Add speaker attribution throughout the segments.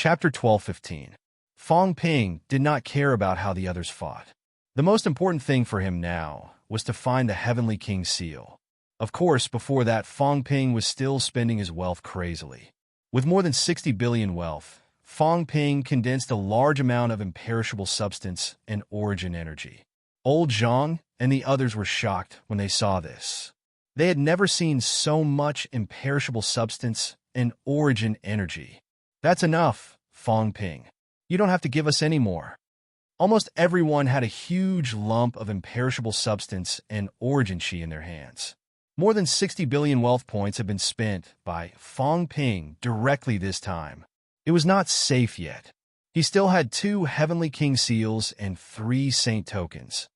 Speaker 1: Chapter 12:15. Fong Ping did not care about how the others fought. The most important thing for him now was to find the Heavenly King's seal. Of course, before that, Fong Ping was still spending his wealth crazily. With more than 60 billion wealth, Fong Ping condensed a large amount of imperishable substance and origin energy. Old Zhang and the others were shocked when they saw this. They had never seen so much imperishable substance and origin energy. That's enough, Fong Ping. You don't have to give us any more. Almost everyone had a huge lump of imperishable substance and origin chi in their hands. More than 60 billion wealth points have been spent by Fong Ping directly this time. It was not safe yet. He still had 2 Heavenly King seals and 3 Saint tokens,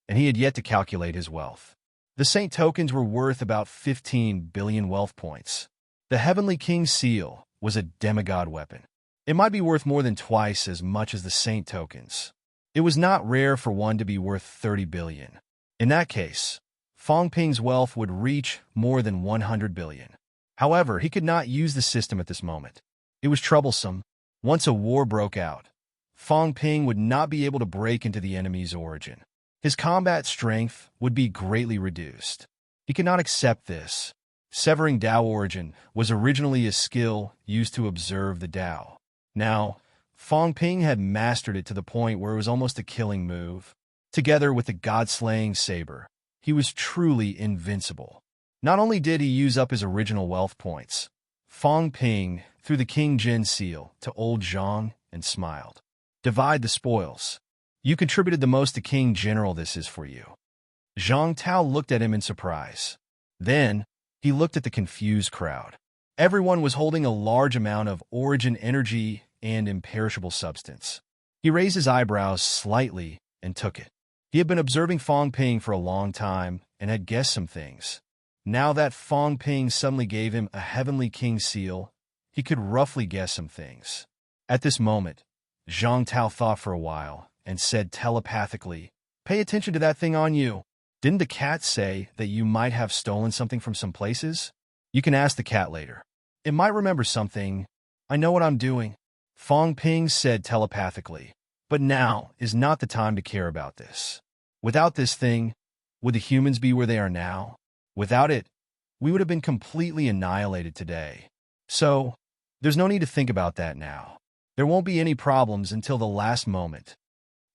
Speaker 1: and he had yet to calculate his wealth. The Saint tokens were worth about 15 billion wealth points. The Heavenly King seal was a demigod weapon. It might be worth more than twice as much as the Saint tokens. It was not rare for one to be worth 30 billion. In that case, Fong Ping's wealth would reach more than 100 billion. However, he could not use the system at this moment. It was troublesome. Once a war broke out, Fong Ping would not be able to break into the enemy's origin. His combat strength would be greatly reduced. He could not accept this. Severing Dao origin was originally a skill used to observe the Dao. Now, Fong Ping had mastered it to the point where it was almost a killing move. Together with the god-slaying saber, he was truly invincible. Not only did he use up his original wealth points, Fong Ping threw the King Jin seal to old Zhang and smiled. Divide the spoils. You contributed the most to King General, this is for you. Zhang Tao looked at him in surprise. Then, he looked at the confused crowd. Everyone was holding a large amount of origin energy and imperishable substance. He raised his eyebrows slightly and took it. He had been observing Fong Ping for a long time and had guessed some things. Now that Fong Ping suddenly gave him a Heavenly King seal, he could roughly guess some things. At this moment, Zhang Tao thought for a while and said telepathically, "Pay attention to that thing on you. Didn't the cat say that you might have stolen something from some places? You can ask the cat later. It might remember something. I know what I'm doing," Fong Ping said telepathically. But now is not the time to care about this. Without this thing, would the humans be where they are now? Without it, we would have been completely annihilated today. So, there's no need to think about that now. There won't be any problems until the last moment.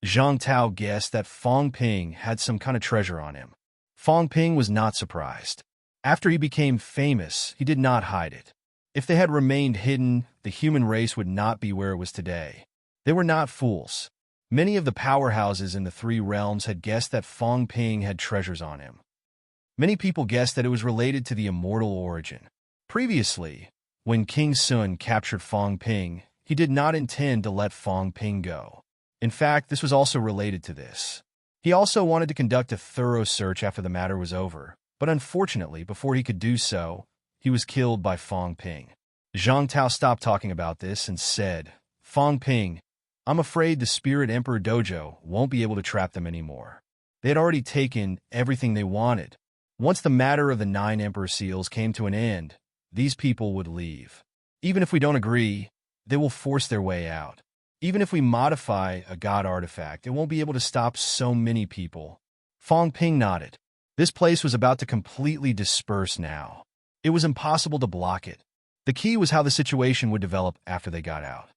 Speaker 1: Zhang Tao guessed that Fong Ping had some kind of treasure on him. Fong Ping was not surprised. After he became famous, he did not hide it. If they had remained hidden, the human race would not be where it was today. They were not fools. Many of the powerhouses in the 3 realms had guessed that Fong Ping had treasures on him. Many people guessed that it was related to the immortal origin. Previously, when King Sun captured Fong Ping, he did not intend to let Fong Ping go. In fact, this was also related to this. He also wanted to conduct a thorough search after the matter was over, but unfortunately, before he could do so, he was killed by Fong Ping. Zhang Tao stopped talking about this and said, "Fong Ping, I'm afraid the Spirit Emperor Dojo won't be able to trap them anymore. They had already taken everything they wanted. Once the matter of the 9 Emperor seals came to an end, these people would leave. Even if we don't agree, they will force their way out. Even if we modify a god artifact, it won't be able to stop so many people." Fong Ping nodded. This place was about to completely disperse now. It was impossible to block it. The key was how the situation would develop after they got out.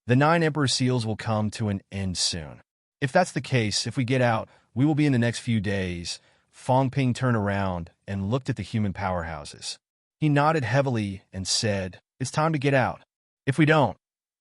Speaker 1: The 9 Emperor seals will come to an end soon. If that's the case, if we get out, we will be in the next few days. Fong Ping turned around and looked at the human powerhouses. He nodded heavily and said, "It's time to get out. If we don't,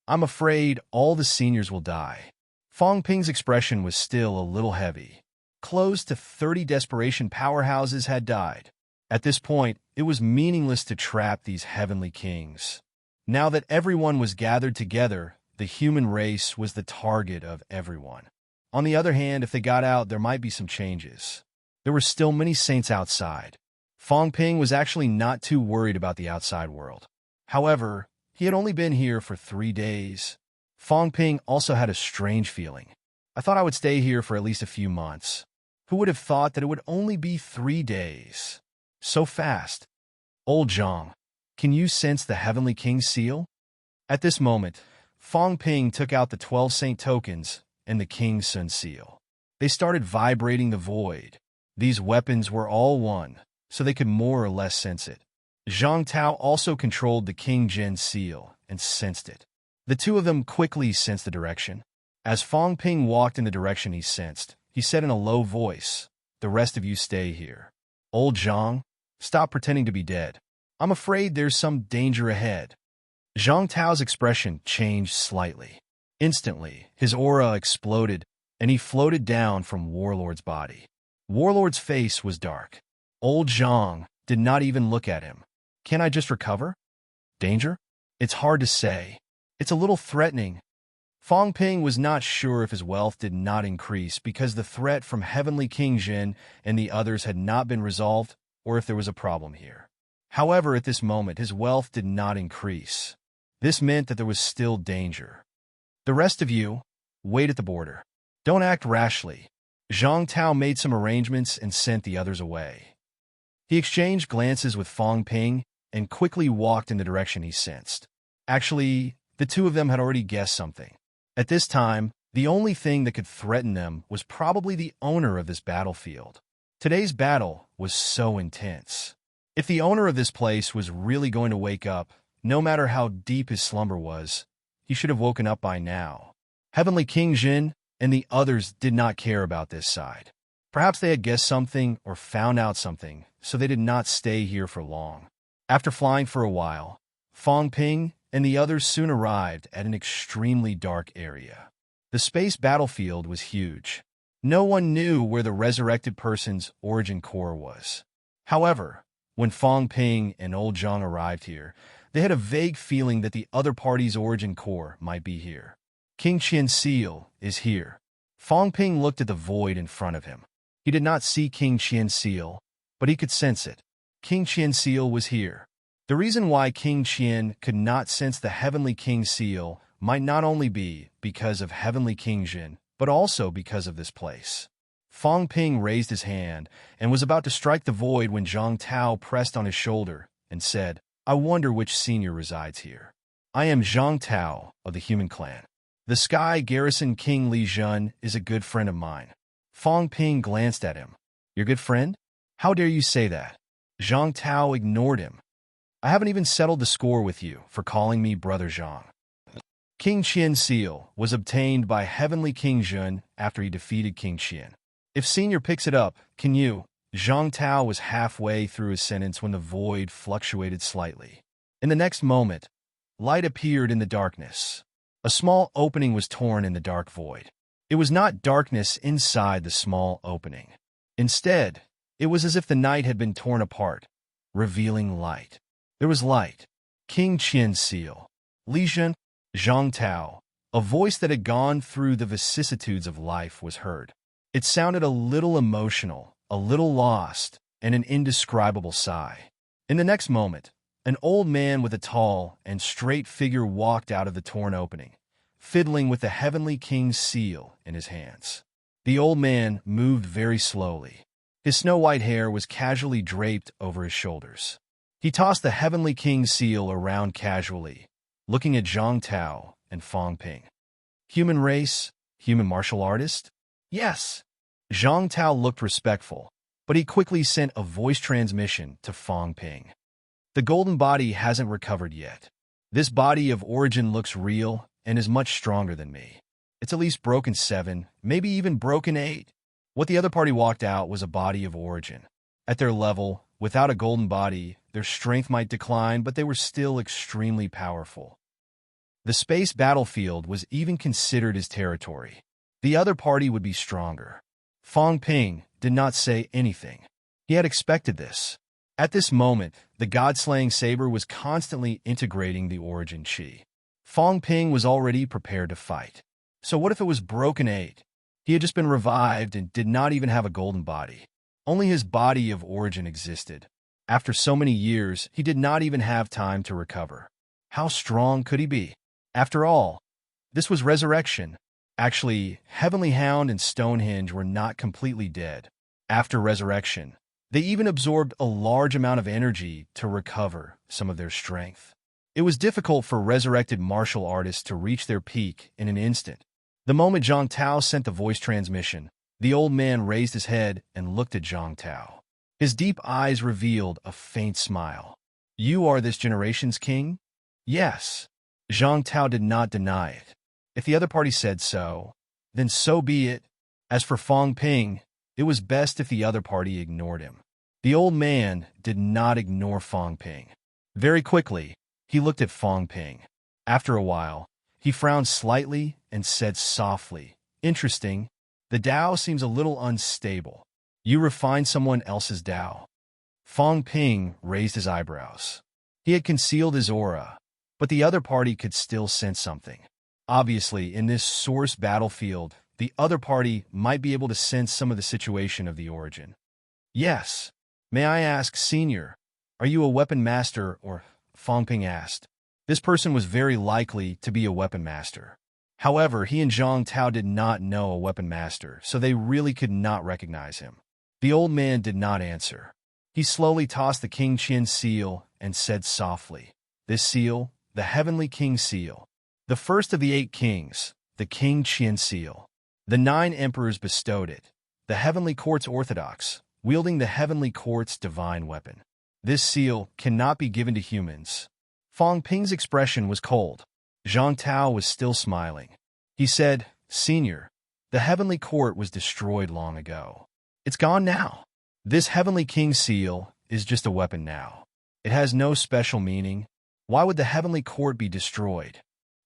Speaker 1: I'm afraid all the seniors will die." Fong Ping's expression was still a little heavy. Close to 30 desperation powerhouses had died. At this point, it was meaningless to trap these heavenly kings. Now that everyone was gathered together, the human race was the target of everyone. On the other hand, if they got out, there might be some changes. There were still many saints outside. Fong Ping was actually not too worried about the outside world. However, he had only been here for 3 days. Fong Ping also had a strange feeling. "I thought I would stay here for at least a few months. Who would have thought that it would only be 3 days? So fast." "Old Zhang, can you sense the Heavenly King's seal?" At this moment, Fong Ping took out the 12 saint tokens and the King's Sun seal. They started vibrating the void. These weapons were all one, so they could more or less sense it. Zhang Tao also controlled the King Jin seal and sensed it. The two of them quickly sensed the direction. As Fong Ping walked in the direction he sensed, he said in a low voice, "The rest of you stay here. Old Zhang, stop pretending to be dead. I'm afraid there's some danger ahead." Zhang Tao's expression changed slightly. Instantly, his aura exploded, and he floated down from Warlord's body. Warlord's face was dark. Old Zhang did not even look at him. "Can I just recover? Danger? It's hard to say. It's a little threatening." Fong Ping was not sure if his wealth did not increase because the threat from Heavenly King Jin and the others had not been resolved, or if there was a problem here. However, at this moment, his wealth did not increase. This meant that there was still danger. "The rest of you, wait at the border. Don't act rashly." Zhang Tao made some arrangements and sent the others away. He exchanged glances with Fong Ping and quickly walked in the direction he sensed. Actually, the two of them had already guessed something. At this time, the only thing that could threaten them was probably the owner of this battlefield. Today's battle was so intense. If the owner of this place was really going to wake up, no matter how deep his slumber was, he should have woken up by now. Heavenly King Jin and the others did not care about this side. Perhaps they had guessed something or found out something, so they did not stay here for long. After flying for a while, Fong Ping and the others soon arrived at an extremely dark area. The space battlefield was huge. No one knew where the resurrected person's origin core was. However, when Fong Ping and Old Zhang arrived here, they had a vague feeling that the other party's origin core might be here. King Qian's seal is here. Fong Ping looked at the void in front of him. He did not see King Qian's seal, but he could sense it. King Qian's seal was here. The reason why King Qian could not sense the Heavenly King's seal might not only be because of Heavenly King Jin, but also because of this place. Fong Ping raised his hand and was about to strike the void when Zhang Tao pressed on his shoulder and said, "I wonder which senior resides here." "I am Zhang Tao of the Human Clan. The Sky Garrison King Li Jun is a good friend of mine." Fong Ping glanced at him. "Your good friend? How dare you say that?" Zhang Tao ignored him. "I haven't even settled the score with you for calling me Brother Zhang." King Qian's seal was obtained by Heavenly King Jun after he defeated King Qian. "If Senior picks it up, can you?" Zhang Tao was halfway through his sentence when the void fluctuated slightly. In the next moment, light appeared in the darkness. A small opening was torn in the dark void. It was not darkness inside the small opening. Instead, it was as if the night had been torn apart, revealing light. There was light. King Qian's seal. Li Jun, Zhang Tao. A voice that had gone through the vicissitudes of life was heard. It sounded a little emotional, a little lost, and an indescribable sigh. In the next moment, an old man with a tall and straight figure walked out of the torn opening, fiddling with the Heavenly King's seal in his hands. The old man moved very slowly. His snow-white hair was casually draped over his shoulders. He tossed the Heavenly King's seal around casually, looking at Zhang Tao and Fong Ping. "Human race? Human martial artist?" "Yes." Zhang Tao looked respectful, but he quickly sent a voice transmission to Fong Ping. "The golden body hasn't recovered yet. This body of origin looks real and is much stronger than me. It's at least broken 7, maybe even broken 8. What the other party walked out was a body of origin. At their level, without a golden body, their strength might decline, but they were still extremely powerful. The space battlefield was even considered his territory. The other party would be stronger. Fong Ping did not say anything. He had expected this. At this moment, the God-slaying saber was constantly integrating the origin chi. Fong Ping was already prepared to fight. So what if it was broken 8? He had just been revived and did not even have a golden body. Only his body of origin existed. After so many years, he did not even have time to recover. How strong could he be? After all, this was resurrection. Actually, Heavenly Hound and Stonehenge were not completely dead. After resurrection, they even absorbed a large amount of energy to recover some of their strength. It was difficult for resurrected martial artists to reach their peak in an instant. The moment Zhang Tao sent the voice transmission, the old man raised his head and looked at Zhang Tao. His deep eyes revealed a faint smile. "You are this generation's king?" "Yes." Zhang Tao did not deny it. If the other party said so, then so be it. As for Fang Ping, it was best if the other party ignored him. The old man did not ignore Fang Ping. Very quickly, he looked at Fang Ping. After a while, he frowned slightly and said softly, "Interesting. The Tao seems a little unstable. You refined someone else's Tao." Fang Ping raised his eyebrows. He had concealed his aura, but the other party could still sense something. Obviously, in this source battlefield, the other party might be able to sense some of the situation of the origin. "Yes. May I ask, Senior, are you a weapon master or?" Fang Ping asked. This person was very likely to be a weapon master. However, he and Zhang Tao did not know a weapon master, so they really could not recognize him. The old man did not answer. He slowly tossed the King Qian seal and said softly, "This seal, the Heavenly King seal. The first of the 8 kings, the King Qian seal. The 9 emperors bestowed it, the Heavenly Court's orthodox, wielding the Heavenly Court's divine weapon. This seal cannot be given to humans." Fang Ping's expression was cold. Zhang Tao was still smiling. He said, "Senior, the Heavenly Court was destroyed long ago. It's gone now. This Heavenly King seal is just a weapon now. It has no special meaning. Why would the Heavenly Court be destroyed?"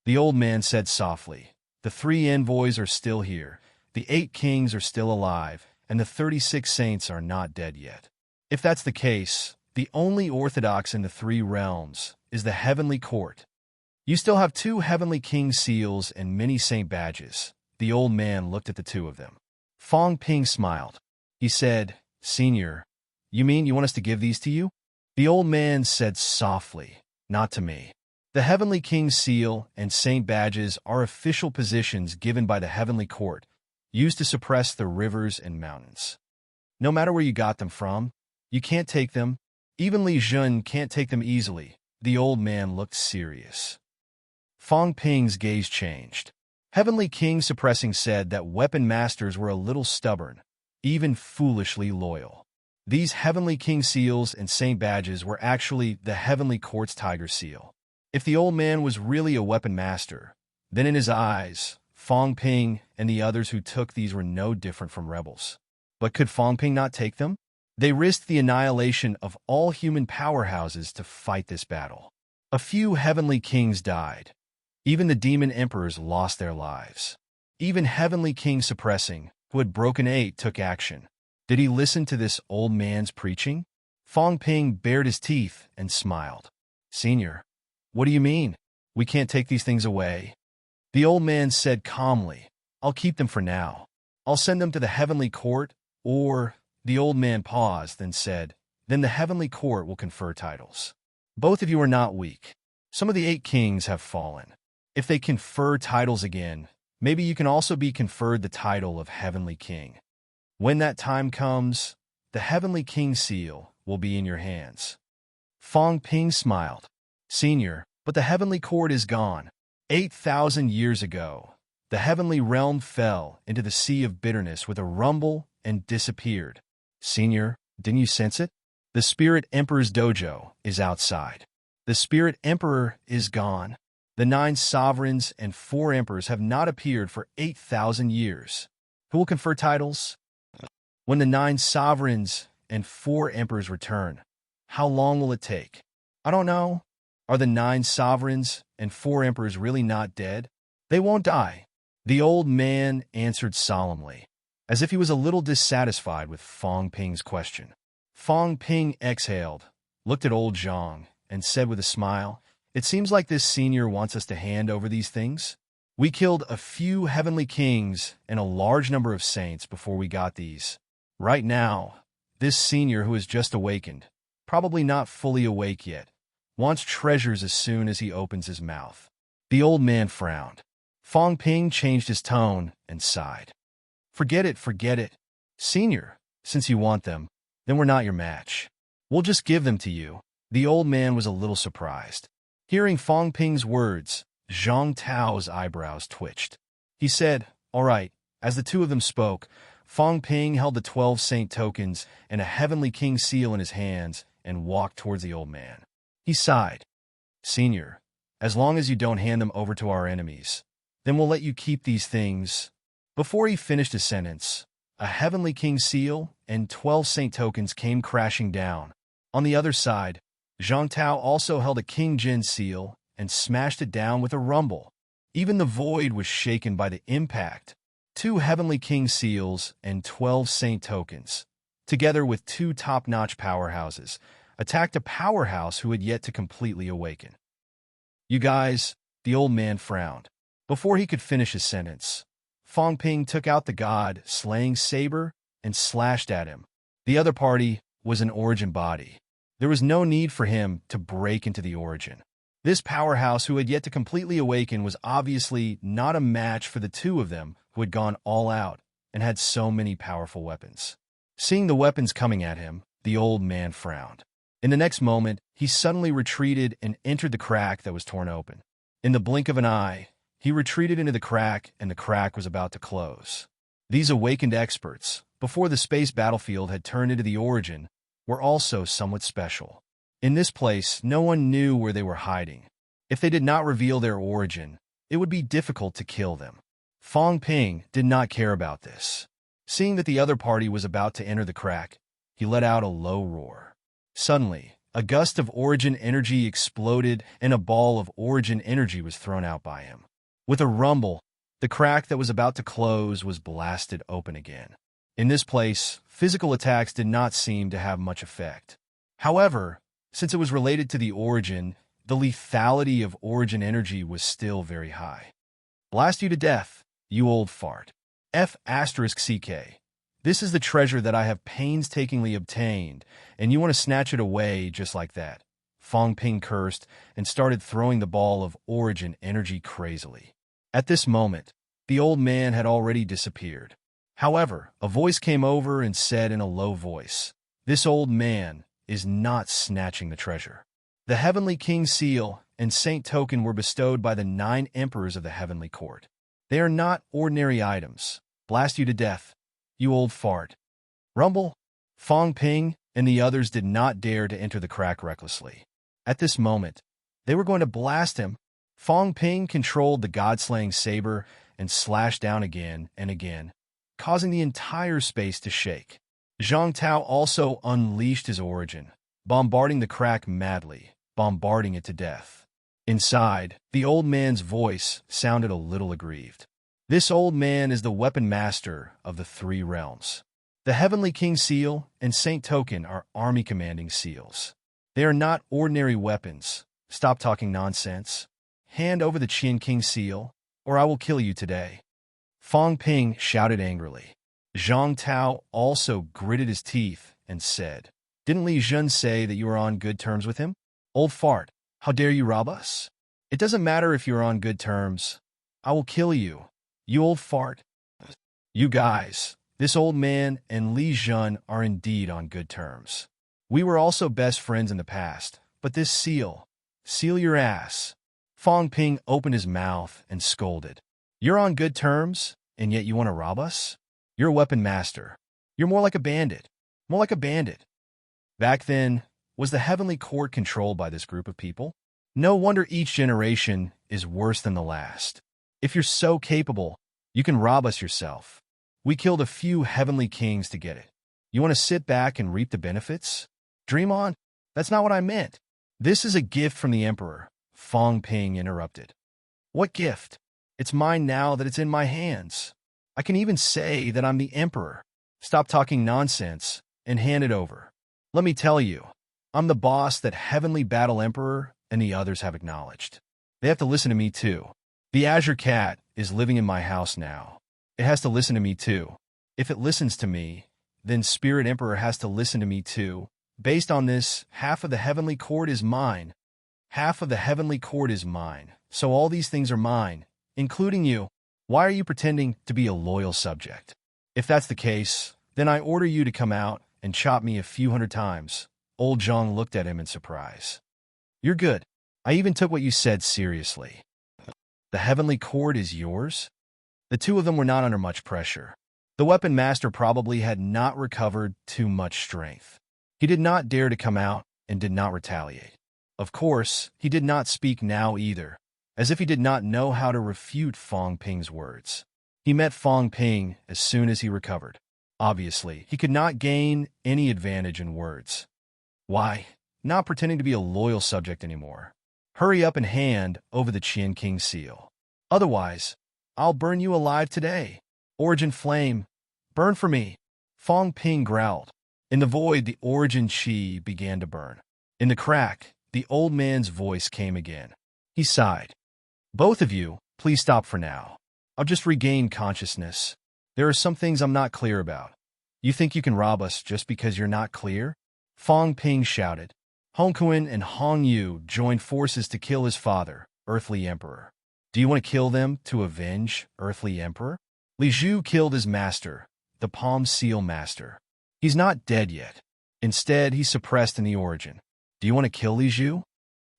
Speaker 1: The old man said softly, "The 3 envoys are still here, the 8 kings are still alive, and the 36 saints are not dead yet. If that's the case, the only orthodox in the 3 realms is the Heavenly Court. You still have 2 Heavenly King seals and many saint badges." The old man looked at the 2 of them. Fang Ping smiled. He said, "Senior, you mean you want us to give these to you?" The old man said softly, "Not to me. The Heavenly King seal and saint badges are official positions given by the Heavenly Court, used to suppress the rivers and mountains. No matter where you got them from, you can't take them. Even Li Jun can't take them easily." The old man looked serious. Fang Ping's gaze changed. Heavenly King Suppressing said that weapon masters were a little stubborn, even foolishly loyal. These Heavenly King seals and saint badges were actually the Heavenly Court's tiger seal. If the old man was really a weapon master, then in his eyes, Fang Ping and the others who took these were no different from rebels. But could Fang Ping not take them? They risked the annihilation of all human powerhouses to fight this battle. A few Heavenly Kings died. Even the demon emperors lost their lives. Even Heavenly King Suppressing, who had broken 8, took action. Did he listen to this old man's preaching? Fang Ping bared his teeth and smiled. "Senior, what do you mean? We can't take these things away?" The old man said calmly, "I'll keep them for now. I'll send them to the Heavenly Court, or..." The old man paused, then said, "Then the Heavenly Court will confer titles. Both of you are not weak. Some of the 8 kings have fallen. If they confer titles again, maybe you can also be conferred the title of Heavenly King. When that time comes, the Heavenly King seal will be in your hands." Fang Ping smiled. "Senior, but the Heavenly Court is gone. 8,000 years ago, the Heavenly Realm fell into the sea of bitterness with a rumble and disappeared. Senior, didn't you sense it? The Spirit Emperor's dojo is outside. The Spirit Emperor is gone. The 9 sovereigns and 4 emperors have not appeared for 8,000 years. Who will confer titles? When the 9 sovereigns and 4 emperors return, how long will it take? I don't know. Are the 9 sovereigns and 4 emperors really not dead? They won't die." The old man answered solemnly, as if he was a little dissatisfied with Fang Ping's question. Fang Ping exhaled, looked at old Zhang, and said with a smile, "It seems like this senior wants us to hand over these things. We killed a few Heavenly Kings and a large number of saints before we got these. Right now, this senior who has just awakened, probably not fully awake yet, wants treasures as soon as he opens his mouth." The old man frowned. Fang Ping changed his tone and sighed. Forget it. Senior, since you want them, then we're not your match. We'll just give them to you." The old man was a little surprised. Hearing Fong Ping's words, Zhang Tao's eyebrows twitched. He said, "All right." As the two of them spoke, Fong Ping held the 12 saint tokens and a heavenly king seal in his hands and walked towards the old man. He sighed. "Senior, as long as you don't hand them over to our enemies, then we'll let you keep these things." Before he finished his sentence, a heavenly king seal and 12 saint tokens came crashing down. On the other side, Zhang Tao also held a king Jin seal and smashed it down with a rumble. Even the void was shaken by the impact. 2 heavenly king seals and 12 saint tokens, together with 2 top-notch powerhouses, attacked a powerhouse who had yet to completely awaken. "You guys," the old man frowned. Before he could finish his sentence, Fong Ping took out the god-slaying saber and slashed at him. The other party was an origin body. There was no need for him to break into the origin. This powerhouse who had yet to completely awaken was obviously not a match for the two of them who had gone all out and had so many powerful weapons. Seeing the weapons coming at him, the old man frowned. In the next moment, he suddenly retreated and entered the crack that was torn open. In the blink of an eye, he retreated into the crack, and the crack was about to close. These awakened experts, before the space battlefield had turned into the origin, were also somewhat special. In this place, no one knew where they were hiding. If they did not reveal their origin, it would be difficult to kill them. Fong Ping did not care about this. Seeing that the other party was about to enter the crack, he let out a low roar. Suddenly, a gust of origin energy exploded and a ball of origin energy was thrown out by him. With a rumble, the crack that was about to close was blasted open again. In this place, physical attacks did not seem to have much effect. However, since it was related to the origin, the lethality of origin energy was still very high. "Blast you to death, you old fart. F***CK. This is the treasure that I have painstakingly obtained, and you want to snatch it away just like that." Fong Ping cursed and started throwing the ball of origin energy crazily. At this moment, the old man had already disappeared. However, a voice came over and said in a low voice, "This old man is not snatching the treasure." The heavenly king seal and saint token were bestowed by the 9 emperors of the heavenly court. They are not ordinary items. Blast you to death, you old fart. Rumble, Fong Ping, and the others did not dare to enter the crack recklessly. At this moment, they were going to blast him. Fong Ping controlled the god-slaying saber and slashed down again and again, causing the entire space to shake. Zhang Tao also unleashed his origin, bombarding the crack madly, bombarding it to death. Inside, the old man's voice sounded a little aggrieved. "This old man is the weapon master of the 3 realms. The Heavenly King Seal and Saint Token are army commanding seals. They are not ordinary weapons. Stop talking nonsense. Hand over the Qian King Seal, or I will kill you today." Fong Ping shouted angrily. Zhang Tao also gritted his teeth and said, "Didn't Li Jun say that you were on good terms with him? Old fart, how dare you rob us? It doesn't matter if you're on good terms. I will kill you, you old fart." "You guys, this old man and Li Jun are indeed on good terms. We were also best friends in the past, but this seal your ass." Fong Ping opened his mouth and scolded. "You're on good terms, and yet you want to rob us? You're a weapon master. You're more like a bandit. More like a bandit." Back then, was the heavenly court controlled by this group of people? No wonder each generation is worse than the last. If you're so capable, you can rob us yourself. We killed a few heavenly kings to get it. You want to sit back and reap the benefits? Dream on? That's not what I meant. This is a gift from the emperor, Fong Ping interrupted. "What gift? It's mine now that it's in my hands. I can even say that I'm the emperor. Stop talking nonsense and hand it over. Let me tell you, I'm the boss that Heavenly Battle Emperor and the others have acknowledged. They have to listen to me too. The Azure Cat is living in my house now. It has to listen to me too. If it listens to me, then Spirit Emperor has to listen to me too. Based on this, half of the Heavenly Court is mine. Half of the Heavenly Court is mine. So all these things are mine, including you. Why are you pretending to be a loyal subject? If that's the case, then I order you to come out and chop me a few hundred times." Old Zhang looked at him in surprise. "You're good. I even took what you said seriously. The heavenly court is yours? The two of them were not under much pressure. The weapon master probably had not recovered too much strength. He did not dare to come out and did not retaliate. Of course, he did not speak now either, as if he did not know how to refute Fong Ping's words. He met Fong Ping as soon as he recovered. Obviously, he could not gain any advantage in words. Why? Not pretending to be a loyal subject anymore. Hurry up and hand over the Qian King seal. Otherwise, I'll burn you alive today. Origin flame, burn for me. Fong Ping growled. In the void, the origin qi began to burn. In the crack, the old man's voice came again. He sighed. Both of you, please stop for now. I'll just regain consciousness. There are some things I'm not clear about. You think you can rob us just because you're not clear? Fong Ping shouted. Hong Kuan and Hong Yu joined forces to kill his father, Earthly Emperor. Do you want to kill them to avenge Earthly Emperor? Li Zhu killed his master, the Palm Seal Master. He's not dead yet. Instead, he's suppressed in the origin. Do you want to kill Li Zhu?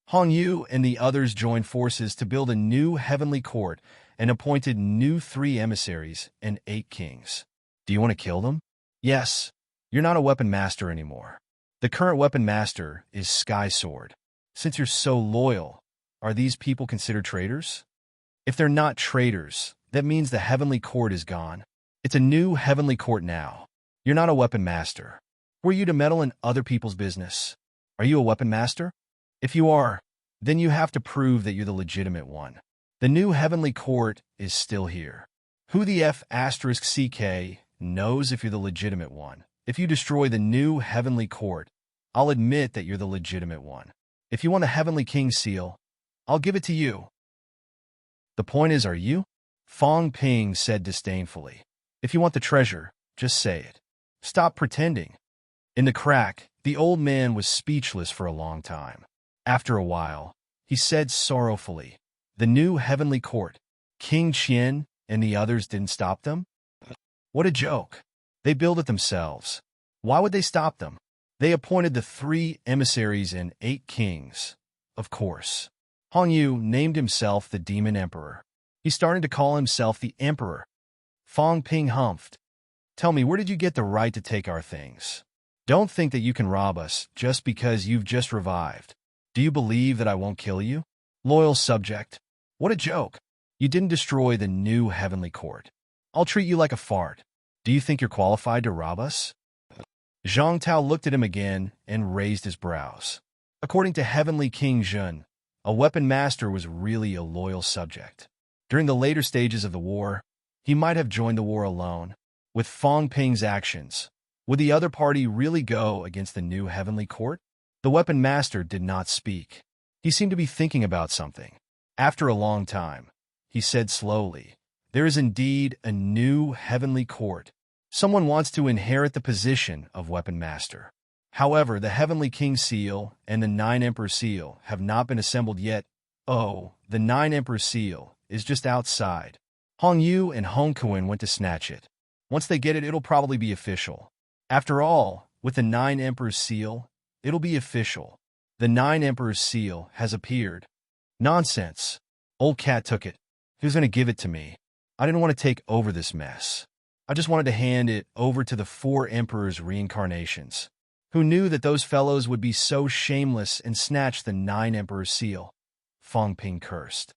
Speaker 1: Hong Yu and the others joined forces to build a new heavenly court and appointed new 3 emissaries and 8 kings. Do you want to kill them? Yes. You're not a weapon master anymore. The current weapon master is Sky Sword. Since you're so loyal, are these people considered traitors? If they're not traitors, that means the heavenly court is gone. It's a new heavenly court now. You're not a weapon master. Were you to meddle in other people's business? Are you a weapon master? If you are, then you have to prove that you're the legitimate one. The new heavenly court is still here. Who the F***CK knows if you're the legitimate one? If you destroy the new heavenly court, I'll admit that you're the legitimate one. If you want the heavenly king seal, I'll give it to you. The point is, are you? Fong Ping said disdainfully. If you want the treasure, just say it. Stop pretending. In the crack, the old man was speechless for a long time. After a while, he said sorrowfully, the new heavenly court, King Qian and the others didn't stop them? What a joke. They built it themselves. Why would they stop them? They appointed the 3 emissaries and 8 kings. Of course. Hong Yu named himself the Demon Emperor. He's starting to call himself the Emperor. Fong Ping humphed. Tell me, where did you get the right to take our things? Don't think that you can rob us just because you've just revived. Do you believe that I won't kill you? Loyal subject. What a joke. You didn't destroy the new heavenly court. I'll treat you like a fart. Do you think you're qualified to rob us? Zhang Tao looked at him again and raised his brows. According to Heavenly King Zhun, a weapon master was really a loyal subject. During the later stages of the war, he might have joined the war alone. With Fong Ping's actions, would the other party really go against the new heavenly court? The weapon master did not speak. He seemed to be thinking about something. After a long time, he said slowly, there is indeed a new heavenly court. Someone wants to inherit the position of weapon master. However, the heavenly king seal and the 9 emperor seal have not been assembled yet. Oh, the 9 emperor seal is just outside. Hong Yu and Hong Kuan went to snatch it. Once they get it, it'll probably be official. After all, with the 9 emperor's seal, it'll be official. The 9 emperor's seal has appeared. Nonsense. Old Cat took it. He was going to give it to me. I didn't want to take over this mess. I just wanted to hand it over to the 4 emperors' reincarnations. Who knew that those fellows would be so shameless and snatch the 9 emperor's seal? Fong Ping cursed.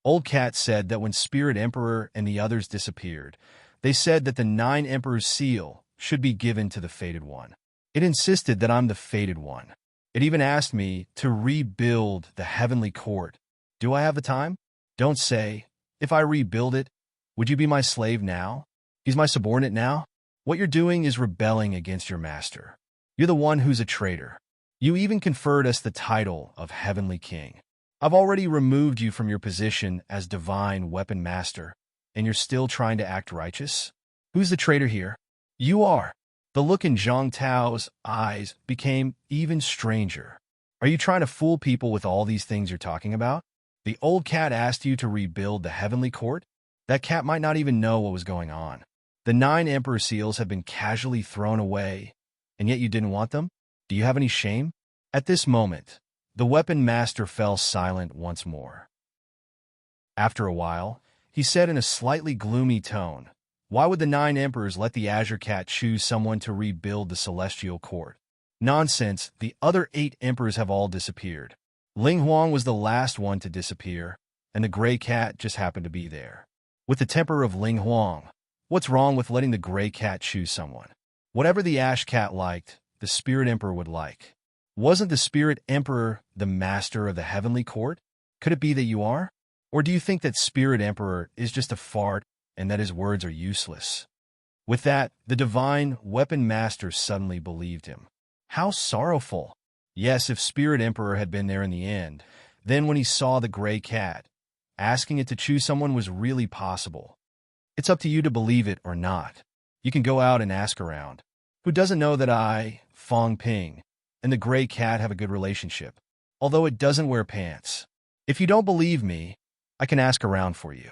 Speaker 1: Old Cat said that when Spirit Emperor and the others disappeared, they said that the 9 emperor's seal should be given to the Fated One. It insisted that I'm the Fated One. It even asked me to rebuild the heavenly court. Do I have the time? Don't say. If I rebuild it, would you be my slave now? He's my subordinate now? What you're doing is rebelling against your master. You're the one who's a traitor. You even conferred us the title of Heavenly King. I've already removed you from your position as Divine Weapon Master, and you're still trying to act righteous? Who's the traitor here? You are. The look in Zhang Tao's eyes became even stranger. Are you trying to fool people with all these things you're talking about? The old cat asked you to rebuild the heavenly court? That cat might not even know what was going on. The 9 emperor seals have been casually thrown away, and yet you didn't want them? Do you have any shame? At this moment, The weapon master fell silent once more. After a while, he said in a slightly gloomy tone, "Why would the 9 emperors let the Azure Cat choose someone to rebuild the celestial court? Nonsense, the other 8 emperors have all disappeared. Ling Huang was the last one to disappear, and the Gray Cat just happened to be there. With the temper of Ling Huang, what's wrong with letting the Gray Cat choose someone? Whatever the Ash Cat liked, the Spirit Emperor would like. Wasn't the Spirit Emperor the master of the heavenly court? Could it be that you are? Or do you think that Spirit Emperor is just a fart and that his words are useless?" With that, the divine weapon master suddenly believed him. How sorrowful! Yes, if Spirit Emperor had been there in the end, then when he saw the Gray Cat, asking it to choose someone was really possible. It's up to you to believe it or not. You can go out and ask around. Who doesn't know that I, Fong Ping, and the Gray Cat have a good relationship, although it doesn't wear pants? If you don't believe me, I can ask around for you.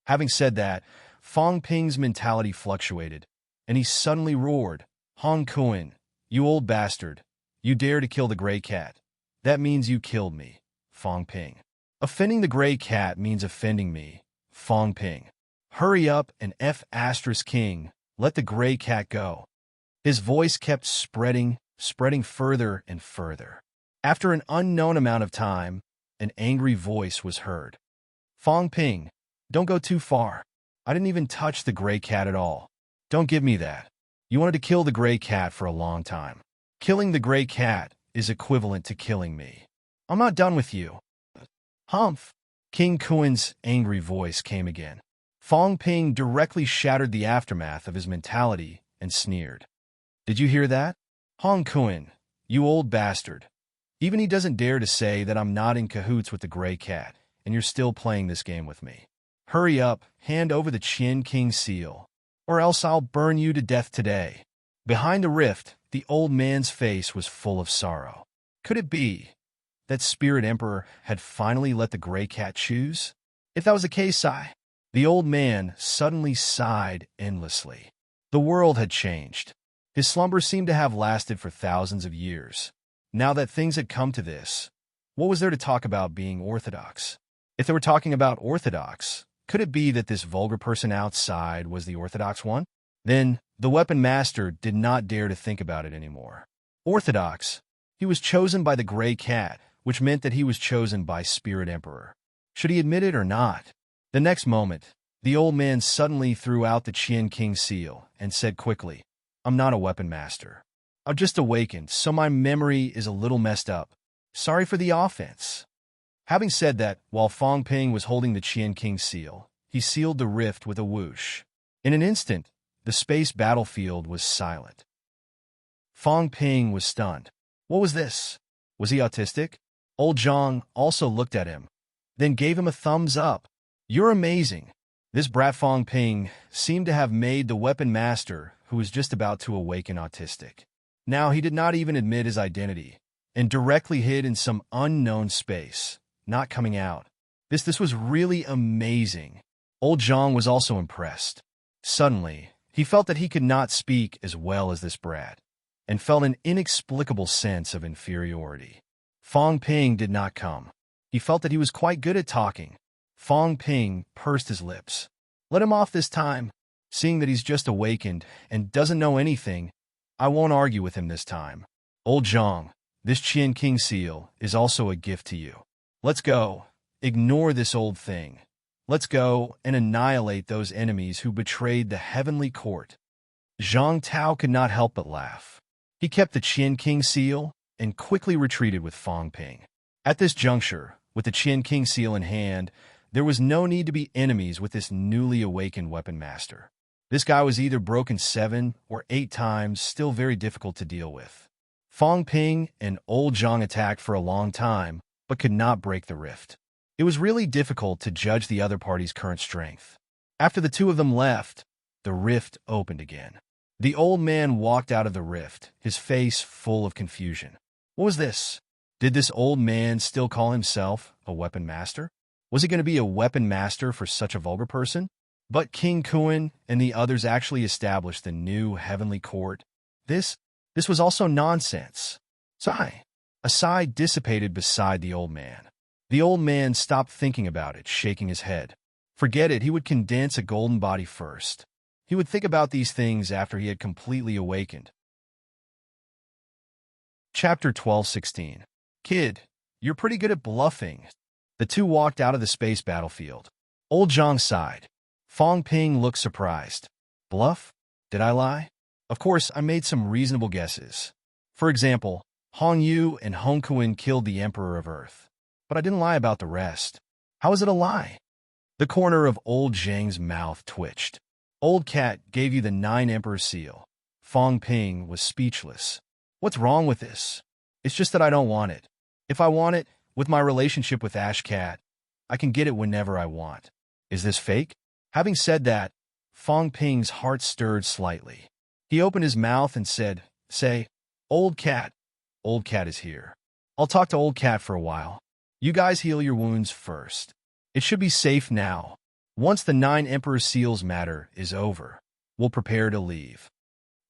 Speaker 1: Having said that, Fong Ping's mentality fluctuated, and he suddenly roared, "Hong Kuan, you old bastard. You dare to kill the Gray Cat. That means you killed me, Fong Ping. Offending the Gray Cat means offending me, Fong Ping. Hurry up and King, let the Gray Cat go." His voice kept spreading further and further. After an unknown amount of time, an angry voice was heard. "Fong Ping, don't go too far. I didn't even touch the Gray Cat at all. Don't give me that. You wanted to kill the Gray Cat for a long time. Killing the Gray Cat is equivalent to killing me. I'm not done with you." "Humph!" King Kuan's angry voice came again. Fong Ping directly shattered the aftermath of his mentality and sneered. "Did you hear that? Hong Kuan, you old bastard. Even he doesn't dare to say that I'm not in cahoots with the Gray Cat, and you're still playing this game with me. Hurry up, hand over the Qian King seal, or else I'll burn you to death today." Behind the rift, the old man's face was full of sorrow. Could it be that Spirit Emperor had finally let the Gray Cat choose? If that was the case, the old man suddenly sighed endlessly. The world had changed. His slumber seemed to have lasted for thousands of years. Now that things had come to this, what was there to talk about being orthodox? If they were talking about orthodox, could it be that this vulgar person outside was the orthodox one? Then, the weapon master did not dare to think about it anymore. Orthodox. He was chosen by the Gray Cat, which meant that he was chosen by Spirit Emperor. Should he admit it or not? The next moment, the old man suddenly threw out the Qian King seal and said quickly, "I'm not a weapon master. I've just awakened, so my memory is a little messed up. Sorry for the offense." Having said that, while Fong Ping was holding the Qian King seal, he sealed the rift with a whoosh. In an instant, the space battlefield was silent. Fong Ping was stunned. What was this? Was he autistic? Old Zhang also looked at him, then gave him a thumbs up. "You're amazing." This brat Fong Ping seemed to have made the weapon master, who was just about to awaken, autistic. Now he did not even admit his identity, and directly hid in some unknown space, not coming out. This was really amazing. Old Zhang was also impressed. Suddenly, he felt that he could not speak as well as this brat, and felt an inexplicable sense of inferiority. Fong Ping did not come. He felt that he was quite good at talking. Fong Ping pursed his lips. "Let him off this time. Seeing that he's just awakened and doesn't know anything, I won't argue with him this time. Old Zhang, this Qian King seal is also a gift to you. Let's go. Ignore this old thing. Let's go and annihilate those enemies who betrayed the heavenly court." Zhang Tao could not help but laugh. He kept the Qian King seal and quickly retreated with Fong Ping. At this juncture, with the Qian King seal in hand, there was no need to be enemies with this newly awakened weapon master. This guy was either broken 7 or 8 times, still very difficult to deal with. Fong Ping and Old Zhang attacked for a long time, but could not break the rift. It was really difficult to judge the other party's current strength. After the two of them left, the rift opened again. The old man walked out of the rift, his face full of confusion. What was this? Did this old man still call himself a weapon master? Was he going to be a weapon master for such a vulgar person? But King Kuan and the others actually established the new heavenly court. This was also nonsense. Sigh. A sigh dissipated beside the old man. The old man stopped thinking about it, shaking his head. Forget it, he would condense a golden body first. He would think about these things after he had completely awakened. Chapter 12:16. Kid, you're pretty good at bluffing. The two walked out of the space battlefield. Old Zhang sighed. Fong Ping looked surprised. Bluff? Did I lie? Of course, I made some reasonable guesses. For example, Hong Yu and Hong Kuan killed the Emperor of Earth. But I didn't lie about the rest. How is it a lie? The corner of old Zhang's mouth twitched. Old Cat gave you the 9 Emperor seal. Fong Ping was speechless. What's wrong with this? It's just that I don't want it. If I want it, with my relationship with Ash Cat, I can get it whenever I want. Is this fake? Having said that, Fong Ping's heart stirred slightly. He opened his mouth and said, Say, Old Cat. Old Cat is here. I'll talk to Old Cat for a while. You guys heal your wounds first. It should be safe now. Once the 9 Emperor Seals matter is over, we'll prepare to leave.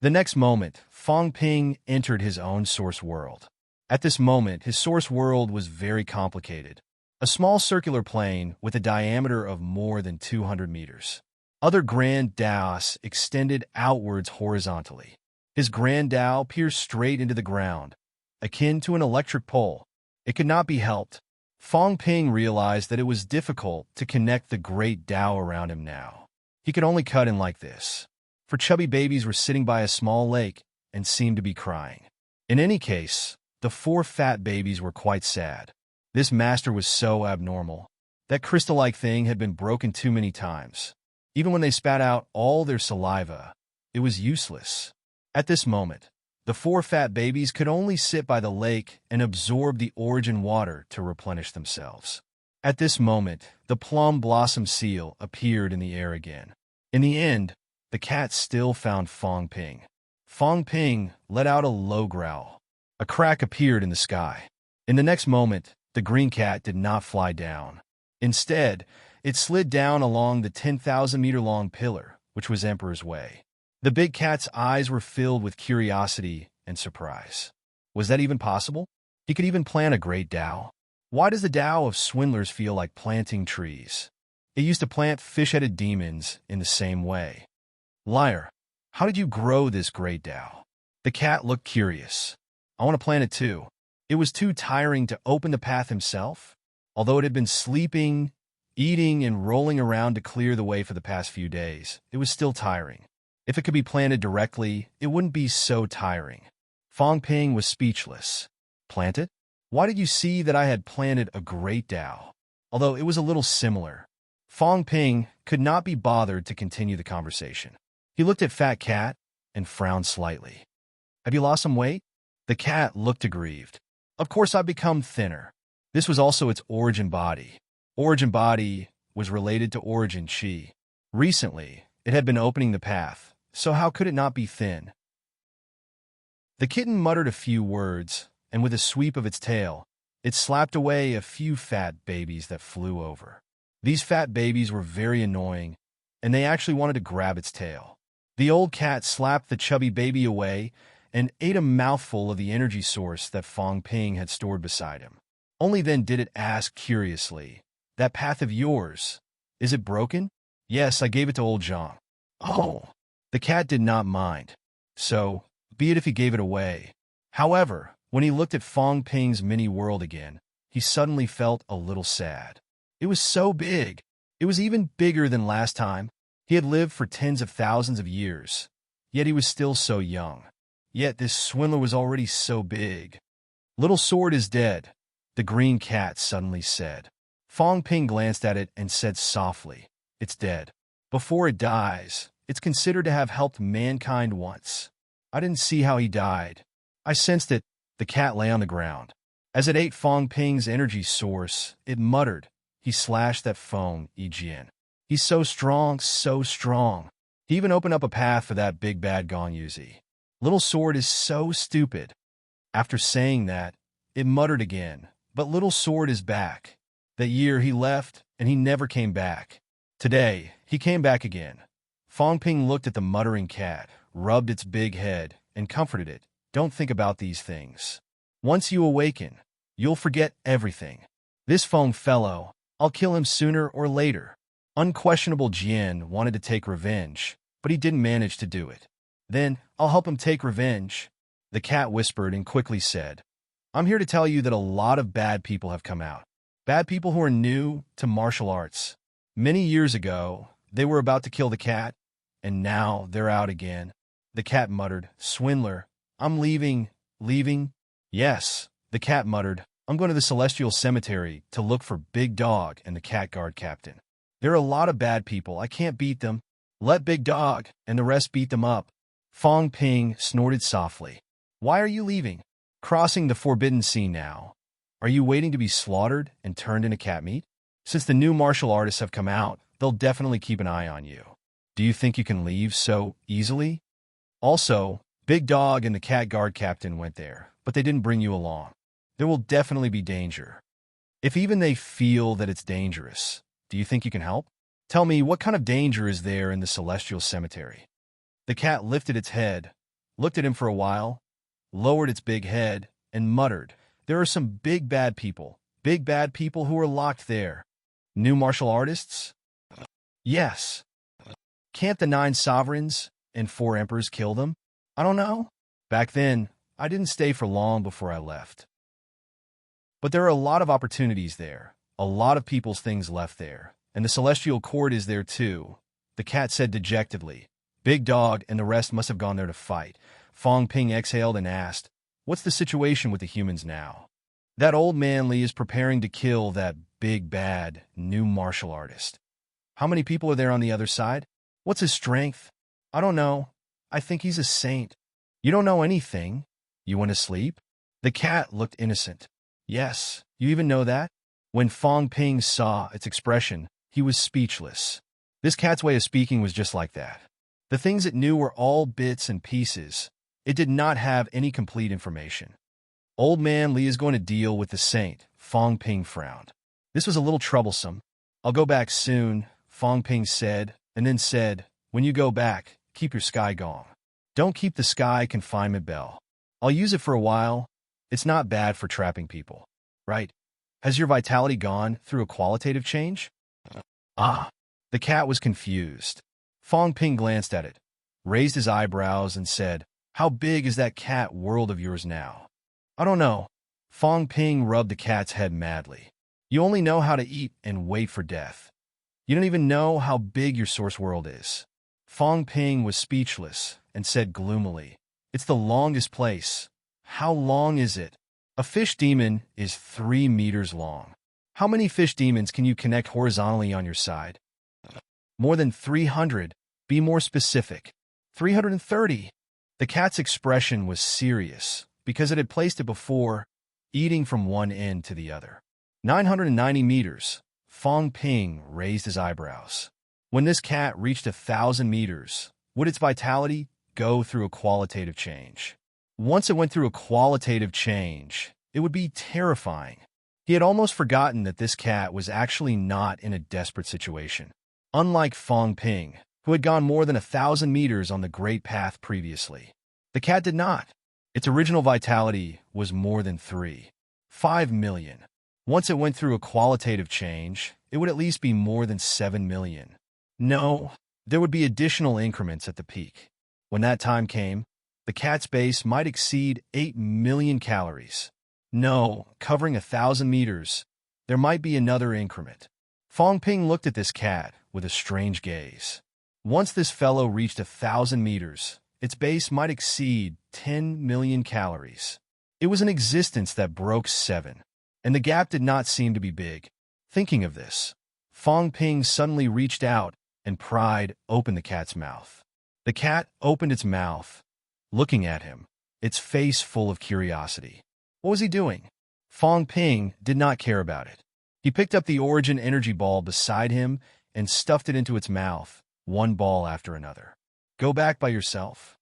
Speaker 1: The next moment, Fong Ping entered his own source world. At this moment, his source world was very complicated. A small circular plane with a diameter of more than 200 meters. Other Grand Daos extended outwards horizontally. His Grand Dao pierced straight into the ground, akin to an electric pole. It could not be helped. Fong Ping realized that it was difficult to connect the great Dao around him now. He could only cut in like this. For chubby babies were sitting by a small lake and seemed to be crying. In any case, the 4 fat babies were quite sad. This master was so abnormal. That crystal-like thing had been broken too many times. Even when they spat out all their saliva, it was useless. At this moment, the 4 fat babies could only sit by the lake and absorb the origin water to replenish themselves. At this moment, the plum blossom seal appeared in the air again. In the end, the cat still found Fong Ping. Fong Ping let out a low growl. A crack appeared in the sky. In the next moment, the green cat did not fly down. Instead, it slid down along the 10,000-meter-long pillar, which was Emperor's Way. The big cat's eyes were filled with curiosity and surprise. Was that even possible? He could even plant a great Dao. Why does the Dao of swindlers feel like planting trees? It used to plant fish-headed demons in the same way. Liar, how did you grow this great Dao? The cat looked curious. I want to plant it too. It was too tiring to open the path himself. Although it had been sleeping, eating, and rolling around to clear the way for the past few days, it was still tiring. If it could be planted directly, it wouldn't be so tiring. Fong Ping was speechless. Plant it? Why did you see that I had planted a great Dao? Although it was a little similar. Fong Ping could not be bothered to continue the conversation. He looked at Fat Cat and frowned slightly. Have you lost some weight? The cat looked aggrieved. Of course I've become thinner. This was also its origin body. Origin body was related to origin chi. Recently, it had been opening the path, so how could it not be thin? The kitten muttered a few words, and with a sweep of its tail, it slapped away a few fat babies that flew over. These fat babies were very annoying, and they actually wanted to grab its tail. The old cat slapped the chubby baby away and ate a mouthful of the energy source that Fong Ping had stored beside him. Only then did it ask curiously, "That path of yours, is it broken?" "Yes, I gave it to old Zhang." "Oh." The cat did not mind. So, be it if he gave it away. However, when he looked at Fong Ping's mini world again, he suddenly felt a little sad. It was so big. It was even bigger than last time. He had lived for tens of thousands of years, yet he was still so young. Yet this swindler was already so big. "Little sword is dead," the green cat suddenly said. Fong Ping glanced at it and said softly, "It's dead. Before it dies, it's considered to have helped mankind once. I didn't see how he died. I sensed it." The cat lay on the ground. As it ate Fong Ping's energy source, it muttered, "He slashed that Fong Yijian. He's so strong, so strong. He even opened up a path for that big bad Gong Yuzi. Little sword is so stupid." After saying that, it muttered again, "But little sword is back. That year he left, and he never came back. Today, he came back again." Fong Ping looked at the muttering cat, rubbed its big head, and comforted it. "Don't think about these things. Once you awaken, you'll forget everything. This Feng fellow, I'll kill him sooner or later. Unquestionable Jian wanted to take revenge, but he didn't manage to do it. Then, I'll help him take revenge. The cat whispered and quickly said, I'm here to tell you that a lot of bad people have come out. Bad people who are new to martial arts. Many years ago, they were about to kill the cat, and now they're out again. The cat muttered, Swindler, I'm leaving. Leaving? Yes, the cat muttered. I'm going to the celestial cemetery to look for Big Dog and the cat guard captain. There are a lot of bad people. I can't beat them. Let Big Dog and the rest beat them up. Fong Ping snorted softly. Why are you leaving? Crossing the forbidden sea now. Are you waiting to be slaughtered and turned into cat meat? Since the new martial artists have come out, they'll definitely keep an eye on you. Do you think you can leave so easily? Also, Big Dog and the cat guard captain went there, but they didn't bring you along. There will definitely be danger. If even they feel that it's dangerous, do you think you can help? Tell me, what kind of danger is there in the celestial cemetery? The cat lifted its head, looked at him for a while, lowered its big head, and muttered, There are some big bad people who are locked there. New martial artists? Yes. Can't the 9 sovereigns and 4 emperors kill them? I don't know. Back then, I didn't stay for long before I left. But there are a lot of opportunities there, a lot of people's things left there, and the celestial court is there too, the cat said dejectedly. Big Dog and the rest must have gone there to fight. Fong Ping exhaled and asked, What's the situation with the humans now? That old man Li is preparing to kill that big bad new martial artist. How many people are there on the other side? What's his strength? I don't know. I think he's a saint. You don't know anything. You want to sleep? The cat looked innocent. Yes, you even know that? When Fong Ping saw its expression, he was speechless. This cat's way of speaking was just like that. The things it knew were all bits and pieces. It did not have any complete information. Old man Li is going to deal with the saint, Fong Ping frowned. This was a little troublesome. I'll go back soon, Fong Ping said, and then said, When you go back, keep your sky gong. Don't keep the sky confinement bell. I'll use it for a while. It's not bad for trapping people. Right? Has your vitality gone through a qualitative change? Ah. The cat was confused. Fong Ping glanced at it, raised his eyebrows, and said, How big is that cat world of yours now? I don't know. Fong Ping rubbed the cat's head madly. You only know how to eat and wait for death. You don't even know how big your source world is. Fong Ping was speechless and said gloomily, It's the longest place. How long is it? A fish demon is 3 meters long. How many fish demons can you connect horizontally on your side? More than 300. Be more specific. 330. The cat's expression was serious because it had placed it before, eating from one end to the other. 990 meters. Fong Ping raised his eyebrows. When this cat reached 1,000 meters, would its vitality go through a qualitative change? Once it went through a qualitative change, it would be terrifying. He had almost forgotten that this cat was actually not in a desperate situation. Unlike Fong Ping, who had gone more than 1,000 meters on the Great Path previously, the cat did not. Its original vitality was more than 5 million. Once it went through a qualitative change, it would at least be more than 7 million. No, there would be additional increments at the peak. When that time came, the cat's base might exceed 8 million calories. No, covering 1,000 meters, there might be another increment. Fong Ping looked at this cat with a strange gaze. Once this fellow reached 1,000 meters, its base might exceed 10 million calories. It was an existence that broke 7, and the gap did not seem to be big. Thinking of this, Fong Ping suddenly reached out and pried open the cat's mouth. The cat opened its mouth, looking at him, its face full of curiosity. What was he doing? Fong Ping did not care about it. He picked up the origin energy ball beside him and stuffed it into its mouth, one ball after another. Go back by yourself.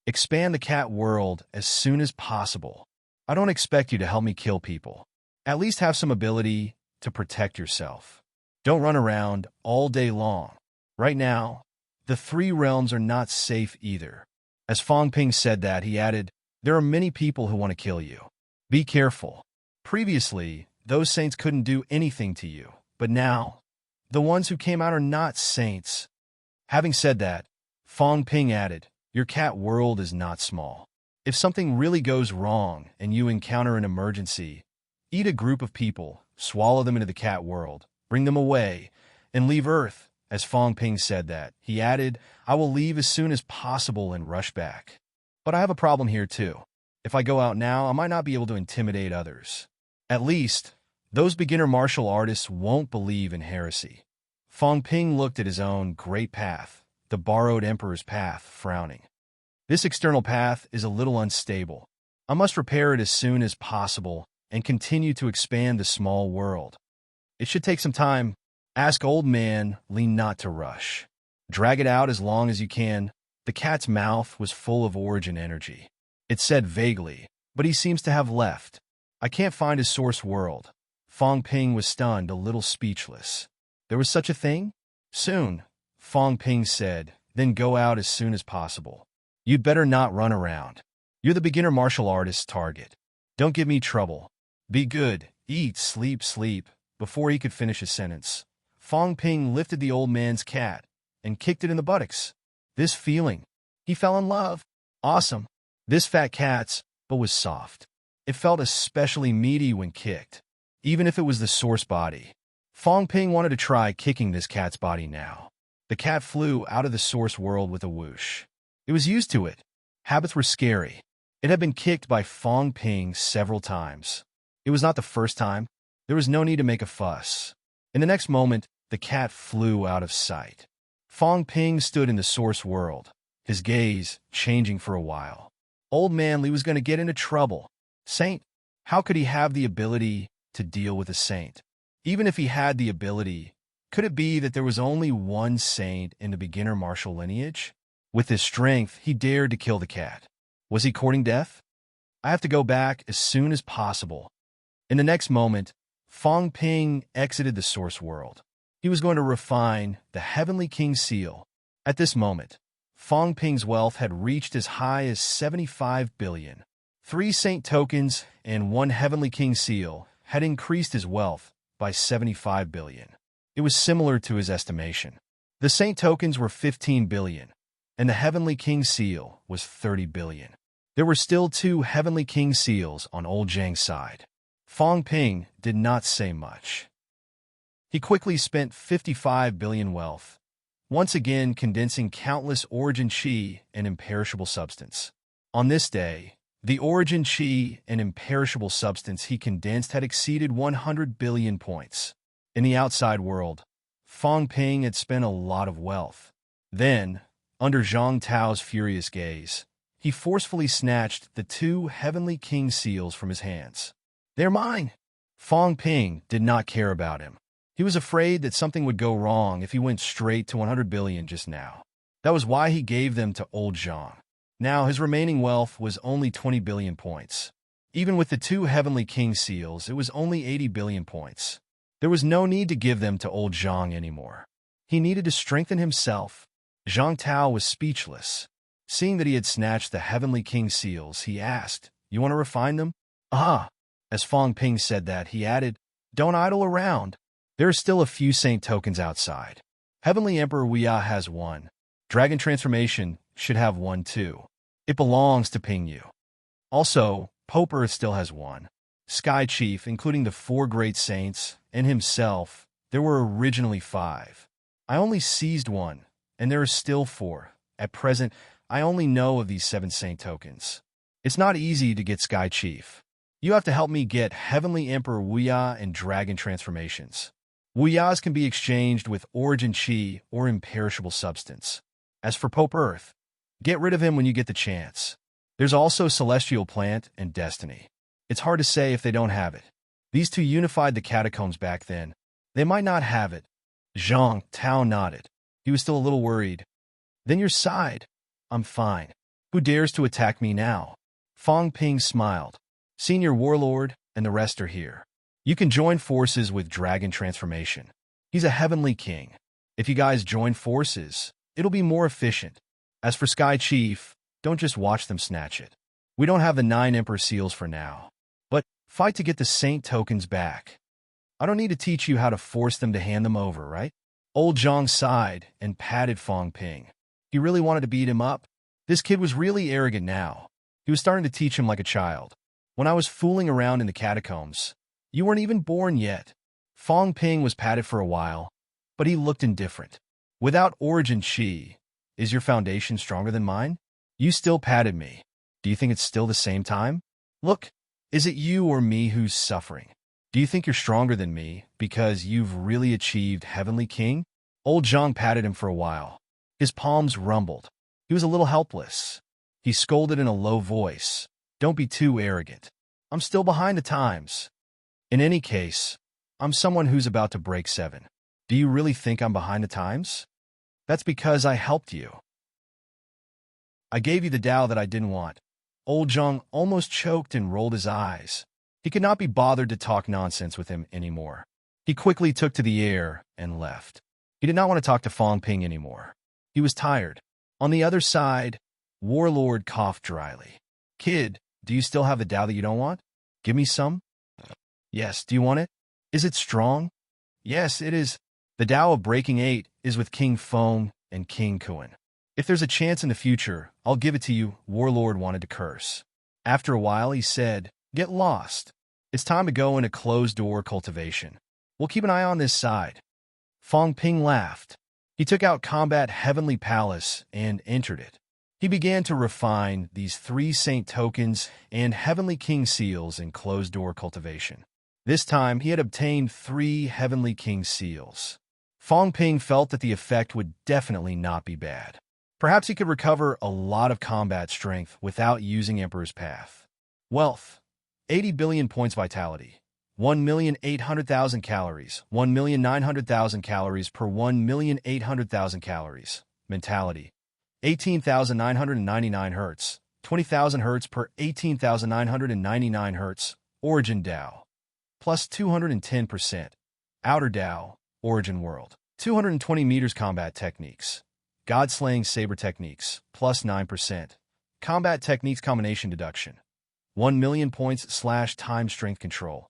Speaker 1: Expand the cat world as soon as possible. I don't expect you to help me kill people. At least have some ability to protect yourself. Don't run around all day long. Right now, the 3 realms are not safe either. As Fong Ping said that, he added, There are many people who want to kill you. Be careful. Previously, those saints couldn't do anything to you, but now, the ones who came out are not saints. Having said that, Fong Ping added, your cat world is not small. If something really goes wrong and you encounter an emergency, eat a group of people, swallow them into the cat world, bring them away, and leave Earth. As Fong Ping said that, he added, I will leave as soon as possible and rush back. But I have a problem here too. If I go out now, I might not be able to intimidate others. At least, those beginner martial artists won't believe in heresy. Fong Ping looked at his own great path, the borrowed emperor's path, frowning. This external path is a little unstable. I must repair it as soon as possible and continue to expand the small world. It should take some time. Ask old man, lean not to rush. Drag it out as long as you can. The cat's mouth was full of origin energy. It said vaguely, but he seems to have left. I can't find his source world. Fong Ping was stunned, a little speechless. There was such a thing? Soon, Fong Ping said, then go out as soon as possible. You'd better not run around. You're the beginner martial artist's target. Don't give me trouble. Be good, eat, sleep. Before he could finish his sentence, Fong Ping lifted the old man's cat and kicked it in the buttocks. This feeling. He fell in love. Awesome. This fat cat's butt was soft. It felt especially meaty when kicked, even if it was the source body. Fong Ping wanted to try kicking this cat's body now. The cat flew out of the source world with a whoosh. It was used to it. Habits were scary. It had been kicked by Fong Ping several times. It was not the first time. There was no need to make a fuss. In the next moment, the cat flew out of sight. Fong Ping stood in the source world, his gaze changing for a while. Old man Li was going to get into trouble. Saint? How could he have the ability to deal with a saint? Even if he had the ability, could it be that there was only one saint in the beginner martial lineage? With his strength, he dared to kill the cat. Was he courting death? I have to go back as soon as possible. In the next moment, Fong Ping exited the source world. He was going to refine the Heavenly King seal. At this moment, Fong Ping's wealth had reached as high as 75 billion. 3 saint tokens and 1 Heavenly King seal had increased his wealth by 75 billion. It was similar to his estimation. The saint tokens were 15 billion, and the Heavenly King seal was 30 billion. There were still 2 Heavenly King seals on old Zhang's side. Fong Ping did not say much. He quickly spent 55 billion wealth, once again condensing countless origin chi and imperishable substance. On this day, the origin chi and imperishable substance he condensed had exceeded 100 billion points. In the outside world, Fong Ping had spent a lot of wealth. Then, under Zhang Tao's furious gaze, he forcefully snatched the 2 Heavenly King seals from his hands. They're mine! Fong Ping did not care about him. He was afraid that something would go wrong if he went straight to 100 billion just now. That was why he gave them to old Zhang. Now his remaining wealth was only 20 billion points. Even with the 2 Heavenly King seals, it was only 80 billion points. There was no need to give them to old Zhang anymore. He needed to strengthen himself. Zhang Tao was speechless. Seeing that he had snatched the Heavenly King seals, he asked, You want to refine them? Ah! As Fong Ping said that, he added, Don't idle around. There are still a few saint tokens outside. Heavenly Emperor Wuya has 1. Dragon Transformation should have 1 too. It belongs to Ping Yu. Also, Pope Earth still has 1. Sky Chief, including the 4 great saints, and himself, there were originally 5. I only seized 1, and there are still 4. At present, I only know of these 7 saint tokens. It's not easy to get Sky Chief. You have to help me get Heavenly Emperor Wuya and Dragon Transformations. Wuyas can be exchanged with Origin Chi or Imperishable Substance. As for Pope Earth, get rid of him when you get the chance. There's also Celestial Plant and Destiny. It's hard to say if they don't have it. These 2 unified the catacombs back then. They might not have it. Zhang Tao nodded. He was still a little worried. Then your side. I'm fine. Who dares to attack me now? Fong Ping smiled. Senior Warlord and the rest are here. You can join forces with Dragon Transformation. He's a Heavenly King. If you guys join forces, it'll be more efficient. As for Sky Chief, don't just watch them snatch it. We don't have the 9 Emperor seals for now. But fight to get the Saint tokens back. I don't need to teach you how to force them to hand them over, right? Old Zhang sighed and patted Fong Ping. He really wanted to beat him up. This kid was really arrogant now. He was starting to teach him like a child. When I was fooling around in the catacombs, you weren't even born yet. Fong Ping was patted for a while, but he looked indifferent. Without origin chi, is your foundation stronger than mine? You still patted me. Do you think it's still the same time? Look, is it you or me who's suffering? Do you think you're stronger than me because you've really achieved Heavenly King? Old Zhang patted him for a while. His palms rumbled. He was a little helpless. He scolded in a low voice. Don't be too arrogant. I'm still behind the times. In any case, I'm someone who's about to break 7. Do you really think I'm behind the times? That's because I helped you. I gave you the Tao that I didn't want. Old Zhang almost choked and rolled his eyes. He could not be bothered to talk nonsense with him anymore. He quickly took to the air and left. He did not want to talk to Fong Ping anymore. He was tired. On the other side, Warlord coughed dryly. Kid, do you still have the Tao that you don't want? Give me some? Yes, do you want it? Is it strong? Yes, it is. The Tao of Breaking 8 is with King Fong and King Kuan. If there's a chance in the future, I'll give it to you, Warlord wanted to curse. After a while, he said, get lost. It's time to go into closed-door cultivation. We'll keep an eye on this side. Fong Ping laughed. He took out Combat Heavenly Palace and entered it. He began to refine these 3 Saint tokens and Heavenly King seals in closed-door cultivation. This time, he had obtained 3 Heavenly King seals. Fong Ping felt that the effect would definitely not be bad. Perhaps he could recover a lot of combat strength without using Emperor's Path. Wealth, 80 billion points vitality, 1,800,000 calories, 1,900,000 calories per 1,800,000 calories. Mentality, 18,999 Hz, 20,000 Hz per 18,999 Hz. Origin Tao, plus 210%. Outer Tao, Origin World, 220 meters combat techniques. God-slaying saber techniques, plus 9%. Combat techniques combination deduction, 1 million points / time strength control.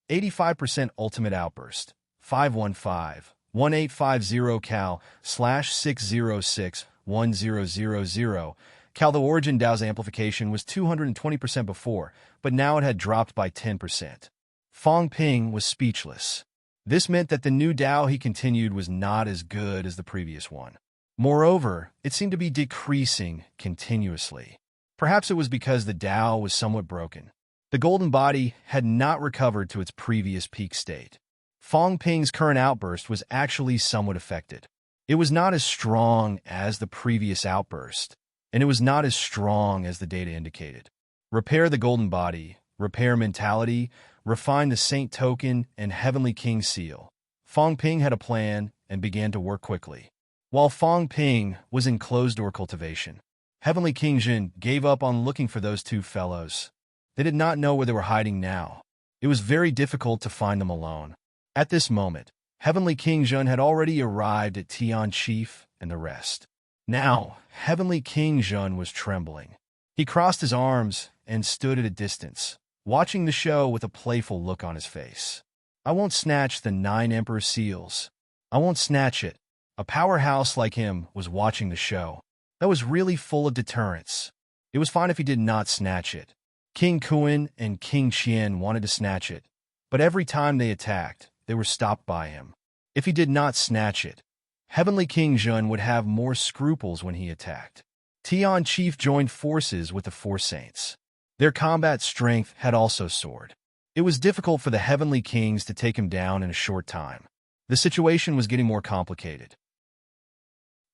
Speaker 1: 85% ultimate outburst, 515-1850 cal /606-1000 cal. The Origin Tao's amplification was 220% before, but now it had dropped by 10%. Fong Ping was speechless. This meant that the new Tao he continued was not as good as the previous one. Moreover, it seemed to be decreasing continuously. Perhaps it was because the Tao was somewhat broken. The golden body had not recovered to its previous peak state. Fong Ping's current outburst was actually somewhat affected. It was not as strong as the previous outburst, and it was not as strong as the data indicated. Repair the golden body, repair mentality, refine the Saint token and Heavenly King seal. Fong Ping had a plan and began to work quickly. While Fong Ping was in closed-door cultivation, Heavenly King Jin gave up on looking for those 2 fellows. They did not know where they were hiding now. It was very difficult to find them alone. At this moment, Heavenly King Jin had already arrived at Tian Chief and the rest. Now, Heavenly King Jin was trembling. He crossed his arms and stood at a distance, watching the show with a playful look on his face. I won't snatch the 9 Emperor seals. I won't snatch it. A powerhouse like him was watching the show. That was really full of deterrence. It was fine if he did not snatch it. King Kuan and King Qian wanted to snatch it, but every time they attacked, they were stopped by him. If he did not snatch it, Heavenly King Jun would have more scruples when he attacked. Tian Chief joined forces with the 4 Saints. Their combat strength had also soared. It was difficult for the Heavenly Kings to take him down in a short time. The situation was getting more complicated.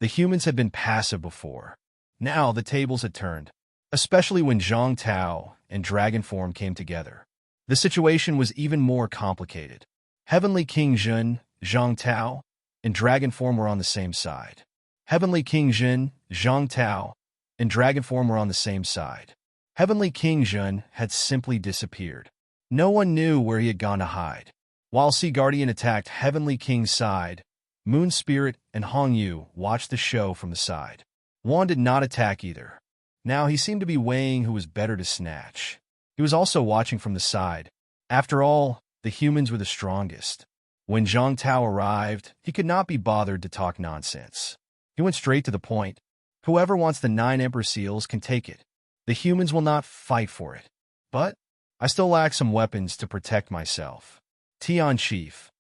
Speaker 1: The humans had been passive before. Now the tables had turned, especially when Zhang Tao and Dragon Form came together. The situation was even more complicated. Heavenly King Jin, Zhang Tao, and Dragon Form were on the same side. Heavenly King Jin, Zhang Tao, and Dragon Form were on the same side. Heavenly King Jin had simply disappeared. No one knew where he had gone to hide. While Sea Guardian attacked Heavenly King's side, Moon Spirit and Hong Yu watched the show from the side. Wan did not attack either. Now he seemed to be weighing who was better to snatch. He was also watching from the side. After all, the humans were the strongest. When Zhang Tao arrived, he could not be bothered to talk nonsense. He went straight to the point. Whoever wants the 9 Emperor Seals can take it. The humans will not fight for it. But I still lack some weapons to protect myself. Tian Chief,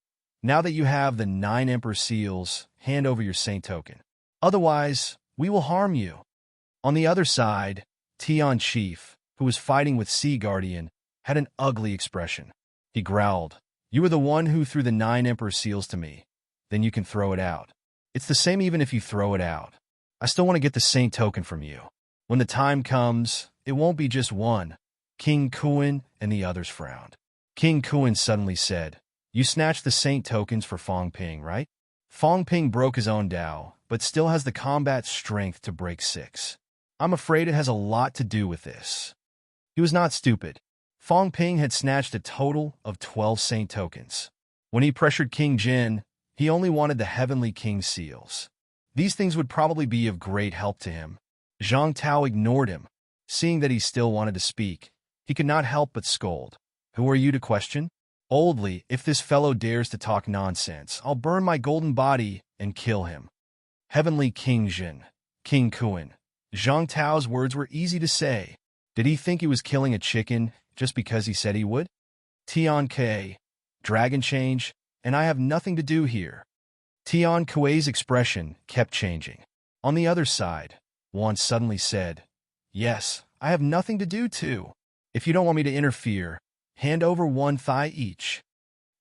Speaker 1: now that you have the 9 Emperor Seals, hand over your Saint Token. Otherwise, we will harm you. On the other side, Tian Chief, who was fighting with Sea Guardian, had an ugly expression. He growled, "You were the one who threw the 9 Emperor Seals to me. Then you can throw it out. It's the same even if you throw it out. I still want to get the Saint Token from you. When the time comes, it won't be just one." King Kuan and the others frowned. King Kuan suddenly said, "You snatched the Saint Tokens for Fong Ping, right?" Fong Ping broke his own Dao, but still has the combat strength to break 6. I'm afraid it has a lot to do with this. He was not stupid. Fong Ping had snatched a total of 12 Saint Tokens. When he pressured King Jin, he only wanted the Heavenly King Seals. These things would probably be of great help to him. Zhang Tao ignored him. Seeing that he still wanted to speak, he could not help but scold. "Who are you to question? Boldly, if this fellow dares to talk nonsense, I'll burn my golden body and kill him." Heavenly King Jin, King Kuan. Zhang Tao's words were easy to say. Did he think he was killing a chicken just because he said he would? Tian Kuei, dragon change, and I have nothing to do here. Tian Kuei's expression kept changing. On the other side, Wan suddenly said, "Yes, I have nothing to do too. If you don't want me to interfere, hand over 1 thigh each."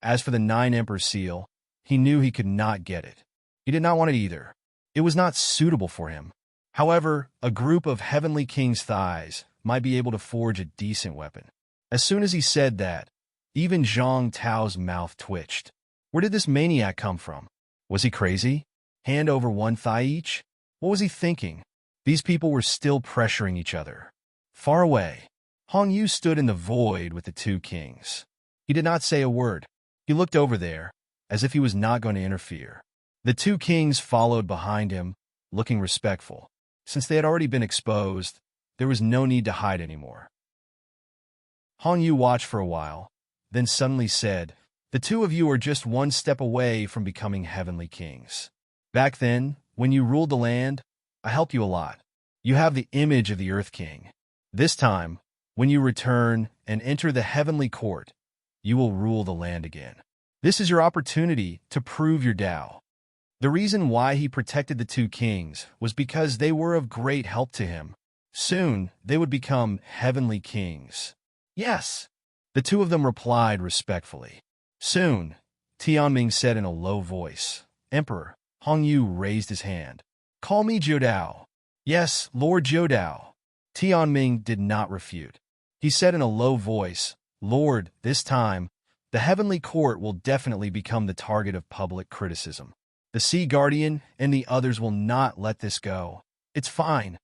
Speaker 1: As for the 9 Emperor Seal, he knew he could not get it. He did not want it either. It was not suitable for him. However, a group of Heavenly King's thighs might be able to forge a decent weapon. As soon as he said that, even Zhang Tao's mouth twitched. Where did this maniac come from? Was he crazy? Hand over 1 thigh each? What was he thinking? These people were still pressuring each other. Far away, Hong Yu stood in the void with the 2 kings. He did not say a word. He looked over there, as if he was not going to interfere. The 2 kings followed behind him, looking respectful. Since they had already been exposed, there was no need to hide anymore. Hong Yu watched for a while, then suddenly said, "The 2 of you are just 1 step away from becoming Heavenly Kings. Back then, when you ruled the land, I helped you a lot. You have the image of the Earth King. This time, when you return and enter the Heavenly Court, you will rule the land again. This is your opportunity to prove your Tao." The reason why he protected the 2 kings was because they were of great help to him. Soon, they would become Heavenly Kings. "Yes." The 2 of them replied respectfully. Soon, Tianming said in a low voice. "Emperor." Hong Yu raised his hand. "Call me Jiudao." "Yes, Lord Jiudao." Tianming did not refute. He said in a low voice, "Lord, this time, the Heavenly Court will definitely become the target of public criticism. The Sea Guardian and the others will not let this go. It's fine."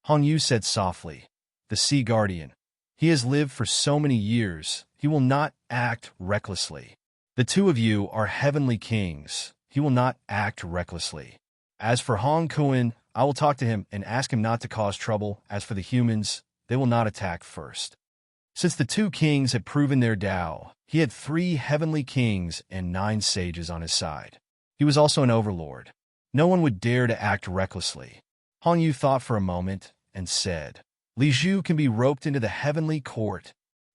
Speaker 1: Hong Yu said softly, "The Sea Guardian. He has lived for so many years, he will not act recklessly. The 2 of you are Heavenly Kings. He will not act recklessly. As for Hong Kuan, I will talk to him and ask him not to cause trouble. As for the humans, they will not attack first." Since the 2 kings had proven their Tao, he had 3 Heavenly Kings and 9 sages on his side. He was also an overlord. No one would dare to act recklessly. Hong Yu thought for a moment and said, "Li Zhu can be roped into the Heavenly Court.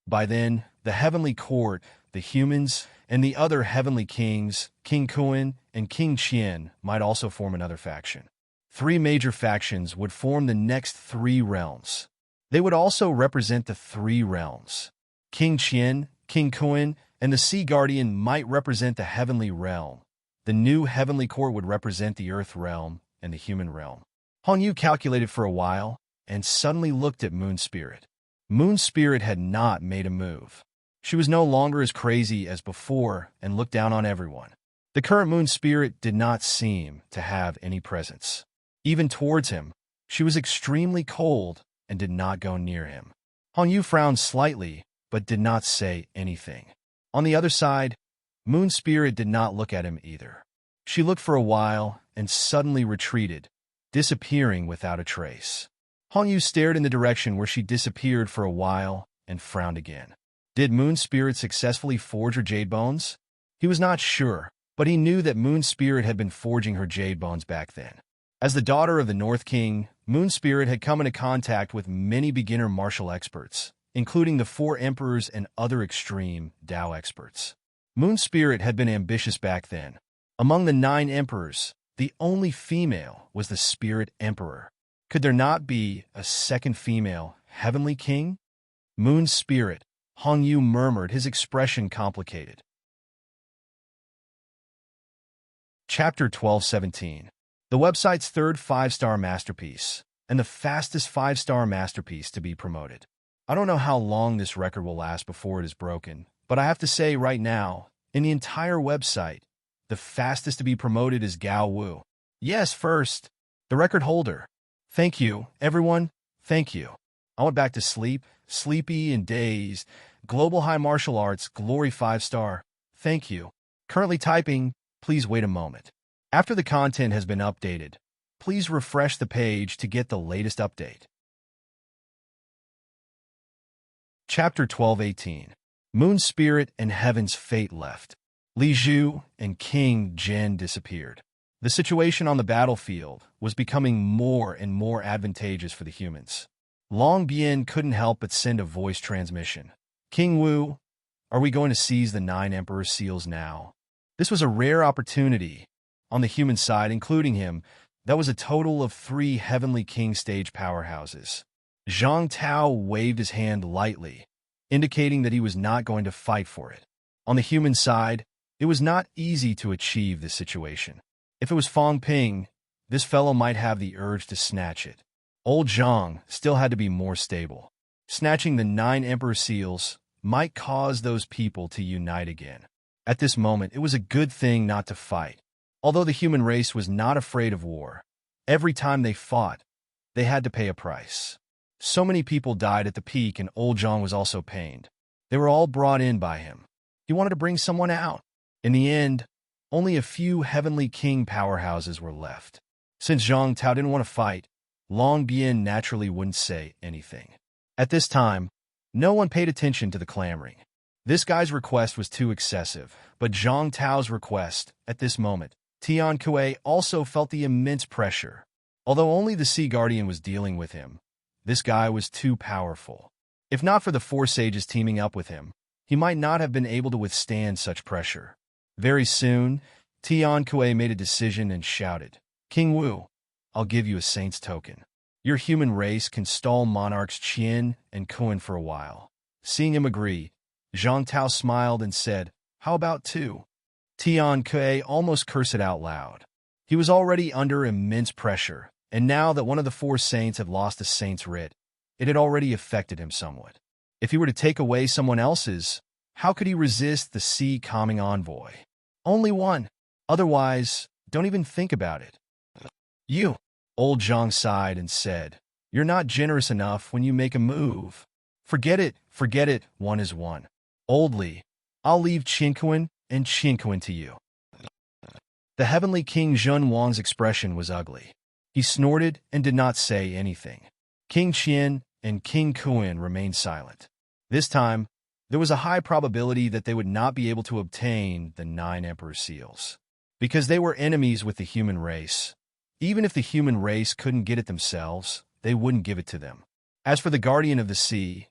Speaker 1: By then, the Heavenly Court, the humans, and the other Heavenly Kings, King Kuan and King Qian, might also form another faction. 3 major factions would form the next 3 realms. They would also represent the 3 realms. King Qian, King Kuan, and the Sea Guardian might represent the Heavenly Realm. The new Heavenly Court would represent the Earth Realm and the Human Realm." Hong Yu calculated for a while and suddenly looked at Moon Spirit. Moon Spirit had not made a move. She was no longer as crazy as before and looked down on everyone. The current Moon Spirit did not seem to have any presence. Even towards him, she was extremely cold and did not go near him. Hong Yu frowned slightly, but did not say anything. On the other side, Moon Spirit did not look at him either. She looked for a while and suddenly retreated, disappearing without a trace. Hong Yu stared in the direction where she disappeared for a while and frowned again. Did Moon Spirit successfully forge her jade bones? He was not sure, but he knew that Moon Spirit had been forging her jade bones back then. As the daughter of the North King, Moon Spirit had come into contact with many beginner martial experts, including the 4 emperors and other extreme Dao experts. Moon Spirit had been ambitious back then. Among the 9 emperors, the only female was the Spirit Emperor. Could there not be a second female heavenly king? Moon Spirit, Hong Yu murmured, his expression complicated. Chapter 12:17. The website's third 5-star masterpiece, and the fastest 5-star masterpiece to be promoted. I don't know how long this record will last before it is broken, but I have to say right now, in the entire website, the fastest to be promoted is Gao Wu. Yes, first, the record holder. Thank you, everyone. Thank you. I went back to sleep, sleepy and dazed. Global High Martial Arts, Glory 5-star. Thank you. Currently typing. Please wait a moment. After the content has been updated, please refresh the page to get the latest update. Chapter 12:18. Moon Spirit and Heaven's Fate left. Li Zhu and King Jin disappeared. The situation on the battlefield was becoming more and more advantageous for the humans. Long Bian couldn't help but send a voice transmission. King Wu, are we going to seize the 9 Emperor Seals now? This was a rare opportunity. On the human side, including him, that was a total of 3 Heavenly King stage powerhouses. Zhang Tao waved his hand lightly, indicating that he was not going to fight for it. On the human side, it was not easy to achieve this situation. If it was Fang Ping, this fellow might have the urge to snatch it. Old Zhang still had to be more stable. Snatching the 9 Emperor Seals might cause those people to unite again. At this moment, it was a good thing not to fight. Although the human race was not afraid of war, every time they fought, they had to pay a price. So many people died at the peak, and old Zhang was also pained. They were all brought in by him. He wanted to bring someone out. In the end, only a few Heavenly King powerhouses were left. Since Zhang Tao didn't want to fight, Long Bian naturally wouldn't say anything. At this time, no one paid attention to the clamoring. This guy's request was too excessive, but Zhang Tao's request, at this moment, Tian Kuei also felt the immense pressure. Although only the Sea Guardian was dealing with him, this guy was too powerful. If not for the 4 sages teaming up with him, he might not have been able to withstand such pressure. Very soon, Tian Kuei made a decision and shouted, King Wu, I'll give you a saint's token. Your human race can stall monarchs Qian and Kun for a while. Seeing him agree, Zhang Tao smiled and said, how about 2? Tian Kuei almost cursed it out loud. He was already under immense pressure, and now that one of the 4 saints had lost a saint's writ, it had already affected him somewhat. If he were to take away someone else's, how could he resist the sea calming envoy? Only one. Otherwise, don't even think about it. You, old Zhang sighed and said, you're not generous enough when you make a move. Forget it, one is one. Old Li, I'll leave Qinkuan and Qinkuan to you. The Heavenly King Zhun Wang's expression was ugly. He snorted and did not say anything. King Qian and King Kuan remained silent. This time, there was a high probability that they would not be able to obtain the 9 Emperor Seals. Because they were enemies with the human race. Even if the human race couldn't get it themselves, they wouldn't give it to them. As for the Guardian of the Sea,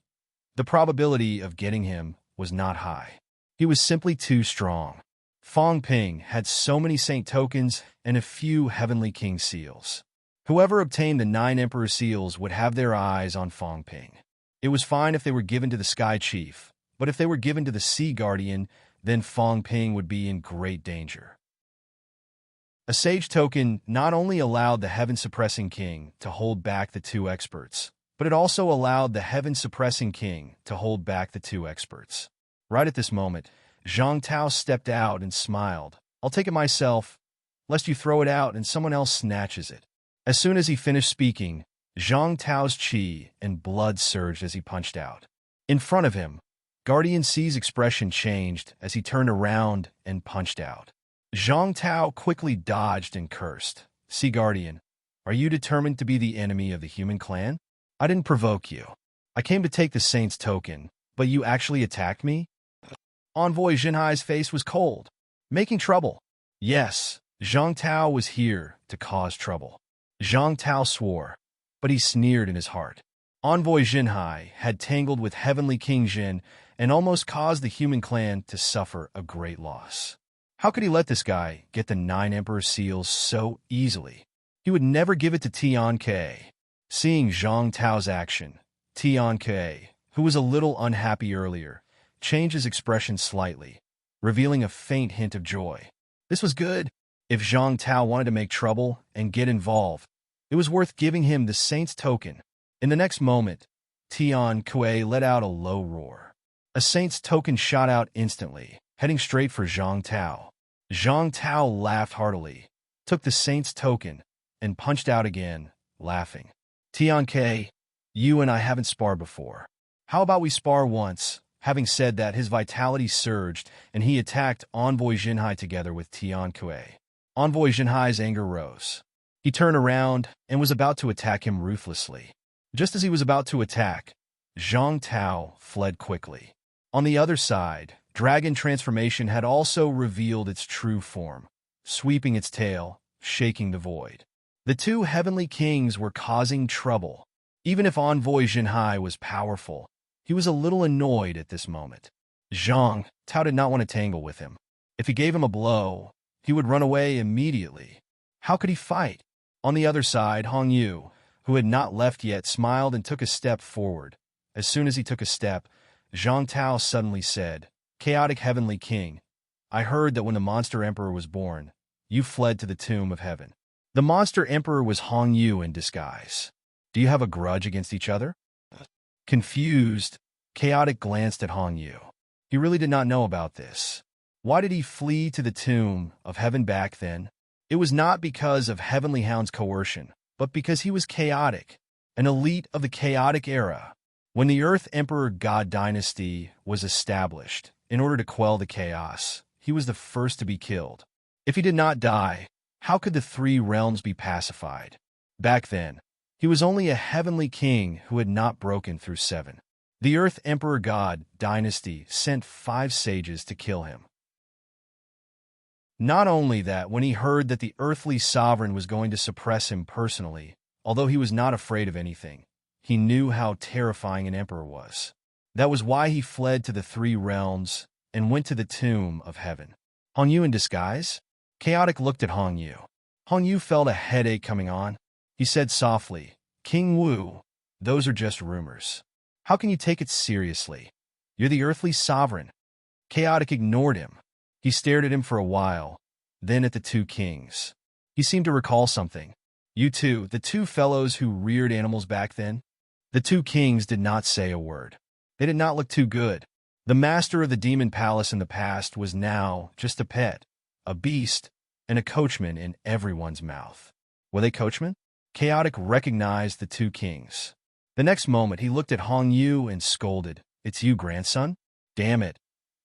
Speaker 1: the probability of getting him was not high. He was simply too strong. Fang Ping had so many saint tokens and a few Heavenly King seals. Whoever obtained the 9 Emperor Seals would have their eyes on Fang Ping. It was fine if they were given to the Sky Chief, but if they were given to the Sea Guardian, then Fang Ping would be in great danger. A Sage token not only allowed the Heaven-Suppressing King to hold back the 2 experts, but it also allowed the Heaven-Suppressing King to hold back the 2 experts. Right at this moment, Zhang Tao stepped out and smiled. I'll take it myself, lest you throw it out and someone else snatches it. As soon as he finished speaking, Zhang Tao's qi and blood surged as he punched out. In front of him, Guardian C's expression changed as he turned around and punched out. Zhang Tao quickly dodged and cursed. Sea Guardian, are you determined to be the enemy of the human clan? I didn't provoke you. I came to take the saint's token, but you actually attacked me? Envoy Jinhai's face was cold. Making trouble. Yes, Zhang Tao was here to cause trouble. Zhang Tao swore, but he sneered in his heart. Envoy Jinhai had tangled with Heavenly King Jin and almost caused the human clan to suffer a great loss. How could he let this guy get the 9 Emperor seals so easily? He would never give it to Tian Ke. Seeing Zhang Tao's action, Tian Ke, who was a little unhappy earlier, changed his expression slightly, revealing a faint hint of joy. This was good. If Zhang Tao wanted to make trouble and get involved, it was worth giving him the saint's token. In the next moment, Tian Ke let out a low roar. A saint's token shot out instantly, heading straight for Zhang Tao. Zhang Tao laughed heartily, took the saint's token, and punched out again, laughing. Tian Ke, you and I haven't sparred before. How about we spar once? Having said that, his vitality surged, and he attacked Envoy Jinhai together with Tian Ke. Envoy Jinhai's anger rose. He turned around and was about to attack him ruthlessly. Just as he was about to attack, Zhang Tao fled quickly. On the other side, Dragon Transformation had also revealed its true form, sweeping its tail, shaking the void. The two heavenly kings were causing trouble. Even if Envoy Jinhai was powerful, he was a little annoyed at this moment. Zhang Tao did not want to tangle with him. If he gave him a blow, he would run away immediately. How could he fight? On the other side, Hong Yu, who had not left yet, smiled and took a step forward. As soon as he took a step, Zhang Tao suddenly said, "Chaotic Heavenly King, I heard that when the Monster Emperor was born, you fled to the tomb of heaven." The Monster Emperor was Hong Yu in disguise. Do you have a grudge against each other? Confused, Chaotic glanced at Hong Yu. He really did not know about this. Why did he flee to the tomb of heaven back then? It was not because of Heavenly Hound's coercion, but because he was chaotic, an elite of the chaotic era. When the Earth Emperor God dynasty was established, in order to quell the chaos, he was the first to be killed. If he did not die, how could the 3 realms be pacified? Back then, he was only a heavenly king who had not broken through 7. The Earth Emperor God dynasty sent 5 sages to kill him. Not only that, when he heard that the earthly sovereign was going to suppress him personally, although he was not afraid of anything, he knew how terrifying an emperor was. That was why he fled to the 3 realms and went to the tomb of heaven. Hong Yu in disguise? Chaotic looked at Hong Yu. Hong Yu felt a headache coming on. He said softly, "King Wu, those are just rumors. How can you take it seriously? You're the earthly sovereign." Chaotic ignored him. He stared at him for a while, then at the 2 kings. He seemed to recall something. "You two, the 2 fellows who reared animals back then?" The 2 kings did not say a word. They did not look too good. The master of the demon palace in the past was now just a pet, a beast, and a coachman in everyone's mouth. Were they coachmen? Chaotic recognized the 2 kings. The next moment, he looked at Hong Yu and scolded, "It's you, grandson? Damn it.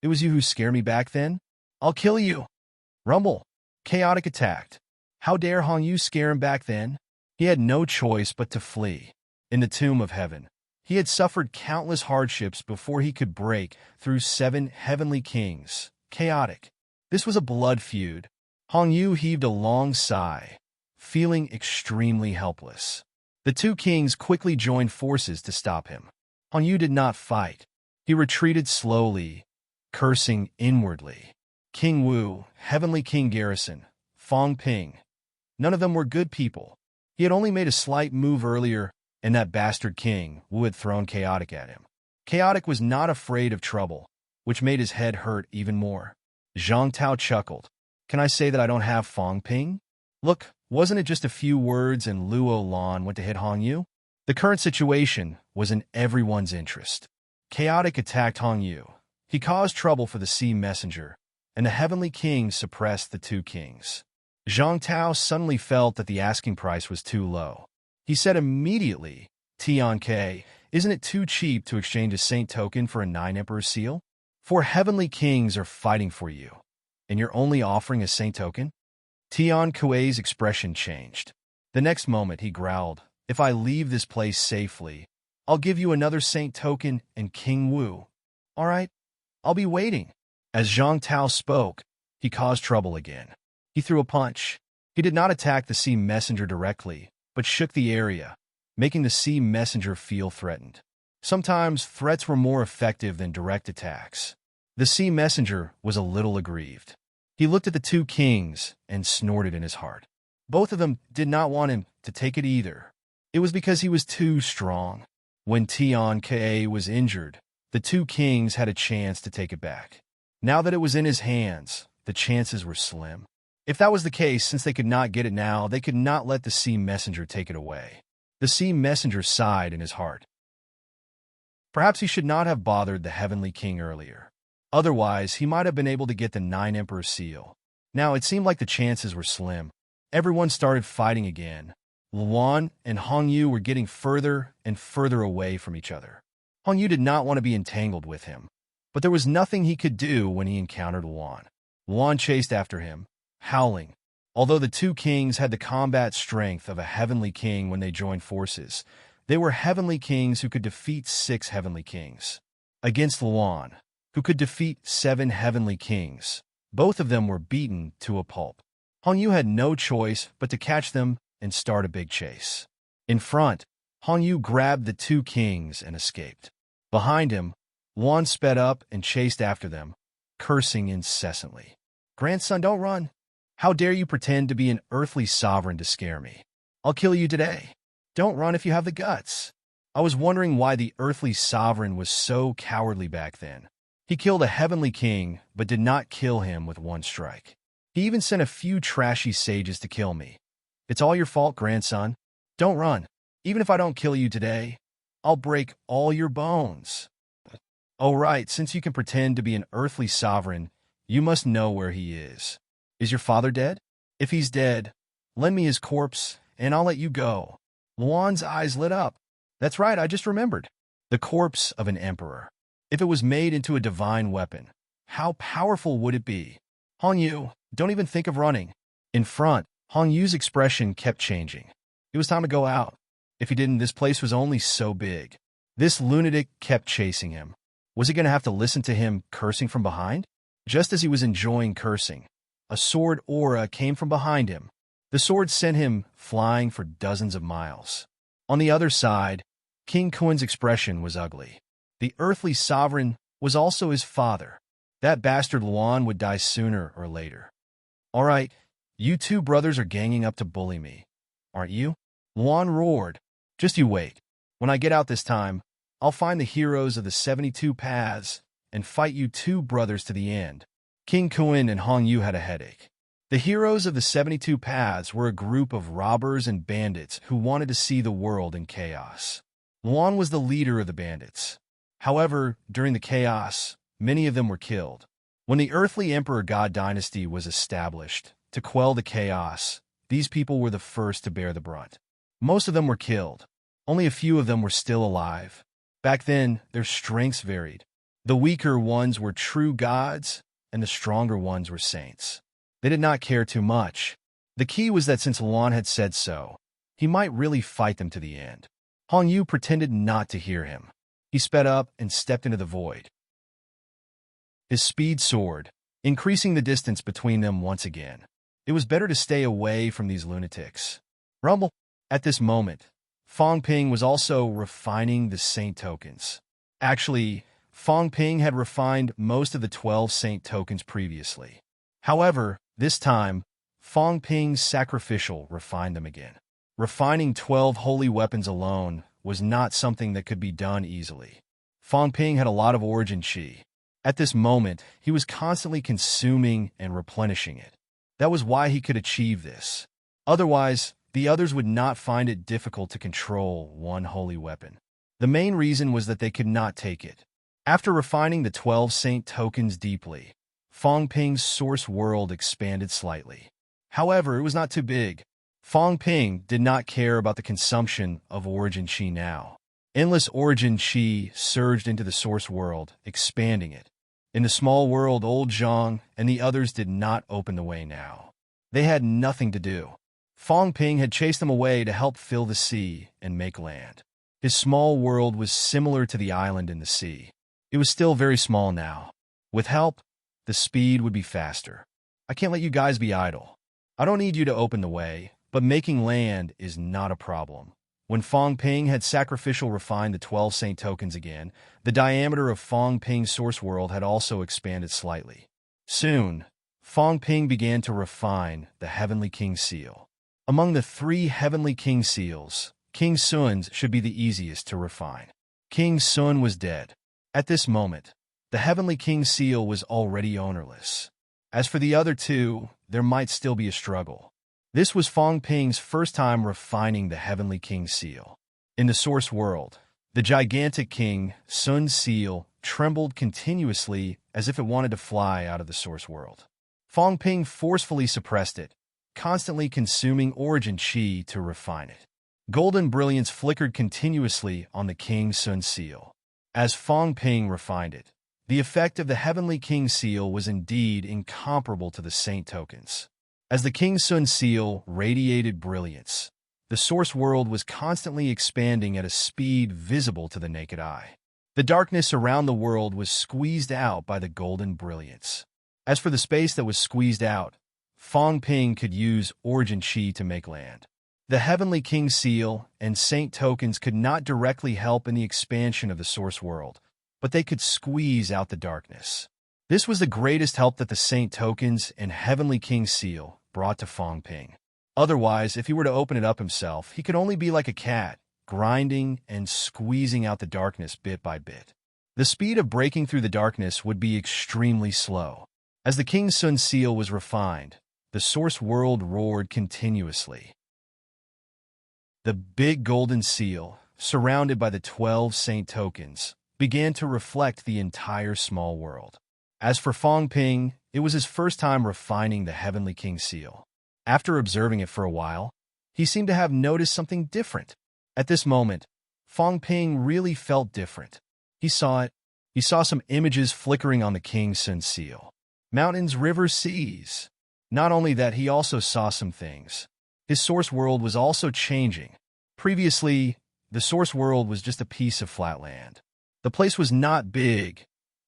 Speaker 1: It was you who scared me back then? I'll kill you." Rumble. Chaotic attacked. How dare Hong Yu scare him back then? He had no choice but to flee. In the tomb of heaven, he had suffered countless hardships before he could break through 7 heavenly kings. Chaotic. This was a blood feud. Hong Yu heaved a long sigh, feeling extremely helpless. The 2 kings quickly joined forces to stop him. Hong Yu did not fight. He retreated slowly, cursing inwardly. King Wu, Heavenly King Garrison, Fong Ping. None of them were good people. He had only made a slight move earlier, and that bastard King Wu had thrown Chaotic at him. Chaotic was not afraid of trouble, which made his head hurt even more. Zhang Tao chuckled. "Can I say that I don't have Fong Ping? Look, wasn't it just a few words and Luo Lan went to hit Hong Yu?" The current situation was in everyone's interest. Chaotic attacked Hong Yu. He caused trouble for the Sea Messenger, and the Heavenly King suppressed the 2 kings. Zhang Tao suddenly felt that the asking price was too low. He said immediately, "Tian Ke, isn't it too cheap to exchange a saint token for a 9 Emperor seal? 4 heavenly kings are fighting for you, and you're only offering a saint token?" Tian Kuei's expression changed. The next moment he growled, If I leave this place safely, I'll give you another saint token and King Wu. All right? I'll be waiting." As Zhang Tao spoke, he caused trouble again. He threw a punch. He did not attack the sea messenger directly, but shook the area, making the sea messenger feel threatened. Sometimes threats were more effective than direct attacks. The sea messenger was a little aggrieved. He looked at the two kings and snorted in his heart. Both of them did not want him to take it either. It was because he was too strong. When Tian Ka was injured, the two kings had a chance to take it back. Now that it was in his hands, the chances were slim. If that was the case, since they could not get it now, they could not let the sea messenger take it away. The sea messenger sighed in his heart. Perhaps he should not have bothered the heavenly king earlier. Otherwise, he might have been able to get the 9 Emperor seal. Now, it seemed like the chances were slim. Everyone started fighting again. Luan and Hong Yu were getting further and further away from each other. Hong Yu did not want to be entangled with him, but there was nothing he could do when he encountered Luan. Luan chased after him, howling. Although the two kings had the combat strength of a heavenly king when they joined forces, they were heavenly kings who could defeat 6 heavenly kings. Against Luan, who could defeat 7 heavenly kings, both of them were beaten to a pulp. Hong Yu had no choice but to catch them and start a big chase. In front, Hong Yu grabbed the two kings and escaped. Behind him, Luan sped up and chased after them, cursing incessantly. "Grandson, don't run. How dare you pretend to be an earthly sovereign to scare me? I'll kill you today. Don't run if you have the guts." I was wondering why the earthly sovereign was so cowardly back then. He killed a heavenly king, but did not kill him with one strike. He even sent a few trashy sages to kill me. "It's all your fault, grandson. Don't run. Even if I don't kill you today, I'll break all your bones." "Oh right, since you can pretend to be an earthly sovereign, you must know where he is. Is your father dead? If he's dead, lend me his corpse, and I'll let you go." Luan's eyes lit up. "That's right, I just remembered. The corpse of an emperor. If it was made into a divine weapon, how powerful would it be? Hong Yu, don't even think of running." In front, Hong Yu's expression kept changing. It was time to go out. If he didn't, this place was only so big. This lunatic kept chasing him. Was he going to have to listen to him cursing from behind? Just as he was enjoying cursing, a sword aura came from behind him. The sword sent him flying for dozens of miles. On the other side, King Kuen's expression was ugly. The earthly sovereign was also his father. That bastard Luan would die sooner or later. "All right, you two brothers are ganging up to bully me, aren't you?" Luan roared. "Just you wait. When I get out this time, I'll find the heroes of the 72 paths and fight you two brothers to the end." King Kuen and Hong Yu had a headache. The heroes of the 72 paths were a group of robbers and bandits who wanted to see the world in chaos. Luan was the leader of the bandits. However, during the chaos, many of them were killed. When the earthly Emperor God dynasty was established to quell the chaos, these people were the first to bear the brunt. Most of them were killed. Only a few of them were still alive. Back then, their strengths varied. The weaker ones were true gods, and the stronger ones were saints. They did not care too much. The key was that since Luan had said so, he might really fight them to the end. Hong Yu pretended not to hear him. He sped up and stepped into the void. His speed soared, increasing the distance between them once again. It was better to stay away from these lunatics. Rumble. At this moment, Fong Ping was also refining the saint tokens. Actually, Fong Ping had refined most of the 12 saint tokens previously. However, this time, Fong Ping's sacrificial refined them again. Refining 12 holy weapons alone was not something that could be done easily. Fong Ping had a lot of origin chi. At this moment, he was constantly consuming and replenishing it. That was why he could achieve this. Otherwise, the others would not find it difficult to control one holy weapon. The main reason was that they could not take it. After refining the 12 saint tokens deeply, Fong Ping's source world expanded slightly. However, it was not too big. Fong Ping did not care about the consumption of origin chi now. Endless origin chi surged into the source world, expanding it. In the small world, old Zhang and the others did not open the way now. They had nothing to do. Fong Ping had chased them away to help fill the sea and make land. His small world was similar to the island in the sea. It was still very small now. With help, the speed would be faster. I can't let you guys be idle. I don't need you to open the way, but making land is not a problem. When Fong Ping had sacrificial refined the 12 saint tokens again, the diameter of Fong Ping's source world had also expanded slightly. Soon, Fong Ping began to refine the Heavenly King seal. Among the 3 Heavenly King seals, King Sun's should be the easiest to refine. King Sun was dead. At this moment, the Heavenly King seal was already ownerless. As for the other 2, there might still be a struggle. This was Fong Ping's first time refining the Heavenly King seal. In the source world, the gigantic King Sun's seal trembled continuously as if it wanted to fly out of the source world. Fong Ping forcefully suppressed it, constantly consuming origin chi to refine it. Golden brilliance flickered continuously on the King Sun seal. As Fong Ping refined it, the effect of the Heavenly King seal was indeed incomparable to the saint tokens. As the King Sun seal radiated brilliance, the source world was constantly expanding at a speed visible to the naked eye. The darkness around the world was squeezed out by the golden brilliance. As for the space that was squeezed out, Fong Ping could use origin chi to make land. The Heavenly King seal and saint tokens could not directly help in the expansion of the source world, but they could squeeze out the darkness. This was the greatest help that the saint tokens and Heavenly King seal brought to Fong Ping. Otherwise, if he were to open it up himself, he could only be like a cat, grinding and squeezing out the darkness bit by bit. The speed of breaking through the darkness would be extremely slow. As the King Sun seal was refined, the source world roared continuously. The big golden seal, surrounded by the 12 saint tokens, began to reflect the entire small world. As for Fong Ping, it was his first time refining the Heavenly King seal. After observing it for a while, he seemed to have noticed something different. At this moment, Fong Ping really felt different. He saw it. He saw some images flickering on the King Sun seal. Mountains, rivers, seas. Not only that, he also saw some things. His source world was also changing. Previously, the source world was just a piece of flat land. The place was not big,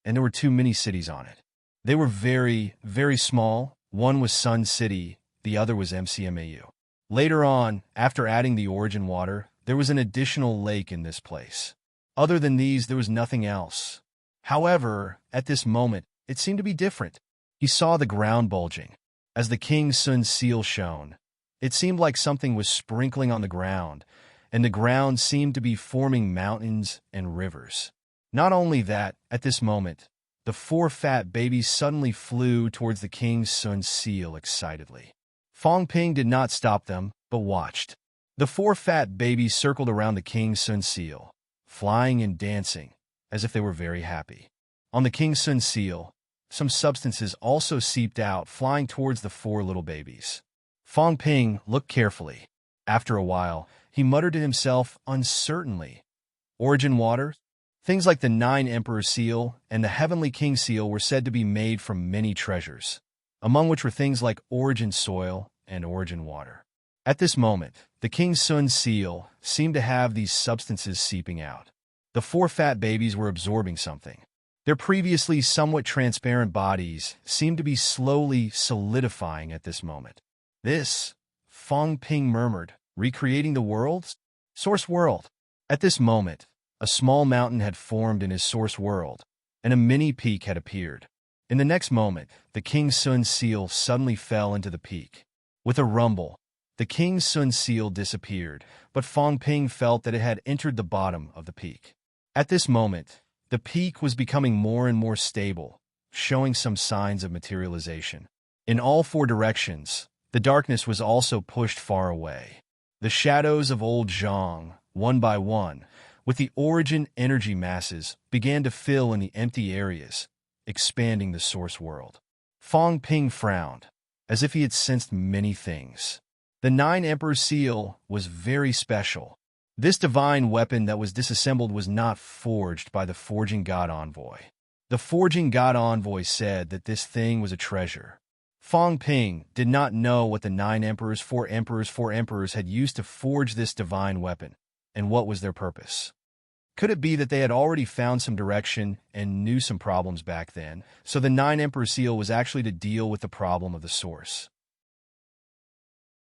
Speaker 1: and there were too many cities on it. They were very, very small. One was Sun City, the other was MCMAU. Later on, after adding the origin water, there was an additional lake in this place. Other than these, there was nothing else. However, at this moment, it seemed to be different. He saw the ground bulging. As the King Sun seal shone, it seemed like something was sprinkling on the ground, and the ground seemed to be forming mountains and rivers. Not only that, at this moment, the 4 fat babies suddenly flew towards the King Sun seal excitedly. Fong Ping did not stop them, but watched. The 4 fat babies circled around the King Sun seal, flying and dancing, as if they were very happy. On the King Sun seal, some substances also seeped out, flying towards the 4 little babies. Fong Ping looked carefully. After a while, he muttered to himself uncertainly, "Origin water?" Things like the 9 Emperor seal and the Heavenly King seal were said to be made from many treasures, among which were things like origin soil and origin water. At this moment, the King Sun seal seemed to have these substances seeping out. The 4 fat babies were absorbing something. Their previously somewhat transparent bodies seemed to be slowly solidifying at this moment. "This," Fong Ping murmured, "recreating the world's source world." At this moment, a small mountain had formed in his source world, and a mini peak had appeared. In the next moment, the King Sun seal suddenly fell into the peak. With a rumble, the King Sun seal disappeared, but Fong Ping felt that it had entered the bottom of the peak. At this moment, the peak was becoming more and more stable, showing some signs of materialization. In all 4 directions, the darkness was also pushed far away. The shadows of old Zhang, one by one, with the origin energy masses, began to fill in the empty areas, expanding the source world. Fong Ping frowned, as if he had sensed many things. The 9 Emperor seal was very special. This divine weapon that was disassembled was not forged by the Forging God Envoy. The Forging God Envoy said that this thing was a treasure. Fong Ping did not know what the 9 emperors, 4 emperors had used to forge this divine weapon, and what was their purpose. Could it be that they had already found some direction and knew some problems back then, so the 9 emperor seal was actually to deal with the problem of the source?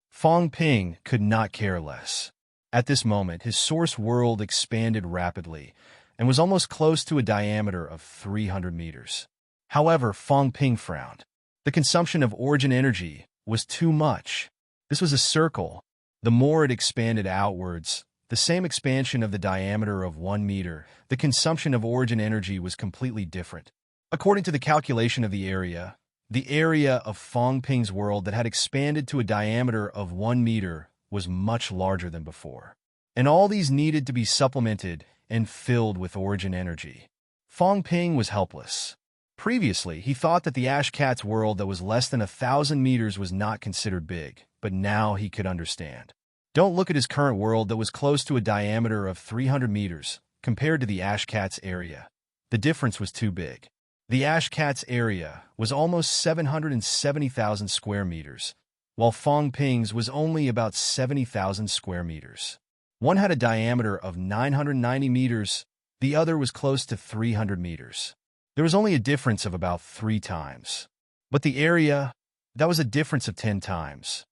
Speaker 1: Fong Ping could not care less. At this moment, his source world expanded rapidly and was almost close to a diameter of 300 meters. However, Fong Ping frowned. The consumption of origin energy was too much. This was a circle. The more it expanded outwards, the same expansion of the diameter of 1 meter, the consumption of origin energy was completely different. According to the calculation of the area of Fong Ping's world that had expanded to a diameter of 1 meter was much larger than before. And all these needed to be supplemented and filled with origin energy. Fong Ping was helpless. Previously, he thought that the Ash Cat's world that was less than 1,000 meters was not considered big, but now he could understand. Don't look at his current world that was close to a diameter of 300 meters compared to the Ash Cat's area. The difference was too big. The Ash Cat's area was almost 770,000 square meters, while Fong Ping's was only about 70,000 square meters. One had a diameter of 990 meters, the other was close to 300 meters. There was only a difference of about 3 times. But the area, that was a difference of 10 times.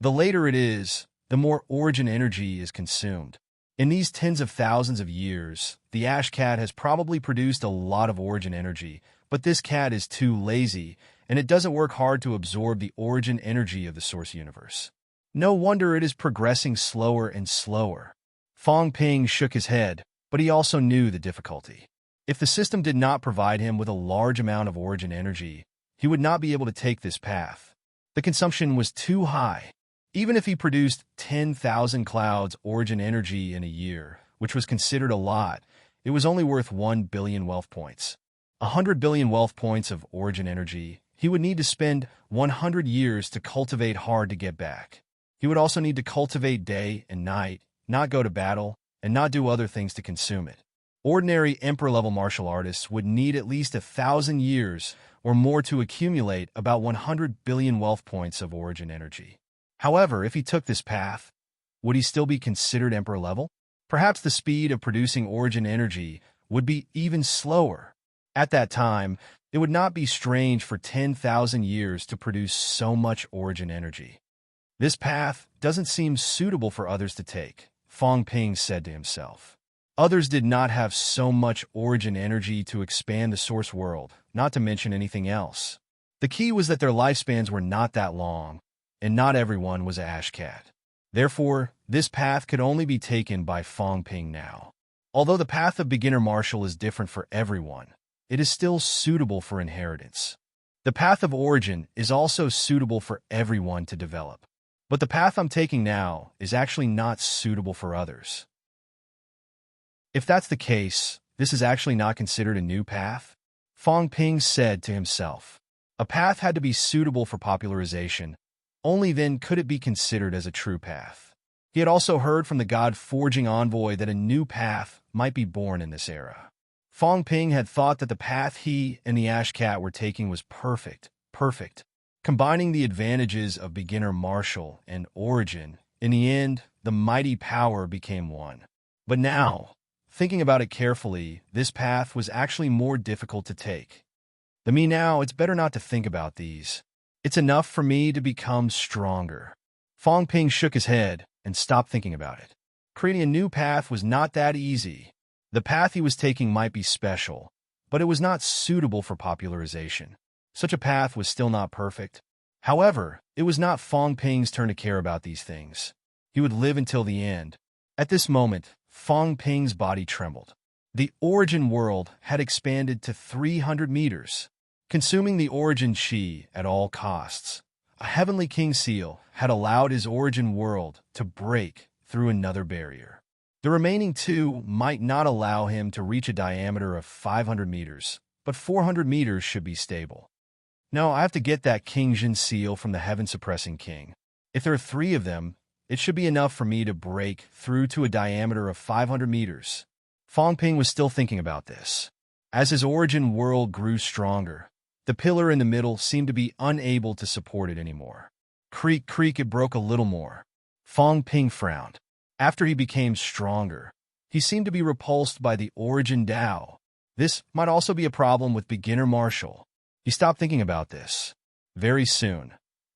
Speaker 1: The later it is, the more origin energy is consumed. In these tens of thousands of years, the Ash Cat has probably produced a lot of origin energy, but this cat is too lazy, and it doesn't work hard to absorb the origin energy of the source universe. No wonder it is progressing slower and slower. Fong Ping shook his head, but he also knew the difficulty. If the system did not provide him with a large amount of origin energy, he would not be able to take this path. The consumption was too high. Even if he produced 10,000 clouds origin energy in a year, which was considered a lot, it was only worth 1 billion wealth points. 100 billion wealth points of origin energy, he would need to spend 100 years to cultivate hard to get back. He would also need to cultivate day and night, not go to battle, and not do other things to consume it. Ordinary emperor-level martial artists would need at least 1,000 years or more to accumulate about 100 billion wealth points of origin energy. However, if he took this path, would he still be considered emperor level? Perhaps the speed of producing origin energy would be even slower. At that time, it would not be strange for 10,000 years to produce so much origin energy. This path doesn't seem suitable for others to take, Fong Ping said to himself. Others did not have so much origin energy to expand the source world, not to mention anything else. The key was that their lifespans were not that long, and not everyone was an Ash Cat. Therefore, this path could only be taken by Fong Ping now. Although the path of beginner martial is different for everyone, it is still suitable for inheritance. The path of origin is also suitable for everyone to develop. But the path I'm taking now is actually not suitable for others. If that's the case, this is actually not considered a new path? Fong Ping said to himself. A path had to be suitable for popularization. Only then could it be considered as a true path. He had also heard from the God-forging envoy that a new path might be born in this era. Fong Ping had thought that the path he and the Ash Cat were taking was perfect. Combining the advantages of beginner martial and origin, in the end, the mighty power became one. But now, thinking about it carefully, this path was actually more difficult to take. To me now, it's better not to think about these. It's enough for me to become stronger. Fong Ping shook his head and stopped thinking about it. Creating a new path was not that easy. The path he was taking might be special, but it was not suitable for popularization. Such a path was still not perfect. However, it was not Fong Ping's turn to care about these things. He would live until the end. At this moment, Fong Ping's body trembled. The origin world had expanded to 300 meters. Consuming the origin chi at all costs, a heavenly king seal had allowed his origin world to break through another barrier. The remaining 2 might not allow him to reach a diameter of 500 meters, but 400 meters should be stable. No, I have to get that King Jin seal from the heaven-suppressing king. If there are 3 of them, it should be enough for me to break through to a diameter of 500 meters. Fong Ping was still thinking about this. As his origin world grew stronger, The pillar in the middle seemed to be unable to support it anymore. Creak, creak, it broke a little more. Fong Ping frowned. After he became stronger, he seemed to be repulsed by the origin Tao. This might also be a problem with beginner martial. He stopped thinking about this. Very soon,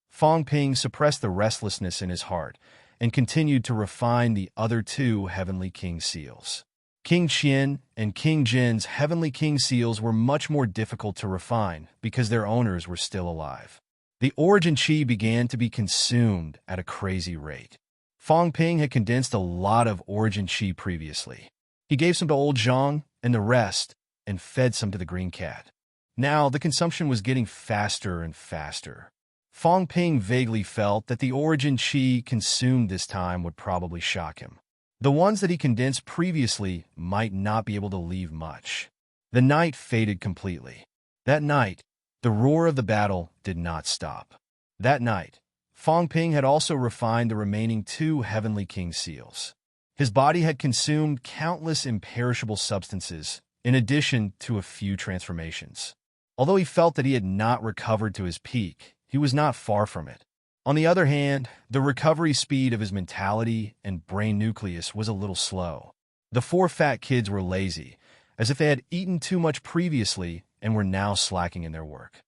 Speaker 1: Fong Ping suppressed the restlessness in his heart and continued to refine the other two Heavenly King seals. King Qian and King Jin's Heavenly King seals were much more difficult to refine because their owners were still alive. The origin qi began to be consumed at a crazy rate. Fong Ping had condensed a lot of origin qi previously. He gave some to old Zhang and the rest and fed some to the green cat. Now the consumption was getting faster and faster. Fong Ping vaguely felt that the origin qi consumed this time would probably shock him. The ones that he condensed previously might not be able to leave much. The night faded completely. That night, the roar of the battle did not stop. That night, Fong Ping had also refined the remaining two Heavenly King seals. His body had consumed countless imperishable substances, in addition to a few transformations. Although he felt that he had not recovered to his peak, he was not far from it. On the other hand, the recovery speed of his mentality and brain nucleus was a little slow. The four fat kids were lazy, as if they had eaten too much previously and were now slacking in their work.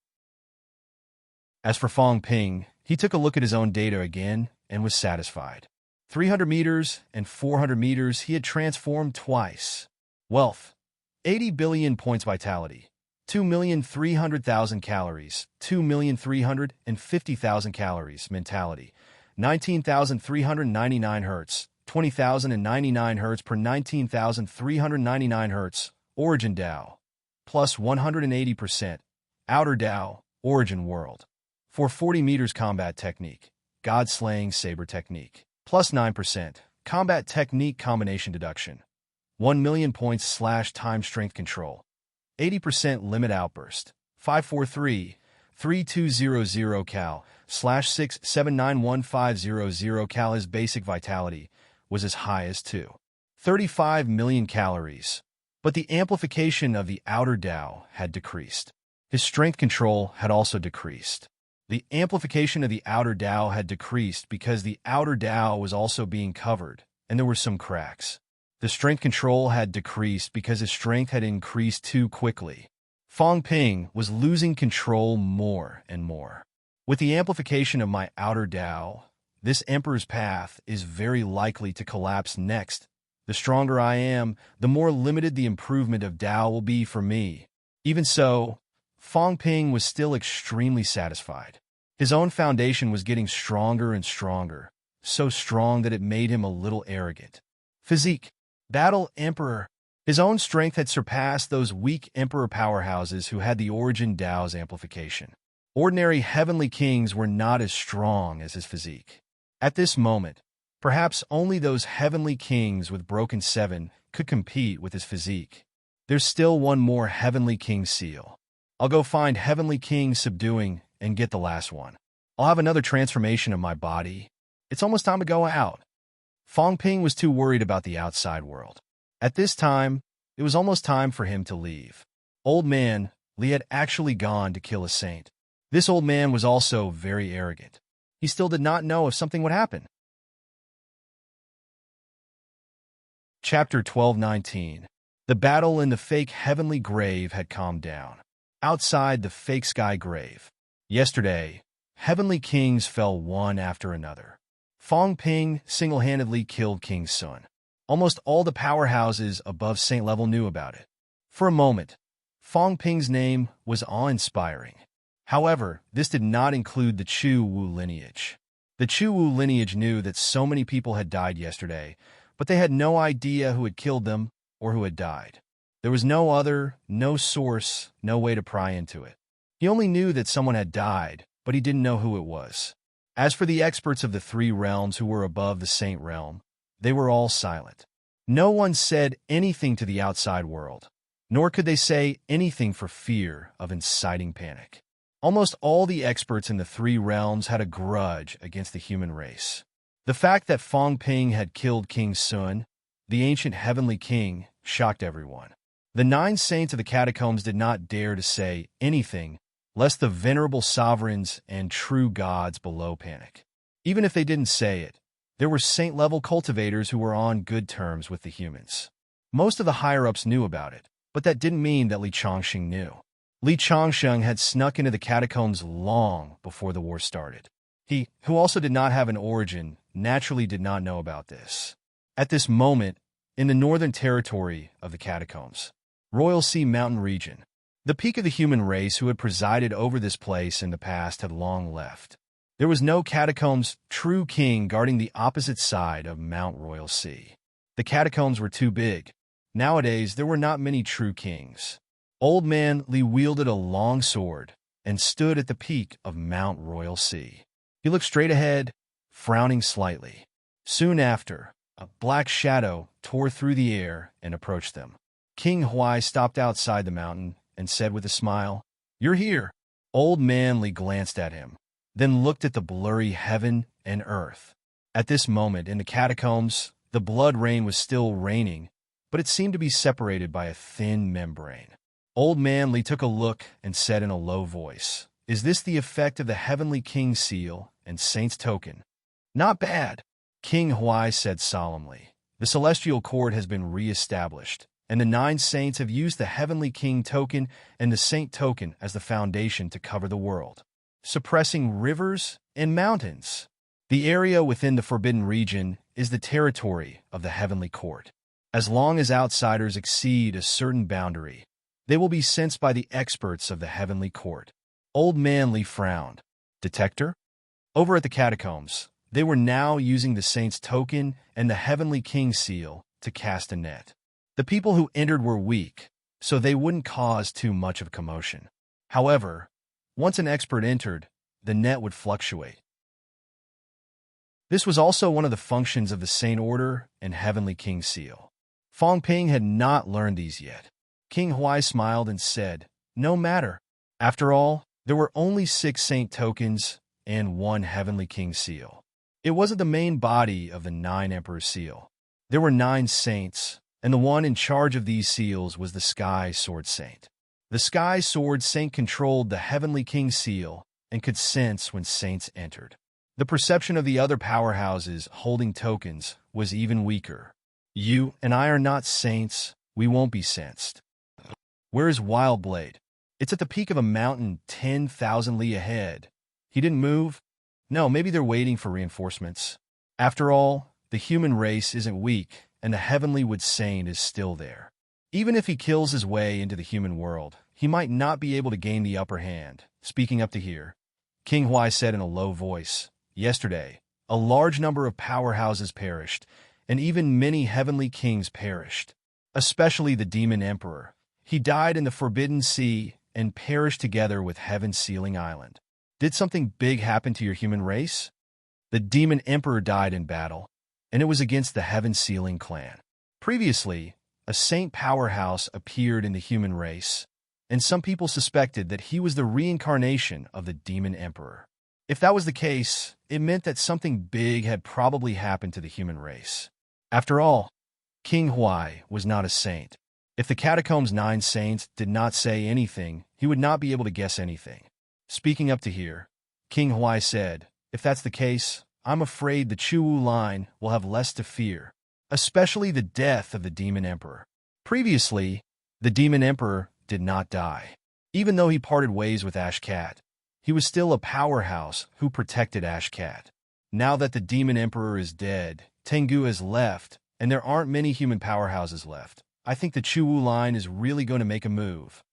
Speaker 1: As for Fong Ping, he took a look at his own data again and was satisfied. 300 meters and 400 meters he had transformed twice. Wealth, 80 billion points vitality. 2,300,000 calories, 2,350,000 calories, mentality, 19,399 hertz, 20,099 hertz per 19,399 hertz, origin Tao, plus 180%, outer Tao, origin world, for 40 meters combat technique, god-slaying saber technique, plus 9%, combat technique combination deduction, 1 million points / time strength control, 80% limit outburst, 543-3200 cal / 6791500 cal. His basic vitality was as high as 35 million calories, but the amplification of the outer Tao had decreased. His strength control had also decreased. The amplification of the outer Tao had decreased because the outer Tao was also being covered, and there were some cracks. The strength control had decreased because his strength had increased too quickly. Fong Ping was losing control more and more. With the amplification of my outer Tao, this Emperor's path is very likely to collapse next. The stronger I am, the more limited the improvement of Tao will be for me. Even so, Fong Ping was still extremely satisfied. His own foundation was getting stronger and stronger, so strong that it made him a little arrogant. Physique. Battle Emperor. His own strength had surpassed those weak Emperor powerhouses who had the origin Tao's amplification. Ordinary Heavenly Kings were not as strong as his physique. At this moment, perhaps only those Heavenly Kings with Broken 7 could compete with his physique. There's still one more Heavenly King seal. I'll go find Heavenly King Subduing and get the last one. I'll have another transformation of my body. It's almost time to go out. Fong Ping was too worried about the outside world. At this time, it was almost time for him to leave. Old man, Li had actually gone to kill a saint. This old man was also very arrogant. He still did not know if something would happen. Chapter 12:19. The battle in the fake heavenly grave had calmed down. Outside the fake sky grave. Yesterday, Heavenly Kings fell one after another. Fong Ping single-handedly killed King Sun. Almost all the powerhouses above Saint level knew about it. For a moment, Fong Ping's name was awe-inspiring. However, this did not include the Chu Wu lineage. The Chu Wu lineage knew that so many people had died yesterday, but they had no idea who had killed them or who had died. There was no source, no way to pry into it. He only knew that someone had died, but he didn't know who it was. As for the experts of the three realms who were above the Saint realm, they were all silent. No one said anything to the outside world, nor could they say anything for fear of inciting panic. Almost all the experts in the three realms had a grudge against the human race. The fact that Fong Ping had killed King Sun, the ancient heavenly king, shocked everyone. The 9 saints of the catacombs did not dare to say anything, lest the venerable sovereigns and true gods below panic. Even if they didn't say it, there were saint-level cultivators who were on good terms with the humans. Most of the higher-ups knew about it, but that didn't mean that Li Changsheng knew. Li Changsheng had snuck into the catacombs long before the war started. He, who also did not have an origin, naturally did not know about this. At this moment, in the northern territory of the catacombs, Royal Sea Mountain region, the peak of the human race who had presided over this place in the past had long left. There was no catacombs true king guarding the opposite side of Mount Royal Sea. The catacombs were too big. Nowadays, there were not many true kings. Old Man Li wielded a long sword and stood at the peak of Mount Royal Sea. He looked straight ahead, frowning slightly. Soon after, a black shadow tore through the air and approached them. King Huai stopped outside the mountain and said with a smile, "You're here." Old Man Li glanced at him, then looked at the blurry heaven and earth. At this moment in the catacombs, the blood rain was still raining, but it seemed to be separated by a thin membrane. Old Man Li took a look and said in a low voice, "Is this the effect of the Heavenly King's seal and Saint's token?" "Not bad," King Huai said solemnly. "The Celestial Court has been re-established, and the 9 saints have used the Heavenly King token and the Saint token as the foundation to cover the world, suppressing rivers and mountains. The area within the Forbidden Region is the territory of the Heavenly Court. As long as outsiders exceed a certain boundary, they will be sensed by the experts of the Heavenly Court." Old Man Li frowned. "Detector?" Over at the catacombs, they were now using the Saint's token and the Heavenly King's seal to cast a net. The people who entered were weak, so they wouldn't cause too much of a commotion. However, once an expert entered, the net would fluctuate. This was also one of the functions of the Saint Order and Heavenly King seal. Fong Ping had not learned these yet. King Huai smiled and said, "No matter. After all, there were only 6 Saint tokens and 1 Heavenly King seal. It wasn't the main body of the 9 Emperor seal. There were 9 saints, and the one in charge of these seals was the Sky Sword Saint. The Sky Sword Saint controlled the Heavenly King seal and could sense when saints entered. The perception of the other powerhouses holding tokens was even weaker. You and I are not saints. We won't be sensed." "Where is Wildblade?" "It's at the peak of a mountain 10,000 li ahead." "He didn't move?" "No, maybe they're waiting for reinforcements." After all, the human race isn't weak, and the Heavenly Wood Saint is still there. Even if he kills his way into the human world, he might not be able to gain the upper hand. Speaking up to here, King Huai said in a low voice, "Yesterday, a large number of powerhouses perished, and even many heavenly kings perished, especially the Demon Emperor. He died in the Forbidden Sea and perished together with Heaven Sealing Island." "Did something big happen to your human race?" "The Demon Emperor died in battle, and it was against the Heaven Sealing clan. Previously, a saint powerhouse appeared in the human race, and some people suspected that he was the reincarnation of the Demon Emperor. If that was the case, it meant that something big had probably happened to the human race. After all, King Huai was not a saint. If the catacombs' 9 saints did not say anything, he would not be able to guess anything." Speaking up to here, King Huai said, "If that's the case, I'm afraid the Chuwu line will have less to fear, especially the death of the Demon Emperor. Previously, the Demon Emperor did not die. Even though he parted ways with Ashkat, he was still a powerhouse who protected Ashkat. Now that the Demon Emperor is dead, Tengu has left, and there aren't many human powerhouses left. I think the Chuwu line is really going to make a move."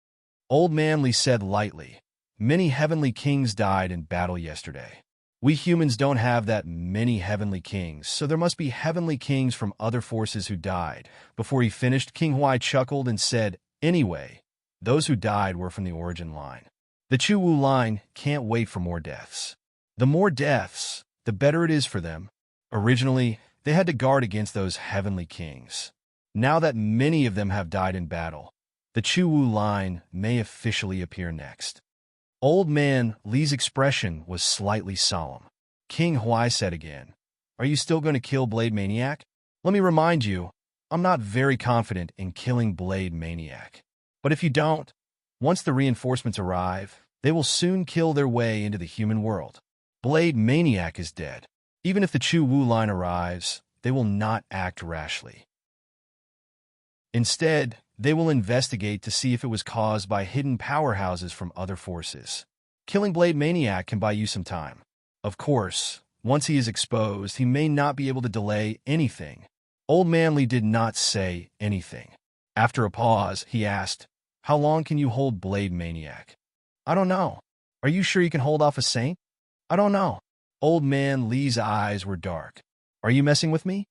Speaker 1: Old Man Li said lightly, "Many heavenly kings died in battle yesterday. We humans don't have that many heavenly kings, so there must be heavenly kings from other forces who died." Before he finished, King Huai chuckled and said, "Anyway, those who died were from the origin line. The Chuwu line can't wait for more deaths. The more deaths, the better it is for them. Originally, they had to guard against those heavenly kings. Now that many of them have died in battle, the Chuwu line may officially appear next." Old Man Li's expression was slightly solemn. King Huai said again, "Are you still going to kill Blade Maniac?" "Let me remind you, I'm not very confident in killing Blade Maniac. But if you don't, once the reinforcements arrive, They will soon kill their way into the human world. Blade Maniac is dead. Even if the Chu Wu line arrives, they will not act rashly. Instead, they will investigate to see if it was caused by hidden powerhouses from other forces. Killing Blade Maniac can buy you some time. Of course, once he is exposed, he may not be able to delay anything. Old Man Li did not say anything. After a pause, he asked, "How long can you hold Blade Maniac?" "I don't know." "Are you sure you can hold off a saint?" "I don't know." Old Man Li's eyes were dark. "Are you messing with me?"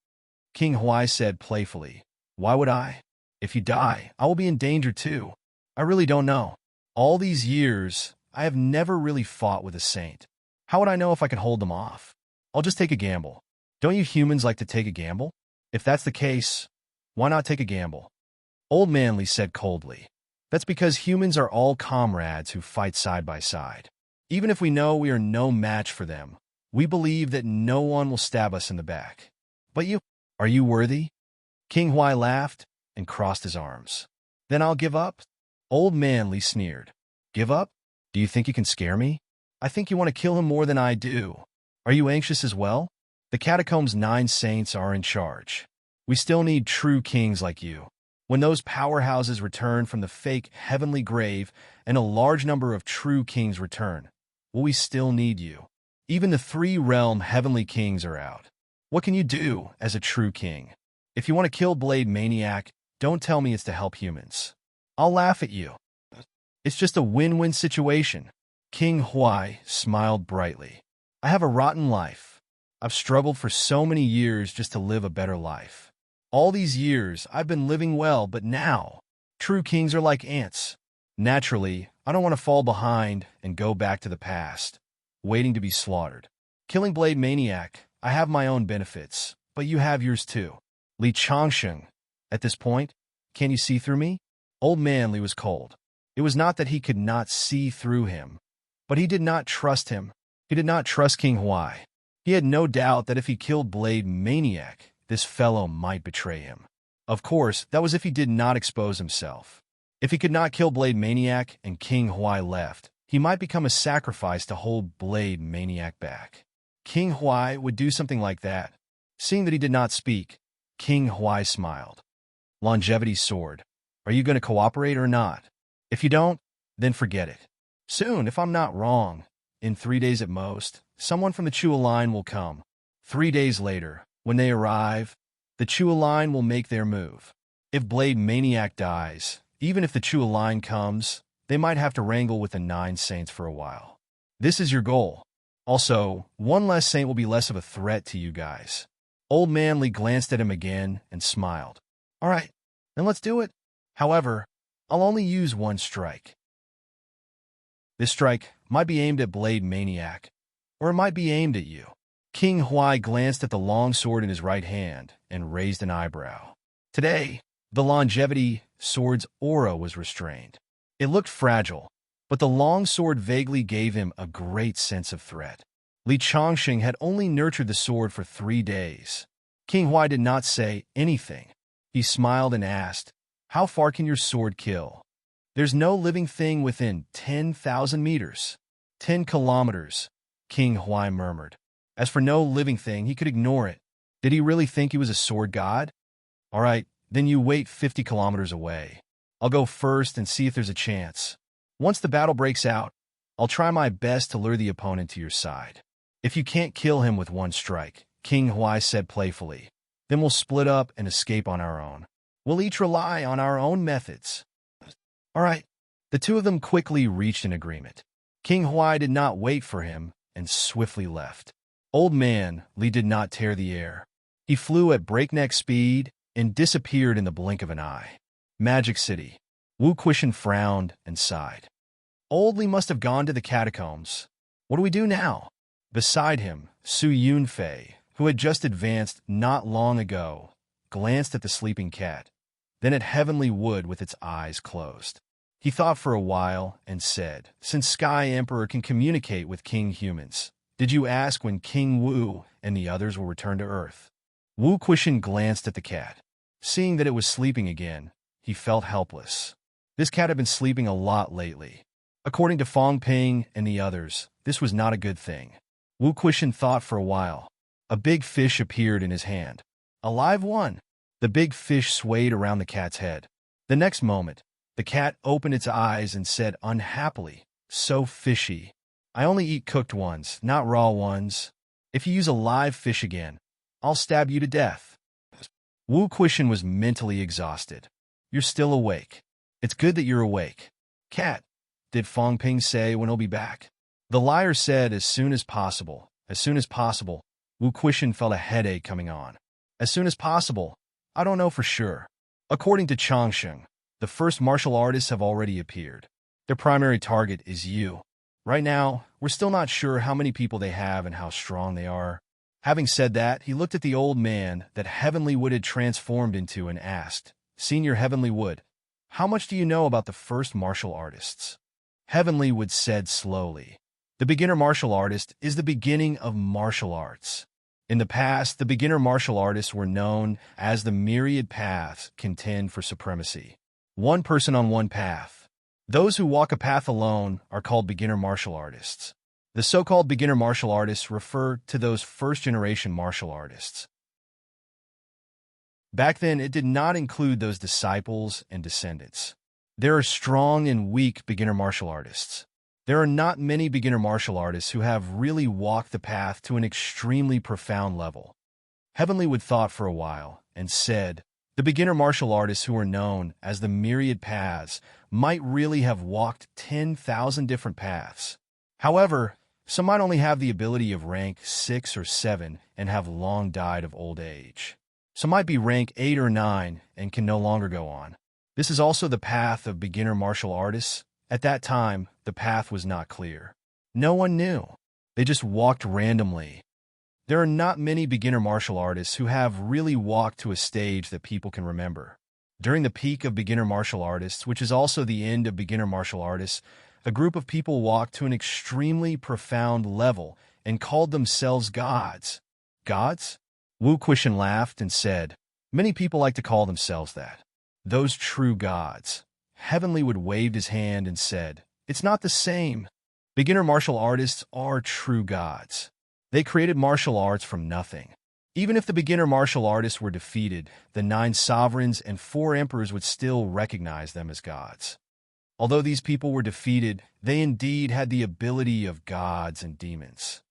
Speaker 1: King Huai said playfully, "Why would I? If you die, I will be in danger too. I really don't know. All these years, I have never really fought with a saint. How would I know if I could hold them off? I'll just take a gamble. Don't you humans like to take a gamble? If that's the case, why not take a gamble?" Old Man Li said coldly, "That's because humans are all comrades who fight side by side. Even if we know we are no match for them, we believe that no one will stab us in the back. But you, are you worthy?" King Huai laughed and crossed his arms. "Then I'll give up?" Old Man Li sneered. "Give up? Do you think you can scare me? I think you want to kill him more than I do. Are you anxious as well? The Catacombs' 9 saints are in charge. We still need true kings like you. When those powerhouses return from the fake heavenly grave and a large number of true kings return, will we still need you? Even the 3-realm heavenly kings are out. What can you do as a true king? If you want to kill Blade Maniac, don't tell me it's to help humans. I'll laugh at you. It's just a win-win situation." King Huai smiled brightly. "I have a rotten life. I've struggled for so many years just to live a better life. All these years, I've been living well, but now, true kings are like ants. Naturally, I don't want to fall behind and go back to the past, waiting to be slaughtered. Killing Blade Maniac, I have my own benefits, but you have yours too." Li Changsheng, at this point, "Can you see through me?" Old Man Li was cold. It was not that he could not see through him, but he did not trust him. He did not trust King Huai. He had no doubt that if he killed Blade Maniac, this fellow might betray him. Of course, that was if he did not expose himself. If he could not kill Blade Maniac and King Huai left, he might become a sacrifice to hold Blade Maniac back. King Huai would do something like that. Seeing that he did not speak, King Huai smiled. "Longevity sword. Are you going to cooperate or not? If you don't, then forget it. Soon, if I'm not wrong, in 3 days at most, someone from the Chua line will come. 3 days later, when they arrive, the Chua line will make their move. If Blade Maniac dies, even if the Chua line comes, they might have to wrangle with the 9 saints for a while. This is your goal. Also, one less saint will be less of a threat to you guys." Old Man Li glanced at him again and smiled. "All right, then let's do it. However, I'll only use 1 strike. This strike might be aimed at Blade Maniac, or it might be aimed at you." King Huai glanced at the long sword in his right hand and raised an eyebrow. Today, the longevity sword's aura was restrained. It looked fragile, but the long sword vaguely gave him a great sense of threat. Li Changsheng had only nurtured the sword for 3 days. King Huai did not say anything. He smiled and asked, "How far can your sword kill?" "There's no living thing within 10,000 meters. 10 kilometers, King Huai murmured. As for no living thing, he could ignore it. Did he really think he was a sword god? "All right, then you wait 50 kilometers away. I'll go first and see if there's a chance. Once the battle breaks out, I'll try my best to lure the opponent to your side. If you can't kill him with 1 strike, King Huai said playfully, then we'll split up and escape on our own. We'll each rely on our own methods." All right. The 2 of them quickly reached an agreement. King Huai did not wait for him and swiftly left. Old Man Li did not tear the air. He flew at breakneck speed and disappeared in the blink of an eye. Magic City. Wu Quishan frowned and sighed. Old Li must have gone to the catacombs. What do we do now? Beside him, Su Yunfei, who had just advanced not long ago, glanced at the sleeping cat, then at Heavenly Wood with its eyes closed. He thought for a while and said, "Since Sky Emperor can communicate with King Humans, did you ask when King Wu and the others will return to Earth?" Wu Quishan glanced at the cat. Seeing that it was sleeping again, he felt helpless. This cat had been sleeping a lot lately. According to Fong Ping and the others, this was not a good thing. Wu Quishan thought for a while. A big fish appeared in his hand. A live one. The big fish swayed around the cat's head. The next moment, the cat opened its eyes and said unhappily, "So fishy. I only eat cooked ones, not raw ones. If you use a live fish again, I'll stab you to death." Wu Quishan was mentally exhausted. "You're still awake. It's good that you're awake." "Cat, did Fong Ping say when he'll be back?" The liar said as soon as possible. As soon as possible. Wu Quishan felt a headache coming on. As soon as possible. I don't know for sure. According to Changsheng, the first martial artists have already appeared. Their primary target is you. Right now, we're still not sure how many people they have and how strong they are. Having said that, he looked at the old man that Heavenly Wood had transformed into and asked, "Senior Heavenly Wood, how much do you know about the first martial artists?" Heavenly Wood said slowly, "The beginner martial artist is the beginning of martial arts. In the past, the beginner martial artists were known as the myriad paths contend for supremacy. One person on one path. Those who walk a path alone are called beginner martial artists. The so-called beginner martial artists refer to those first-generation martial artists. Back then, it did not include those disciples and descendants. There are strong and weak beginner martial artists. There are not many beginner martial artists who have really walked the path to an extremely profound level." Heavenly Wood thought for a while and said, "The beginner martial artists who are known as the myriad paths might really have walked 10,000 different paths. However, some might only have the ability of rank 6 or 7 and have long died of old age. Some might be rank 8 or 9 and can no longer go on. This is also the path of beginner martial artists. At that time, the path was not clear. No one knew. They just walked randomly. There are not many beginner martial artists who have really walked to a stage that people can remember. During the peak of beginner martial artists, which is also the end of beginner martial artists, a group of people walked to an extremely profound level and called themselves gods." "Gods?" Wu Quishan laughed and said, "Many people like to call themselves that. Those true gods." Heavenly Wood waved his hand and said, "It's not the same. Beginner martial artists are true gods. They created martial arts from nothing. Even if the beginner martial artists were defeated, the 9 sovereigns and 4 emperors would still recognize them as gods. Although these people were defeated, they indeed had the ability of gods and demons.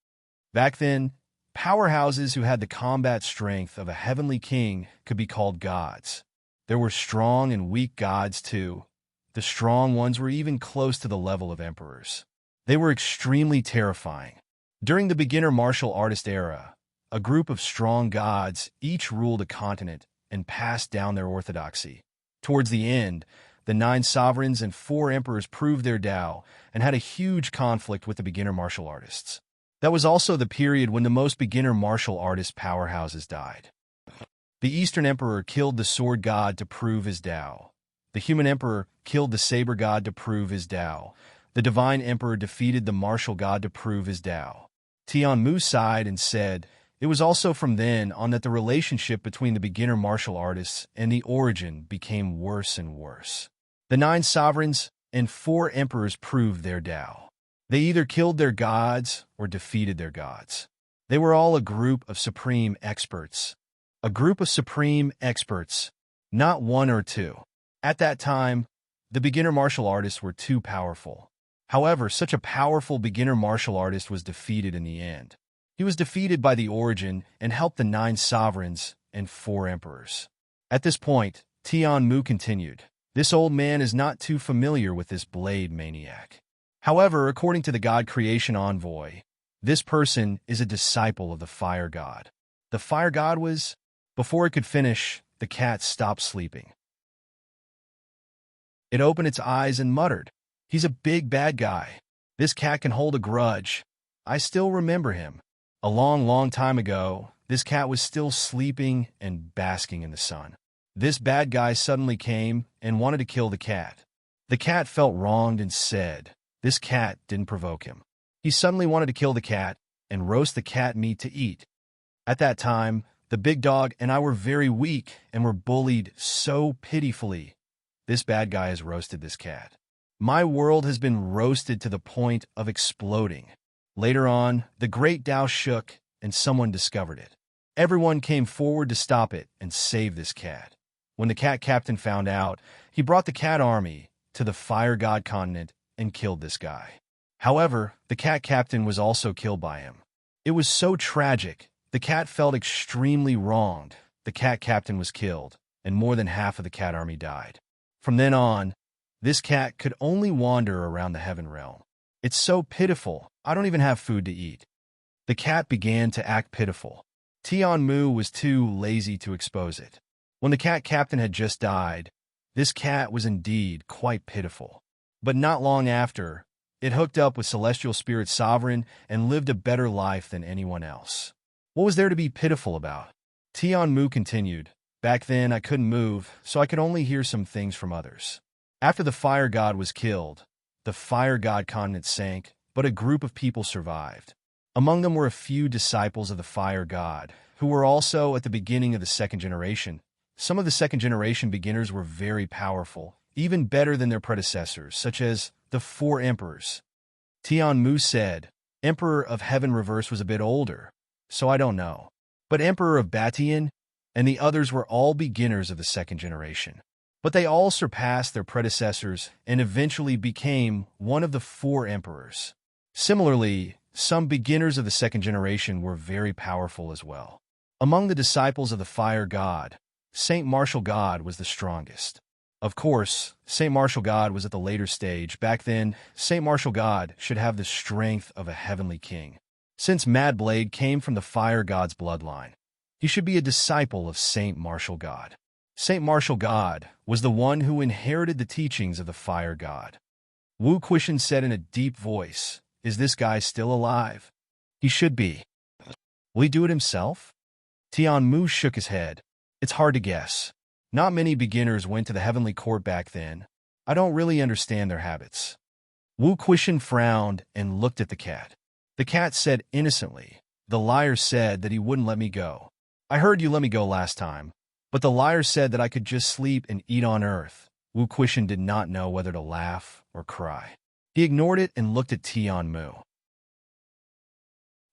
Speaker 1: Back then, powerhouses who had the combat strength of a heavenly king could be called gods. There were strong and weak gods too. The strong ones were even close to the level of emperors. They were extremely terrifying. During the beginner martial artist era, a group of strong gods each ruled a continent and passed down their orthodoxy. Towards the end, the 9 sovereigns and 4 emperors proved their Tao and had a huge conflict with the beginner martial artists. That was also the period when the most beginner martial artist powerhouses died. The Eastern Emperor killed the sword god to prove his Tao. The human emperor killed the saber god to prove his Tao. The divine emperor defeated the martial god to prove his Tao. Tianmu sighed and said, "It was also from then on that the relationship between the beginner martial artists and the origin became worse and worse. The 9 sovereigns and 4 emperors proved their Tao. They either killed their gods or defeated their gods. They were all a group of supreme experts. A group of supreme experts, not 1 or 2. At that time, the beginner martial artists were too powerful. However, such a powerful beginner martial artist was defeated in the end. He was defeated by the origin and helped the 9 sovereigns and 4 emperors." At this point, Tianmu continued, "This old man is not too familiar with this blade maniac. However, according to the God creation envoy, this person is a disciple of the fire god. The fire god was..." Before it could finish, the cat stopped sleeping. It opened its eyes and muttered, "He's a big bad guy. This cat can hold a grudge. I still remember him. A long, long time ago, this cat was still sleeping and basking in the sun. This bad guy suddenly came and wanted to kill the cat. The cat felt wronged and said, this cat didn't provoke him. He suddenly wanted to kill the cat and roast the cat meat to eat. At that time, the big dog and I were very weak and were bullied so pitifully. This bad guy has roasted this cat. My world has been roasted to the point of exploding. Later on, the great Tao shook, and someone discovered it. Everyone came forward to stop it and save this cat. When the cat captain found out, he brought the cat army to the fire god continent and killed this guy. However, the cat captain was also killed by him. It was so tragic. The cat felt extremely wronged. The cat captain was killed, and more than half of the cat army died. From then on, this cat could only wander around the heaven realm. It's so pitiful, I don't even have food to eat. The cat began to act pitiful. Tianmu was too lazy to expose it. When the cat captain had just died, this cat was indeed quite pitiful. But not long after, it hooked up with Celestial Spirit Sovereign and lived a better life than anyone else. What was there to be pitiful about? Tianmu continued, "Back then I couldn't move, so I could only hear some things from others. After the fire god was killed, the fire god continent sank, but a group of people survived. Among them were a few disciples of the fire god, who were also at the beginning of the second generation. Some of the second generation beginners were very powerful, even better than their predecessors, such as the 4 emperors." Tianmu said, "Emperor of Heaven Reverse was a bit older, so I don't know. But Emperor of Batian and the others were all beginners of the second generation. But they all surpassed their predecessors and eventually became one of the 4 emperors. Similarly, some beginners of the second generation were very powerful as well. Among the disciples of the fire god, Saint Martial God was the strongest. Of course, Saint Martial God was at the later stage. Back then, Saint Martial God should have the strength of a heavenly king. Since Mad Blade came from the fire god's bloodline, he should be a disciple of Saint Martial God. Saint Martial God was the one who inherited the teachings of the fire god." Wu Quishan said in a deep voice, "Is this guy still alive?" "He should be." "Will he do it himself?" Tianmu shook his head. "It's hard to guess. Not many beginners went to the heavenly court back then. I don't really understand their habits." Wu Quishan frowned and looked at the cat. The cat said innocently, "The liar said that he wouldn't let me go. I heard you let me go last time, but the liar said that I could just sleep and eat on earth." Wu Quishan did not know whether to laugh or cry. He ignored it and looked at Tianmu.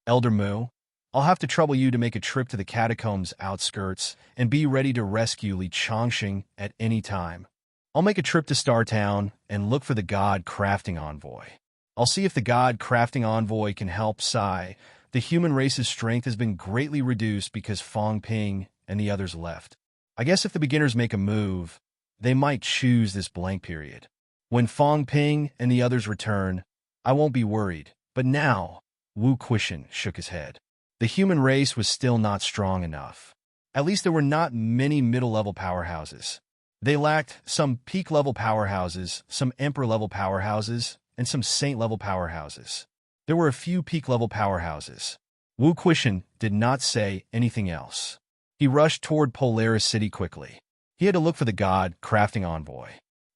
Speaker 1: "Elder Mu, I'll have to trouble you to make a trip to the catacombs outskirts and be ready to rescue Li Chongqing at any time. I'll make a trip to Star Town and look for the god crafting envoy. I'll see if the god crafting envoy can help Sai. The human race's strength has been greatly reduced because Fong Ping and the others left. I guess if the beginners make a move, they might choose this blank period. When Fong Ping and the others return, I won't be worried. But now," Wu Quishan shook his head. The human race was still not strong enough. At least there were not many middle-level powerhouses. They lacked some peak-level powerhouses, some emperor-level powerhouses, and some saint-level powerhouses. There were a few peak-level powerhouses. Wu Quishan did not say anything else. He rushed toward Polaris City quickly. He had to look for the god crafting envoy.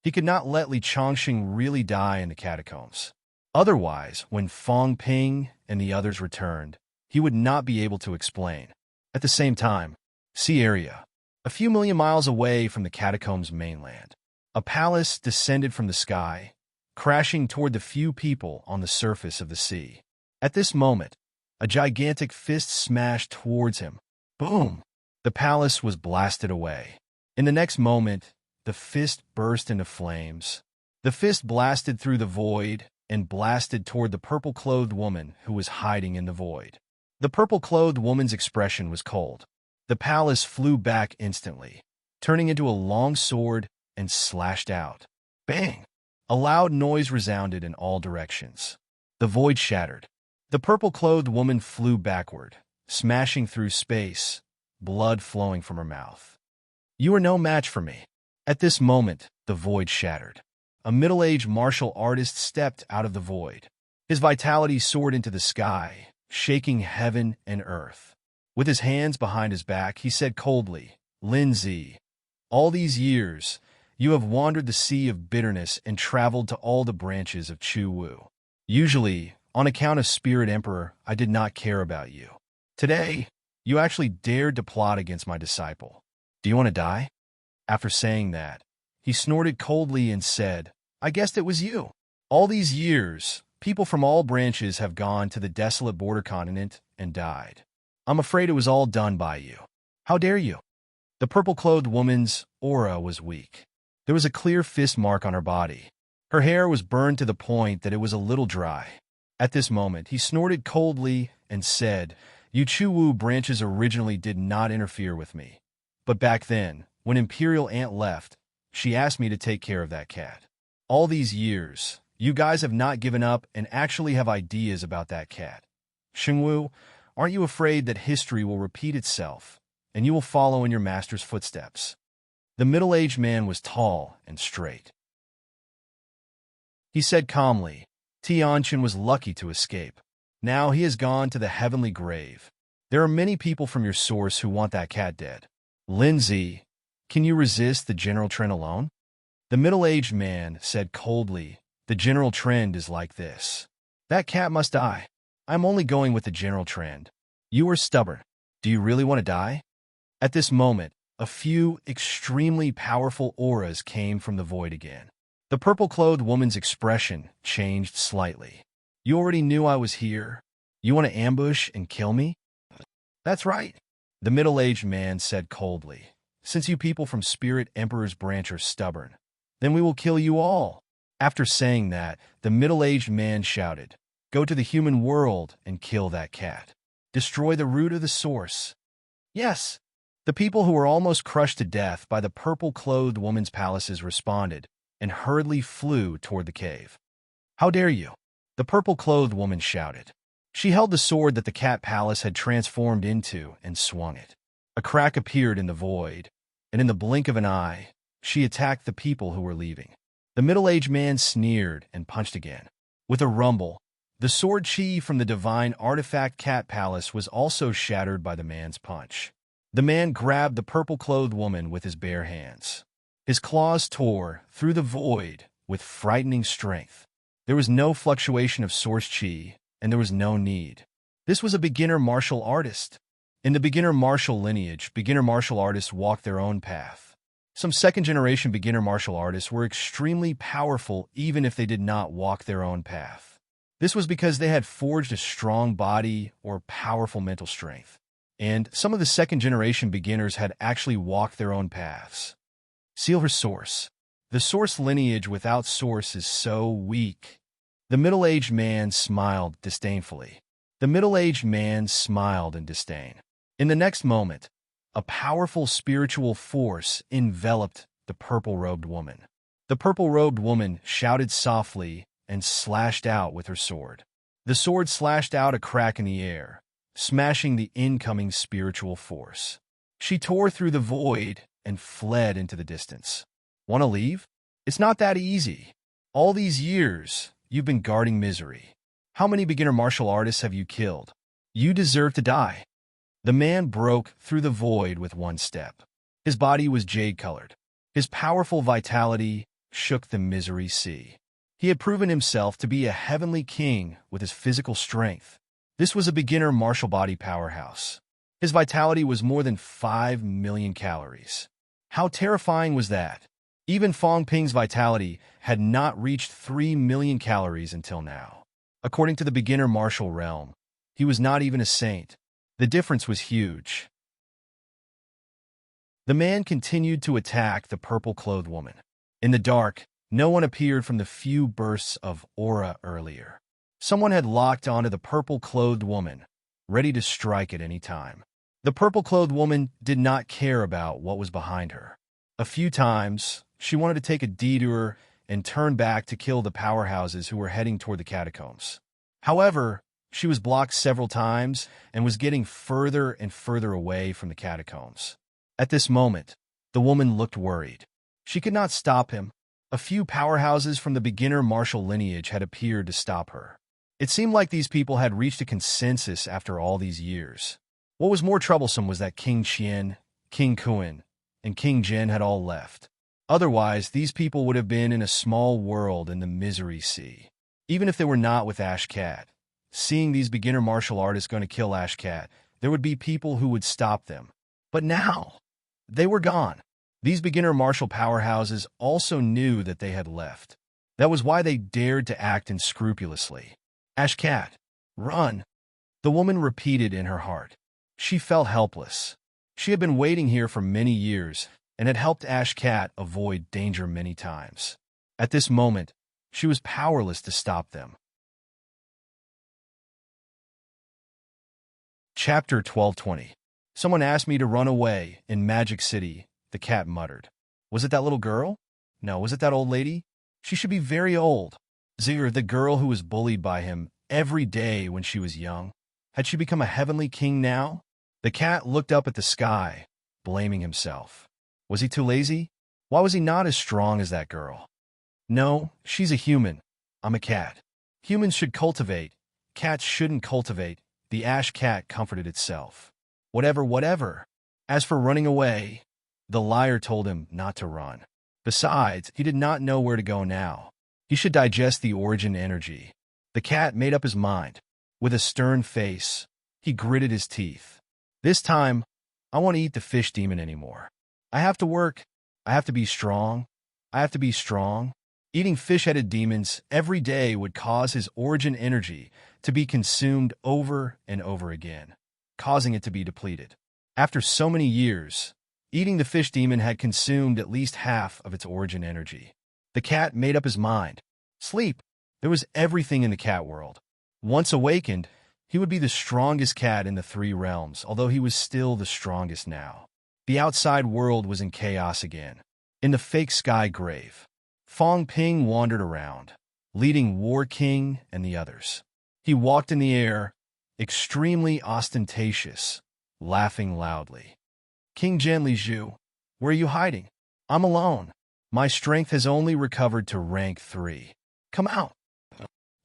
Speaker 1: He could not let Li Chongqing really die in the catacombs. Otherwise, when Fong Ping and the others returned, he would not be able to explain. At the same time, sea area. A few million miles away from the catacombs mainland, a palace descended from the sky, crashing toward the few people on the surface of the sea. At this moment, a gigantic fist smashed towards him. Boom! The palace was blasted away. In the next moment, the fist burst into flames. The fist blasted through the void and blasted toward the purple-clothed woman who was hiding in the void. The purple-clothed woman's expression was cold. The palace flew back instantly, turning into a long sword and slashed out. Bang! A loud noise resounded in all directions. The void shattered. The purple-clothed woman flew backward, smashing through space, blood flowing from her mouth. "You are no match for me." At this moment, the void shattered. A middle-aged martial artist stepped out of the void. His vitality soared into the sky, shaking heaven and earth. With his hands behind his back, he said coldly, "Lindsay, all these years, you have wandered the sea of bitterness and traveled to all the branches of Chu Wu. Usually, on account of Spirit Emperor, I did not care about you. Today, you actually dared to plot against my disciple. Do you want to die?" After saying that, he snorted coldly and said, I guessed it was you. All these years, people from all branches have gone to the desolate border continent and died. I'm afraid it was all done by you. How dare you? The purple-clothed woman's aura was weak. There was a clear fist mark on her body. Her hair was burned to the point that it was a little dry. At this moment, he snorted coldly and said, "You Chu-Wu branches originally did not interfere with me. But back then, when Imperial Ant left, she asked me to take care of that cat. All these years, you guys have not given up and actually have ideas about that cat. Xingwu, aren't you afraid that history will repeat itself, and you will follow in your master's footsteps?" The middle-aged man was tall and straight. He said calmly, "Tianqin was lucky to escape. Now he has gone to the heavenly grave. There are many people from your source who want that cat dead. Lindsay, can you resist the general trend alone?" The middle-aged man said coldly, "The general trend is like this. That cat must die. I'm only going with the general trend. You are stubborn. Do you really want to die?" At this moment, a few extremely powerful auras came from the void again. The purple-clothed woman's expression changed slightly. "You already knew I was here? You want to ambush and kill me?" "That's right," the middle-aged man said coldly. "Since you people from Spirit Emperor's branch are stubborn, then we will kill you all." After saying that, the middle-aged man shouted, "Go to the human world and kill that cat. Destroy the root of the source." "Yes." The people who were almost crushed to death by the purple-clothed woman's palaces responded and hurriedly flew toward the cave. "How dare you?" the purple-clothed woman shouted. She held the sword that the cat palace had transformed into and swung it. A crack appeared in the void, and in the blink of an eye, she attacked the people who were leaving. The middle-aged man sneered and punched again. With a rumble, the sword chi from the divine artifact cat palace was also shattered by the man's punch. The man grabbed the purple-clothed woman with his bare hands. His claws tore through the void with frightening strength. There was no fluctuation of source chi, and there was no need. This was a beginner martial artist. In the beginner martial lineage, beginner martial artists walked their own path. Some second-generation beginner martial artists were extremely powerful even if they did not walk their own path. This was because they had forged a strong body or powerful mental strength. And some of the second-generation beginners had actually walked their own paths. Seal her source. The source lineage without source is so weak. The middle-aged man smiled disdainfully. The middle-aged man smiled in disdain. In the next moment, a powerful spiritual force enveloped the purple-robed woman. The purple-robed woman shouted softly and slashed out with her sword. The sword slashed out a crack in the air, smashing the incoming spiritual force. She tore through the void and fled into the distance. Want to leave? It's not that easy. All these years, you've been guarding misery. How many beginner martial artists have you killed? You deserve to die. The man broke through the void with one step. His body was jade-colored. His powerful vitality shook the misery sea. He had proven himself to be a heavenly king with his physical strength. This was a beginner martial body powerhouse. His vitality was more than 5 million calories. How terrifying was that? Even Fong Ping's vitality had not reached 3 million calories until now. According to the beginner martial realm, he was not even a saint. The difference was huge. The man continued to attack the purple-clothed woman. In the dark, no one appeared from the few bursts of aura earlier. Someone had locked onto the purple-clothed woman, ready to strike at any time. The purple-clothed woman did not care about what was behind her. A few times, she wanted to take a detour and turn back to kill the powerhouses who were heading toward the catacombs. However, she was blocked several times and was getting further and further away from the catacombs. At this moment, the woman looked worried. She could not stop him. A few powerhouses from the beginner martial lineage had appeared to stop her. It seemed like these people had reached a consensus after all these years. What was more troublesome was that King Qian, King Kuan, and King Jin had all left. Otherwise, these people would have been in a small world in the misery sea. Even if they were not with Ash Cat, seeing these beginner martial artists going to kill Ash Cat, there would be people who would stop them. But now, they were gone. These beginner martial powerhouses also knew that they had left. That was why they dared to act unscrupulously. Ash Cat, run! The woman repeated in her heart. She felt helpless. She had been waiting here for many years and had helped Ash Cat avoid danger many times. At this moment, she was powerless to stop them. Chapter 1220. Someone asked me to run away in Magic City, the cat muttered. Was it that little girl? No, was it that old lady? She should be very old. Zigger, the girl who was bullied by him every day when she was young. Had she become a heavenly king now? The cat looked up at the sky, blaming himself. Was he too lazy? Why was he not as strong as that girl? No, she's a human. I'm a cat. Humans should cultivate. Cats shouldn't cultivate. The Ash Cat comforted itself. Whatever. As for running away, the liar told him not to run. Besides, he did not know where to go now. He should digest the origin energy. The cat made up his mind. With a stern face, he gritted his teeth. This time, I won't eat the fish demon anymore. I have to work. I have to be strong. I have to be strong. Eating fish-headed demons every day would cause his origin energy to be consumed over and over again, causing it to be depleted. After so many years, eating the fish demon had consumed at least half of its origin energy. The cat made up his mind. Sleep. There was everything in the cat world. Once awakened, he would be the strongest cat in the 3 realms, although he was still the strongest now. The outside world was in chaos again. In the fake sky grave, Fong Ping wandered around, leading War King and the others. He walked in the air, extremely ostentatious, laughing loudly. King Jianli Zhu, where are you hiding? I'm alone. My strength has only recovered to rank 3. Come out.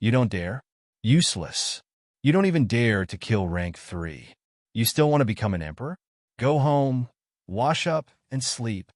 Speaker 1: You don't dare? Useless. You don't even dare to kill rank 3. You still want to become an emperor? Go home, wash up, and sleep.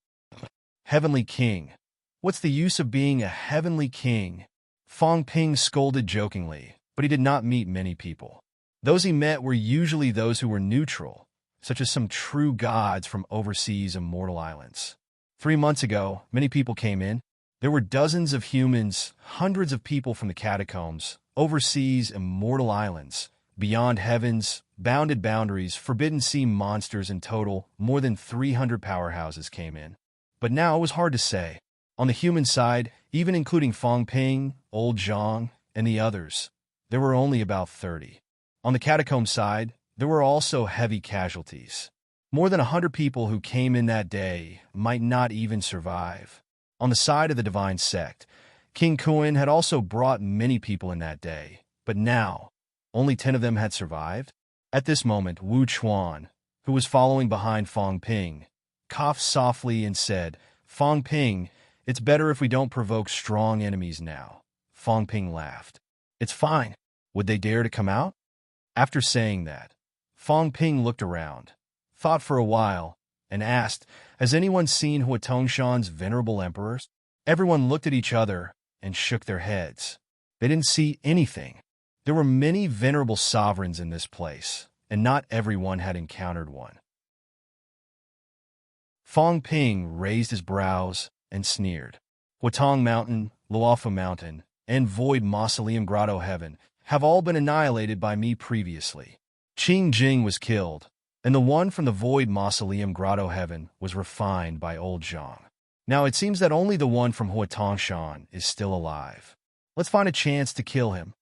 Speaker 1: Heavenly King. What's the use of being a heavenly king? Fong Ping scolded jokingly, but he did not meet many people. Those he met were usually those who were neutral, such as some true gods from overseas immortal islands. 3 months ago, many people came in. There were dozens of humans, hundreds of people from the catacombs, overseas immortal islands, beyond heavens, bounded boundaries, forbidden sea monsters. In total, more than 300 powerhouses came in. But now it was hard to say. On the human side, even including Fong Ping, Old Zhang, and the others, there were only about 30. On the catacomb side, there were also heavy casualties. More than 100 people who came in that day might not even survive. On the side of the divine sect, King Kuan had also brought many people in that day, but now, only 10 of them had survived. At this moment, Wu Chuan, who was following behind Fong Ping, coughed softly and said, Fong Ping, it's better if we don't provoke strong enemies now. Fong Ping laughed. It's fine. Would they dare to come out? After saying that, Fong Ping looked around, thought for a while, and asked, has anyone seen Huatongshan's venerable emperors? Everyone looked at each other and shook their heads. They didn't see anything. There were many venerable sovereigns in this place, and not everyone had encountered one. Fong Ping raised his brows and sneered. Huatong Mountain, Luofu Mountain, and Void Mausoleum Grotto Heaven have all been annihilated by me previously. Qing Jing was killed, and the one from the Void Mausoleum Grotto Heaven was refined by Old Zhang. Now it seems that only the one from Huatongshan is still alive. Let's find a chance to kill him.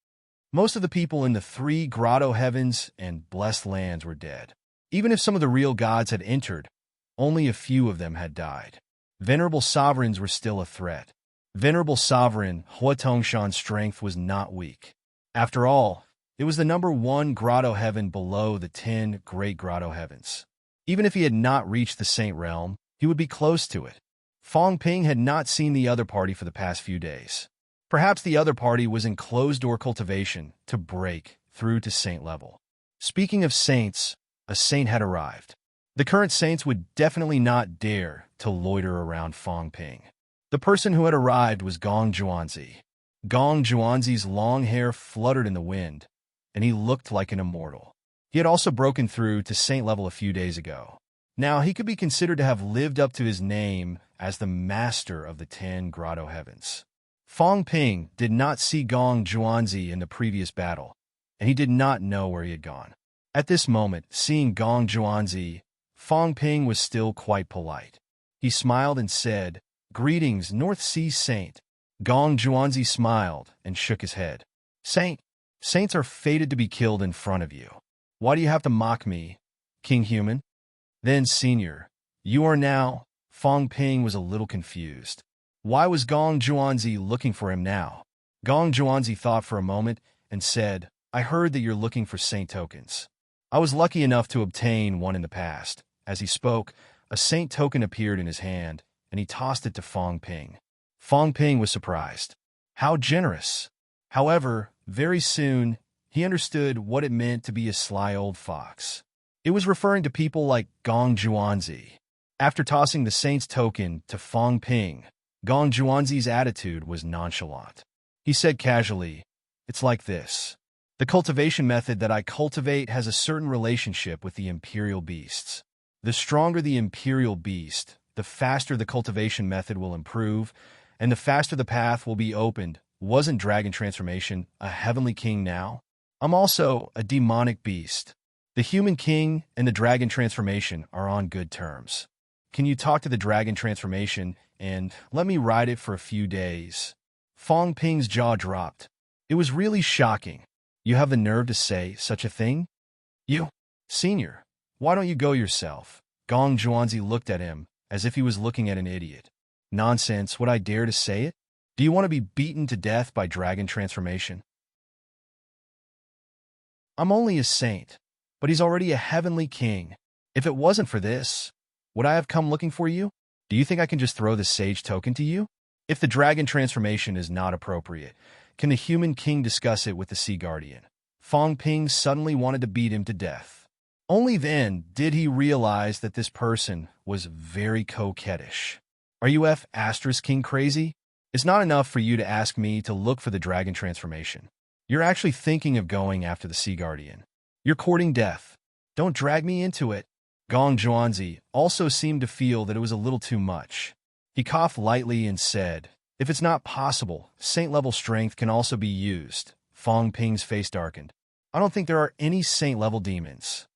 Speaker 1: Most of the people in the 3 Grotto Heavens and Blessed Lands were dead. Even if some of the real gods had entered, only a few of them had died. Venerable sovereigns were still a threat. Venerable sovereign Huatongshan's strength was not weak. After all, it was the number 1 Grotto Heaven below the 10 Great Grotto Heavens. Even if he had not reached the Saint Realm, he would be close to it. Fong Ping had not seen the other party for the past few days. Perhaps the other party was in closed-door cultivation to break through to saint level. Speaking of saints, a saint had arrived. The current saints would definitely not dare to loiter around Fong Ping. The person who had arrived was Gong Zhuanzi. Gong Zhuanzi's long hair fluttered in the wind, and he looked like an immortal. He had also broken through to saint level a few days ago. Now he could be considered to have lived up to his name as the master of the 10 Grotto Heavens. Fong Ping did not see Gong Juanzi in the previous battle, and he did not know where he had gone. At this moment, seeing Gong Juanzi, Fong Ping was still quite polite. He smiled and said, "Greetings, North Sea Saint." Gong Juanzi smiled and shook his head. "Saint, saints are fated to be killed in front of you. Why do you have to mock me, King Human?" "Then, Senior, you are now—" Fong Ping was a little confused. Why was Gong Juanzi looking for him now? Gong Juanzi thought for a moment and said, "I heard that you're looking for saint tokens. I was lucky enough to obtain one in the past." As he spoke, a saint token appeared in his hand, and he tossed it to Fong Ping. Fong Ping was surprised. How generous! However, very soon, he understood what it meant to be a sly old fox. It was referring to people like Gong Juanzi. After tossing the saint's token to Fong Ping, Gong Juanzi's attitude was nonchalant. He said casually, "It's like this. The cultivation method that I cultivate has a certain relationship with the imperial beasts. The stronger the imperial beast, the faster the cultivation method will improve, and the faster the path will be opened." Wasn't dragon transformation a heavenly king now? I'm also a demonic beast. The human king and the dragon transformation are on good terms. Can you talk to the dragon transformation and let me ride it for a few days? Fong Ping's jaw dropped. It was really shocking. You have the nerve to say such a thing? You, Senior, why don't you go yourself? Gong Juanzi looked at him as if he was looking at an idiot. Nonsense, would I dare to say it? Do you want to be beaten to death by dragon transformation? I'm only a saint, but he's already a heavenly king. If it wasn't for this, would I have come looking for you? Do you think I can just throw the sage token to you? If the dragon transformation is not appropriate, can the human king discuss it with the sea guardian? Fong Ping suddenly wanted to beat him to death. Only then did he realize that this person was very coquettish. Are you King crazy? It's not enough for you to ask me to look for the dragon transformation. You're actually thinking of going after the sea guardian. You're courting death. Don't drag me into it. Gong Juanzi also seemed to feel that it was a little too much. He coughed lightly and said, "If it's not possible, saint-level strength can also be used." Fong Ping's face darkened. "I don't think there are any saint-level demons."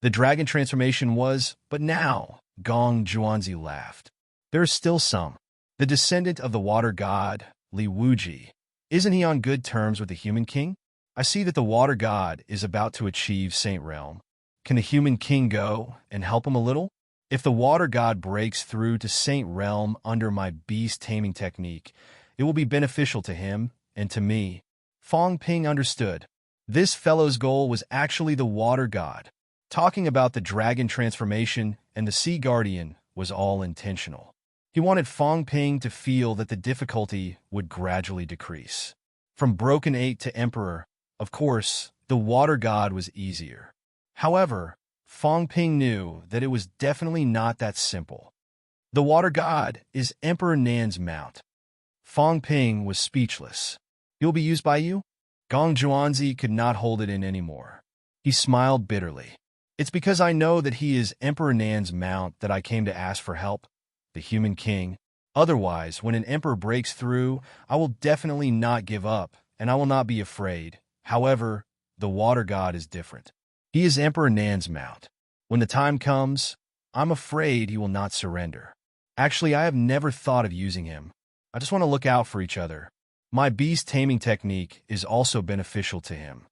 Speaker 1: The dragon transformation was, but now, Gong Juanzi laughed. There are still some. The descendant of the water god, Li Wuji. Isn't he on good terms with the human king? I see that the water god is about to achieve saint realm. Can the human king go and help him a little? If the water god breaks through to saint realm under my beast taming technique, it will be beneficial to him and to me. Fong Ping understood. This fellow's goal was actually the water god. Talking about the dragon transformation and the sea guardian was all intentional. He wanted Fong Ping to feel that the difficulty would gradually decrease. From Broken 8 to Emperor, of course, the water god was easier. However, Fong Ping knew that it was definitely not that simple. The water god is Emperor Nan's mount. Fong Ping was speechless. It will be used by you? Gong Juanzi could not hold it in anymore. He smiled bitterly. It's because I know that he is Emperor Nan's mount that I came to ask for help, the human king. Otherwise, when an emperor breaks through, I will definitely not give up, and I will not be afraid. However, the water god is different. He is Emperor Nan's mount. When the time comes, I'm afraid he will not surrender. Actually, I have never thought of using him. I just want to look out for each other. My beast taming technique is also beneficial to him.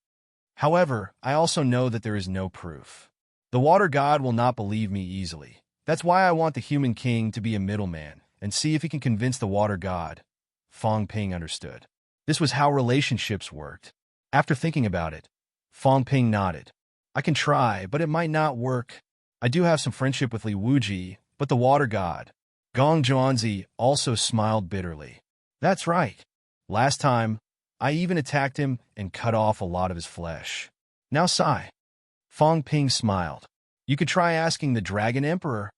Speaker 1: However, I also know that there is no proof. The water god will not believe me easily. That's why I want the human king to be a middleman and see if he can convince the water god. Fong Ping understood. This was how relationships worked. After thinking about it, Fong Ping nodded. I can try, but it might not work. I do have some friendship with Li Wuji, but the water god. Gong Juanzi also smiled bitterly. That's right. Last time, I even attacked him and cut off a lot of his flesh. Now sigh. Fong Ping smiled. You could try asking the Dragon Emperor.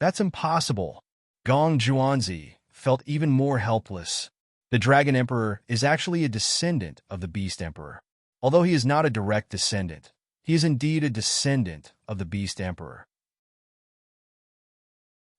Speaker 1: That's impossible. Gong Juanzi felt even more helpless. The Dragon Emperor is actually a descendant of the Beast Emperor. Although he is not a direct descendant, he is indeed a descendant of the Beast Emperor.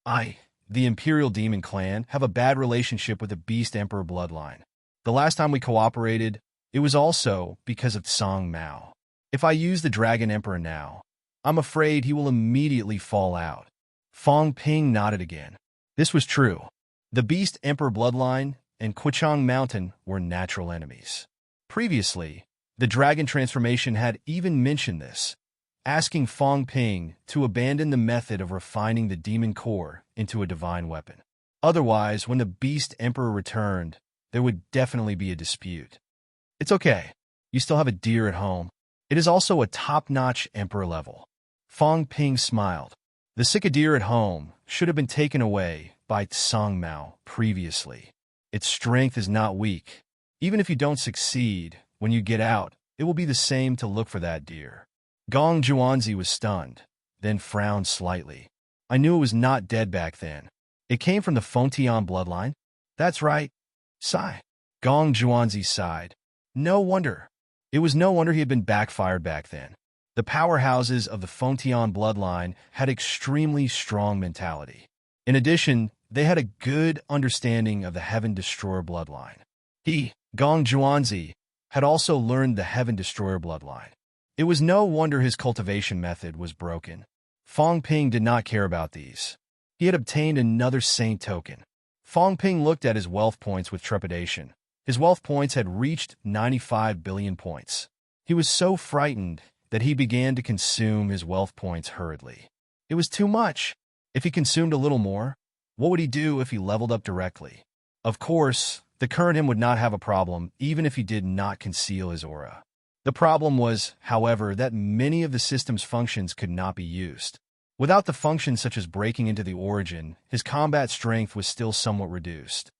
Speaker 1: I, the Imperial Demon Clan, have a bad relationship with the Beast Emperor bloodline. The last time we cooperated, it was also because of Song Mao. If I use the Dragon Emperor now, I'm afraid he will immediately fall out. Fong Ping nodded again. This was true. The Beast Emperor bloodline and Quichang Mountain were natural enemies. Previously, the dragon transformation had even mentioned this, asking Fong Ping to abandon the method of refining the demon core into a divine weapon. Otherwise, when the Beast Emperor returned, there would definitely be a dispute. It's okay. You still have a deer at home. It is also a top-notch Emperor level. Fong Ping smiled. The sick deer at home should have been taken away by Song Mao previously. Its strength is not weak. Even if you don't succeed, when you get out, it will be the same to look for that deer. Gong Juanzi was stunned, then frowned slightly. I knew it was not dead back then. It came from the Fengtian bloodline? That's right. Sigh. Gong Juanzi sighed. No wonder. It was no wonder he had been backfired back then. The powerhouses of the Fengtian bloodline had extremely strong mentality. In addition, they had a good understanding of the Heaven Destroyer bloodline. He, Gong Juanzi, had also learned the Heaven Destroyer bloodline. It was no wonder his cultivation method was broken. Fong Ping did not care about these. He had obtained another saint token. Fong Ping looked at his wealth points with trepidation. His wealth points had reached 95 billion points. He was so frightened that he began to consume his wealth points hurriedly. It was too much. If he consumed a little more, what would he do if he leveled up directly? Of course, the current him would not have a problem even if he did not conceal his aura. The problem was, however, that many of the system's functions could not be used. Without the functions such as breaking into the origin, his combat strength was still somewhat reduced.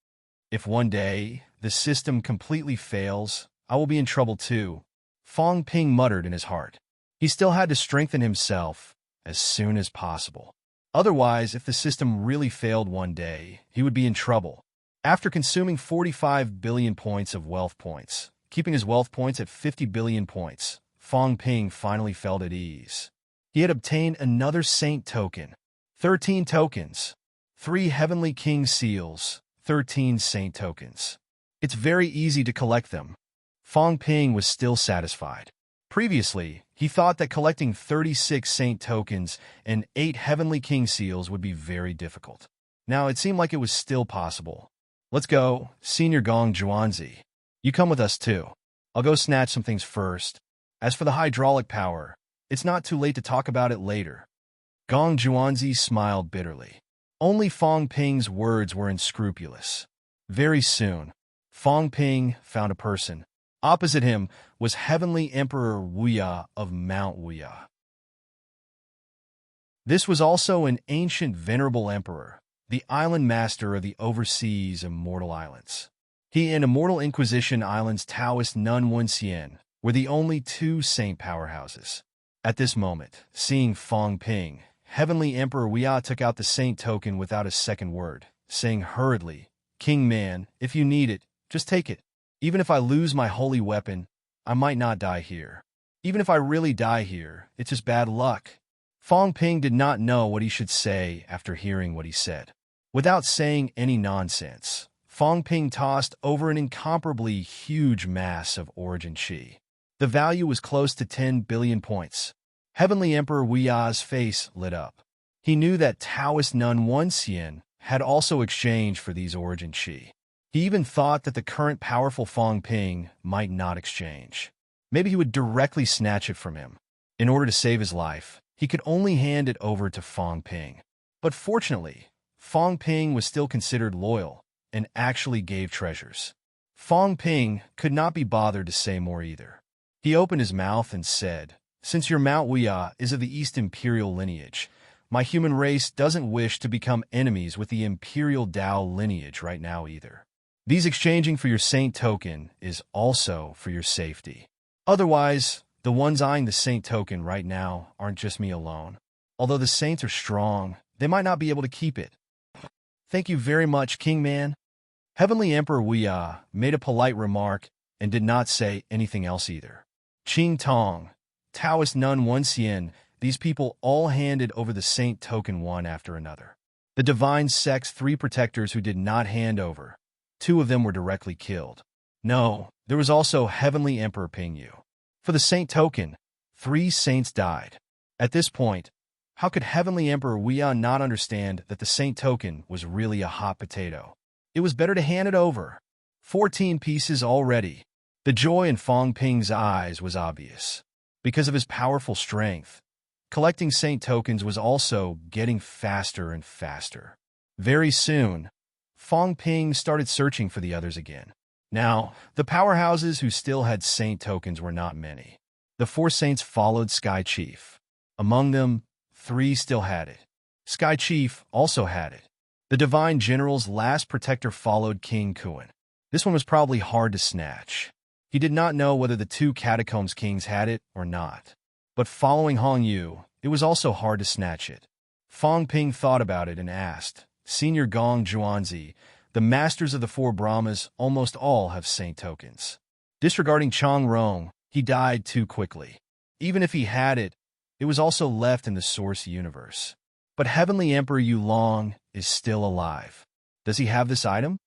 Speaker 1: If one day the system completely fails, I will be in trouble too, Fong Ping muttered in his heart. He still had to strengthen himself as soon as possible. Otherwise, if the system really failed one day, he would be in trouble. After consuming 45 billion points of wealth points, keeping his wealth points at 50 billion points, Fong Ping finally felt at ease. He had obtained another saint token, 13 tokens, 3 Heavenly King seals, 13 saint tokens. It's very easy to collect them. Fong Ping was still satisfied. Previously, he thought that collecting 36 saint tokens and 8 Heavenly King seals would be very difficult. Now it seemed like it was still possible. Let's go, Senior Gong Juanzi. You come with us too. I'll go snatch some things first. As for the hydraulic power, it's not too late to talk about it later. Gong Juanzi smiled bitterly. Only Fong Ping's words were unscrupulous. Very soon, Fong Ping found a person. Opposite him was Heavenly Emperor Wuya of Mount Wuya. This was also an ancient venerable emperor, the island master of the overseas Immortal Islands. He and Immortal Inquisition Island's Taoist Nun Wenxian were the only 2 saint powerhouses. At this moment, seeing Fong Ping, Heavenly Emperor Wuya took out the saint token without a second word, saying hurriedly, King Man, if you need it, just take it. Even if I lose my holy weapon, I might not die here. Even if I really die here, it's just bad luck. Fong Ping did not know what he should say after hearing what he said. Without saying any nonsense, Fong Ping tossed over an incomparably huge mass of origin chi. The value was close to 10 billion points. Heavenly Emperor Wuya's face lit up. He knew that Taoist Nun Wenxian had also exchanged for these origin chi. He even thought that the current powerful Fong Ping might not exchange. Maybe he would directly snatch it from him. In order to save his life, he could only hand it over to Fong Ping. But fortunately, Fong Ping was still considered loyal and actually gave treasures. Fong Ping could not be bothered to say more either. He opened his mouth and said, Since your Mount Wuya is of the East Imperial lineage, my human race doesn't wish to become enemies with the Imperial Dao lineage right now either. These exchanging for your saint token is also for your safety. Otherwise, the ones eyeing the saint token right now aren't just me alone. Although the saints are strong, they might not be able to keep it. Thank you very much, King Man. Heavenly Emperor Wuya made a polite remark and did not say anything else either. Qing Tong, Taoist Nun Wenxian, these people all handed over the saint token one after another. The divine sect's 3 protectors who did not hand over, 2 of them were directly killed. No, there was also Heavenly Emperor Ping Yu. For the saint token, 3 saints died. At this point, how could Heavenly Emperor Wuyan not understand that the saint token was really a hot potato? It was better to hand it over. 14 pieces already. The joy in Fong Ping's eyes was obvious. Because of his powerful strength, collecting saint tokens was also getting faster and faster. Very soon, Fong Ping started searching for the others again. Now, the powerhouses who still had saint tokens were not many. The 4 saints followed Sky Chief. Among them, 3 still had it. Sky Chief also had it. The Divine General's last protector followed King Kuan. This one was probably hard to snatch. He did not know whether the 2 Catacombs Kings had it or not. But following Hong Yu, it was also hard to snatch it. Fong Ping thought about it and asked, Senior Gong Zhuanzi, the masters of the 4 Brahmas almost all have saint tokens. Disregarding Chang Rong, he died too quickly. Even if he had it, it was also left in the source universe. But Heavenly Emperor Yu Long is still alive. Does he have this item?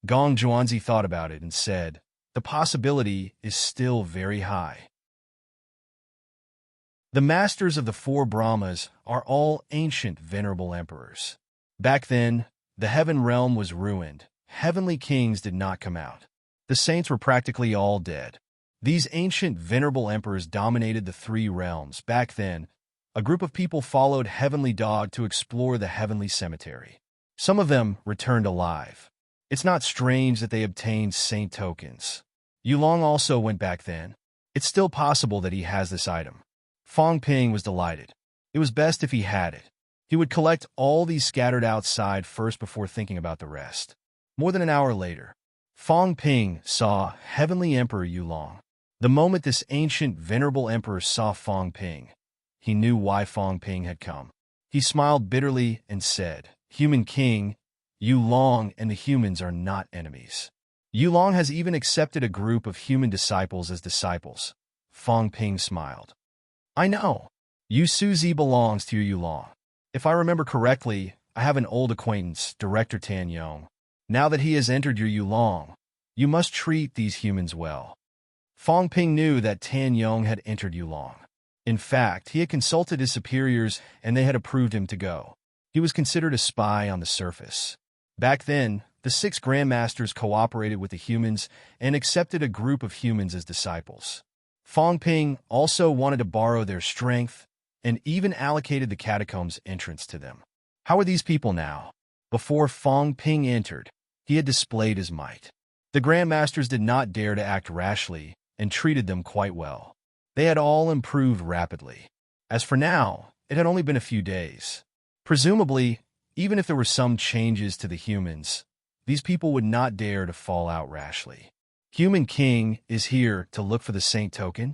Speaker 1: Gong Zhuanzi thought about it and said, the possibility is still very high. The masters of the 4 Brahmas are all ancient venerable emperors. Back then, the heaven realm was ruined. Heavenly kings did not come out. The saints were practically all dead. These ancient venerable emperors dominated the 3 realms. Back then, a group of people followed Heavenly Dog to explore the heavenly cemetery. Some of them returned alive. It's not strange that they obtained saint tokens. Yulong also went back then. It's still possible that he has this item. Fong Ping was delighted. It was best if he had it. He would collect all these scattered outside first before thinking about the rest. More than an hour later, Fong Ping saw Heavenly Emperor Yulong. The moment this ancient, venerable emperor saw Fong Ping, he knew why Fong Ping had come. He smiled bitterly and said, Human King, Yulong and the humans are not enemies. Yulong has even accepted a group of human disciples as disciples. Fong Ping smiled. I know. Yu Suzi belongs to Yulong. If I remember correctly, I have an old acquaintance, Director Tan Yong. Now that he has entered your Yulong, you must treat these humans well. Fong Ping knew that Tan Yong had entered Yulong. In fact, he had consulted his superiors and they had approved him to go. He was considered a spy on the surface. Back then, the 6 Grandmasters cooperated with the humans and accepted a group of humans as disciples. Fong Ping also wanted to borrow their strength and even allocated the catacombs entrance to them. How are these people now? Before Fong Ping entered, he had displayed his might. The Grandmasters did not dare to act rashly and treated them quite well. They had all improved rapidly. As for now, it had only been a few days. Presumably, even if there were some changes to the humans, these people would not dare to fall out rashly. Human King is here to look for the saint token?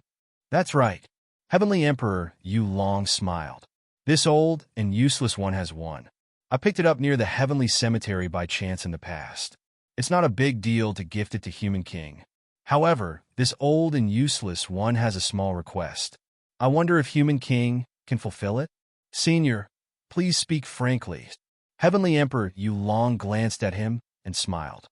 Speaker 1: That's right. Heavenly Emperor Yu Long smiled. This old and useless one has one. I picked it up near the heavenly cemetery by chance in the past. It's not a big deal to gift it to Human King. However, this old and useless one has a small request. I wonder if Human King can fulfill it? Senior, please speak frankly. Heavenly Emperor Yu Long glanced at him and smiled.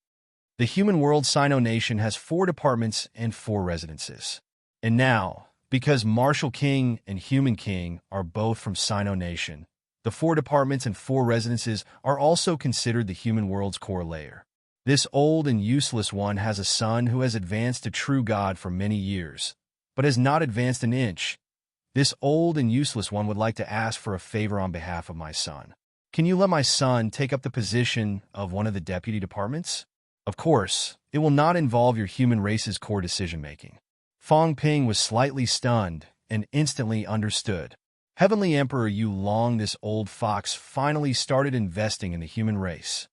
Speaker 1: The human world Sino Nation has 4 departments and 4 residences. And now, because Martial King and Human King are both from Sino Nation, the 4 departments and 4 residences are also considered the human world's core layer. This old and useless one has a son who has advanced to true God for many years, but has not advanced an inch. This old and useless one would like to ask for a favor on behalf of my son. Can you let my son take up the position of one of the deputy departments? Of course, it will not involve your human race's core decision-making. Fong Ping was slightly stunned and instantly understood. Heavenly Emperor Yu Long, this old fox, finally started investing in the human race.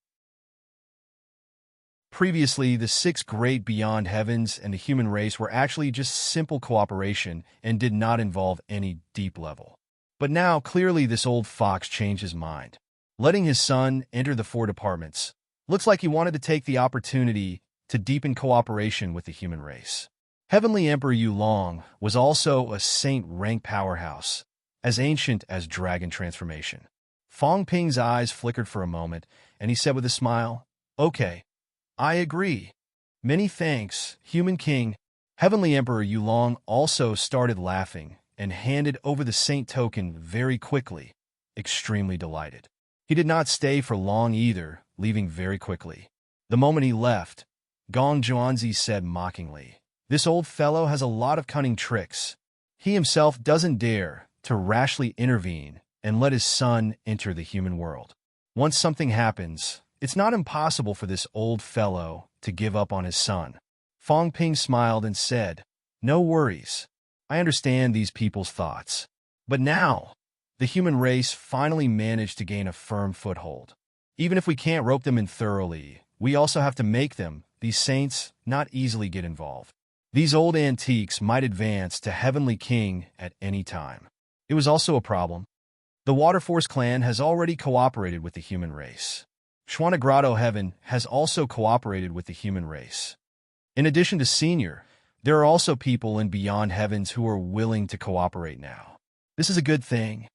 Speaker 1: Previously, the 6 great beyond heavens and the human race were actually just simple cooperation and did not involve any deep level. But now, clearly, this old fox changed his mind. Letting his son enter the 4 departments, looks like he wanted to take the opportunity to deepen cooperation with the human race. Heavenly Emperor Yu Long was also a saint-rank powerhouse, as ancient as Dragon Transformation. Fong Ping's eyes flickered for a moment, and he said with a smile, Okay, I agree. Many thanks, human king. Heavenly Emperor Yulong also started laughing and handed over the saint token very quickly, extremely delighted. He did not stay for long either, leaving very quickly. The moment he left, Gong Zhuanzi said mockingly, "This old fellow has a lot of cunning tricks. He himself doesn't dare to rashly intervene and let his son enter the human world. Once something happens, it's not impossible for this old fellow to give up on his son." Fong Ping smiled and said, "No worries. I understand these people's thoughts. But now, the human race finally managed to gain a firm foothold. Even if we can't rope them in thoroughly, we also have to make them, these saints, not easily get involved. These old antiques might advance to Heavenly King at any time." It was also a problem. The Waterforce clan has already cooperated with the human race. Schwanagrado Heaven has also cooperated with the human race. In addition to Senior, there are also people in Beyond Heavens who are willing to cooperate now. This is a good thing.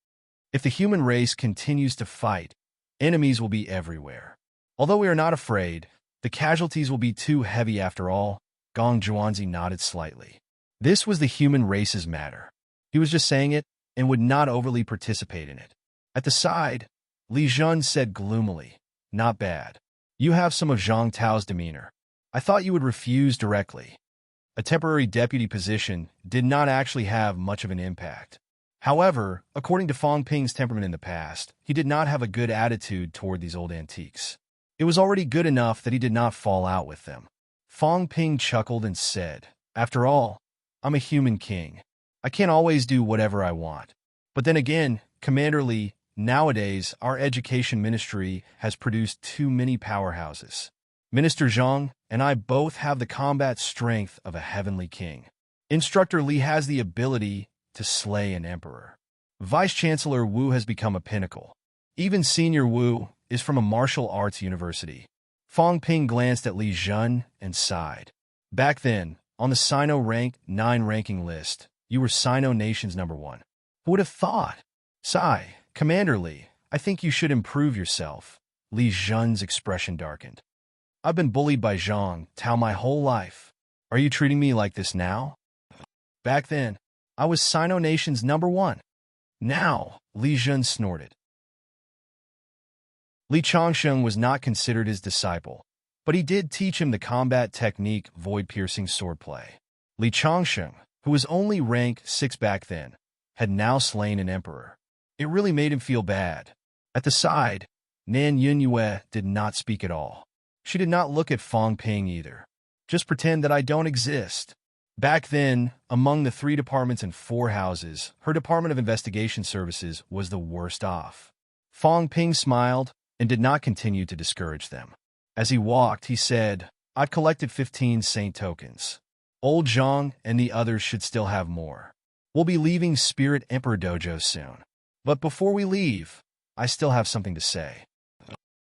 Speaker 1: If the human race continues to fight, enemies will be everywhere. Although we are not afraid, the casualties will be too heavy after all. Gong Zhuanzi nodded slightly. This was the human race's matter. He was just saying it and would not overly participate in it. At the side, Li Jun said gloomily, "Not bad. You have some of Zhang Tao's demeanor. I thought you would refuse directly." A temporary deputy position did not actually have much of an impact. However, according to Fong Ping's temperament in the past, he did not have a good attitude toward these old antiques. It was already good enough that he did not fall out with them. Fong Ping chuckled and said, "After all, I'm a human king. I can't always do whatever I want. But then again, Commander Li, nowadays our education ministry has produced too many powerhouses. Minister Zhang and I both have the combat strength of a heavenly king. Instructor Li has the ability to slay an emperor. Vice-Chancellor Wu has become a pinnacle. Even Senior Wu is from a martial arts university." Fong Ping glanced at Li Jun and sighed. "Back then, on the Sino Rank 9 ranking list, you were Sino Nation's #1. Who would have thought?" "Sigh, Commander Li, I think you should improve yourself." Li Jun's expression darkened. "I've been bullied by Zhang Tao my whole life. Are you treating me like this now? Back then, I was Sino Nation's #1. Now," Li Jun snorted. Li Changsheng was not considered his disciple, but he did teach him the combat technique void-piercing swordplay. Li Changsheng, who was only rank 6 back then, had now slain an emperor. It really made him feel bad. At the side, Nan Yunyue did not speak at all. She did not look at Fong Ping either. "Just pretend that I don't exist." Back then, among the 3 departments and 4 houses, her Department of Investigation Services was the worst off. Fong Ping smiled and did not continue to discourage them. As he walked, he said, "I've collected 15 saint tokens. Old Zhang and the others should still have more. We'll be leaving Spirit Emperor Dojo soon. But before we leave, I still have something to say."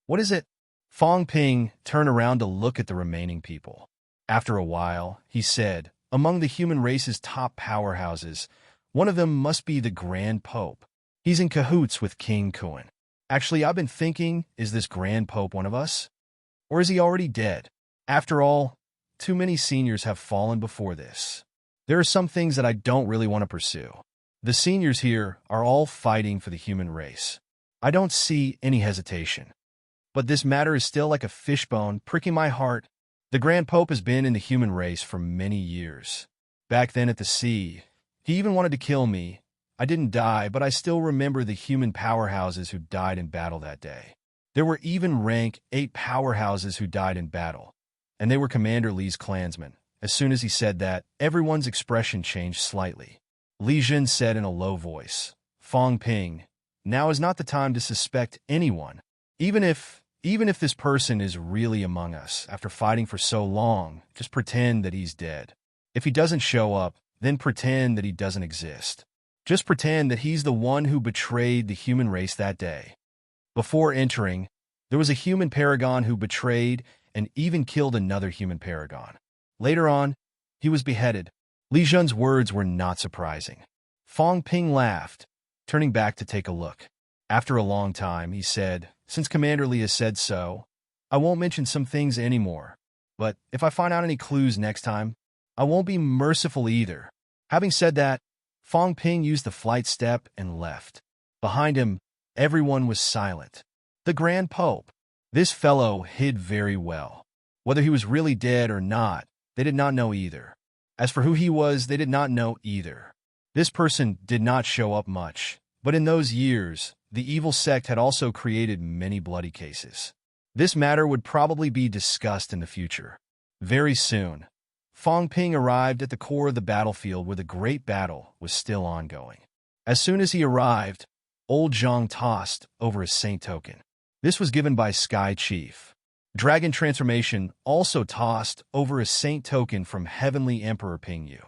Speaker 1: "What is it?" Fong Ping turned around to look at the remaining people. After a while, he said, "Among the human race's top powerhouses, one of them must be the Grand Pope. He's in cahoots with King Kuan. Actually, I've been thinking, is this Grand Pope one of us? Or is he already dead? After all, too many seniors have fallen before this. There are some things that I don't really want to pursue. The seniors here are all fighting for the human race. I don't see any hesitation. But this matter is still like a fishbone pricking my heart. The Grand Pope has been in the human race for many years. Back then at the sea, he even wanted to kill me. I didn't die, but I still remember the human powerhouses who died in battle that day. There were even rank 8 powerhouses who died in battle, and they were Commander Li's clansmen." As soon as he said that, everyone's expression changed slightly. Li Jun said in a low voice, "Fong Ping, now is not the time to suspect anyone. Even if this person is really among us after fighting for so long, just pretend that he's dead. If he doesn't show up, then pretend that he doesn't exist. Just pretend that he's the one who betrayed the human race that day." Before entering, there was a human paragon who betrayed and even killed another human paragon. Later on, he was beheaded. Li Jun's words were not surprising. Fong Ping laughed, turning back to take a look. After a long time, he said, "Since Commander Li has said so, I won't mention some things anymore. But if I find out any clues next time, I won't be merciful either. Having said that, Fong Ping used the flight step and left. Behind him, everyone was silent. The Grand Pope. This fellow hid very well. Whether he was really dead or not, they did not know either. As for who he was, they did not know either. This person did not show up much, but in those years, the evil sect had also created many bloody cases. This matter would probably be discussed in the future. Very soon, Fong Ping arrived at the core of the battlefield where the great battle was still ongoing. As soon as he arrived, old Zhang tossed over a saint token. This was given by Sky Chief. Dragon Transformation also tossed over a saint token from Heavenly Emperor Ping Yu.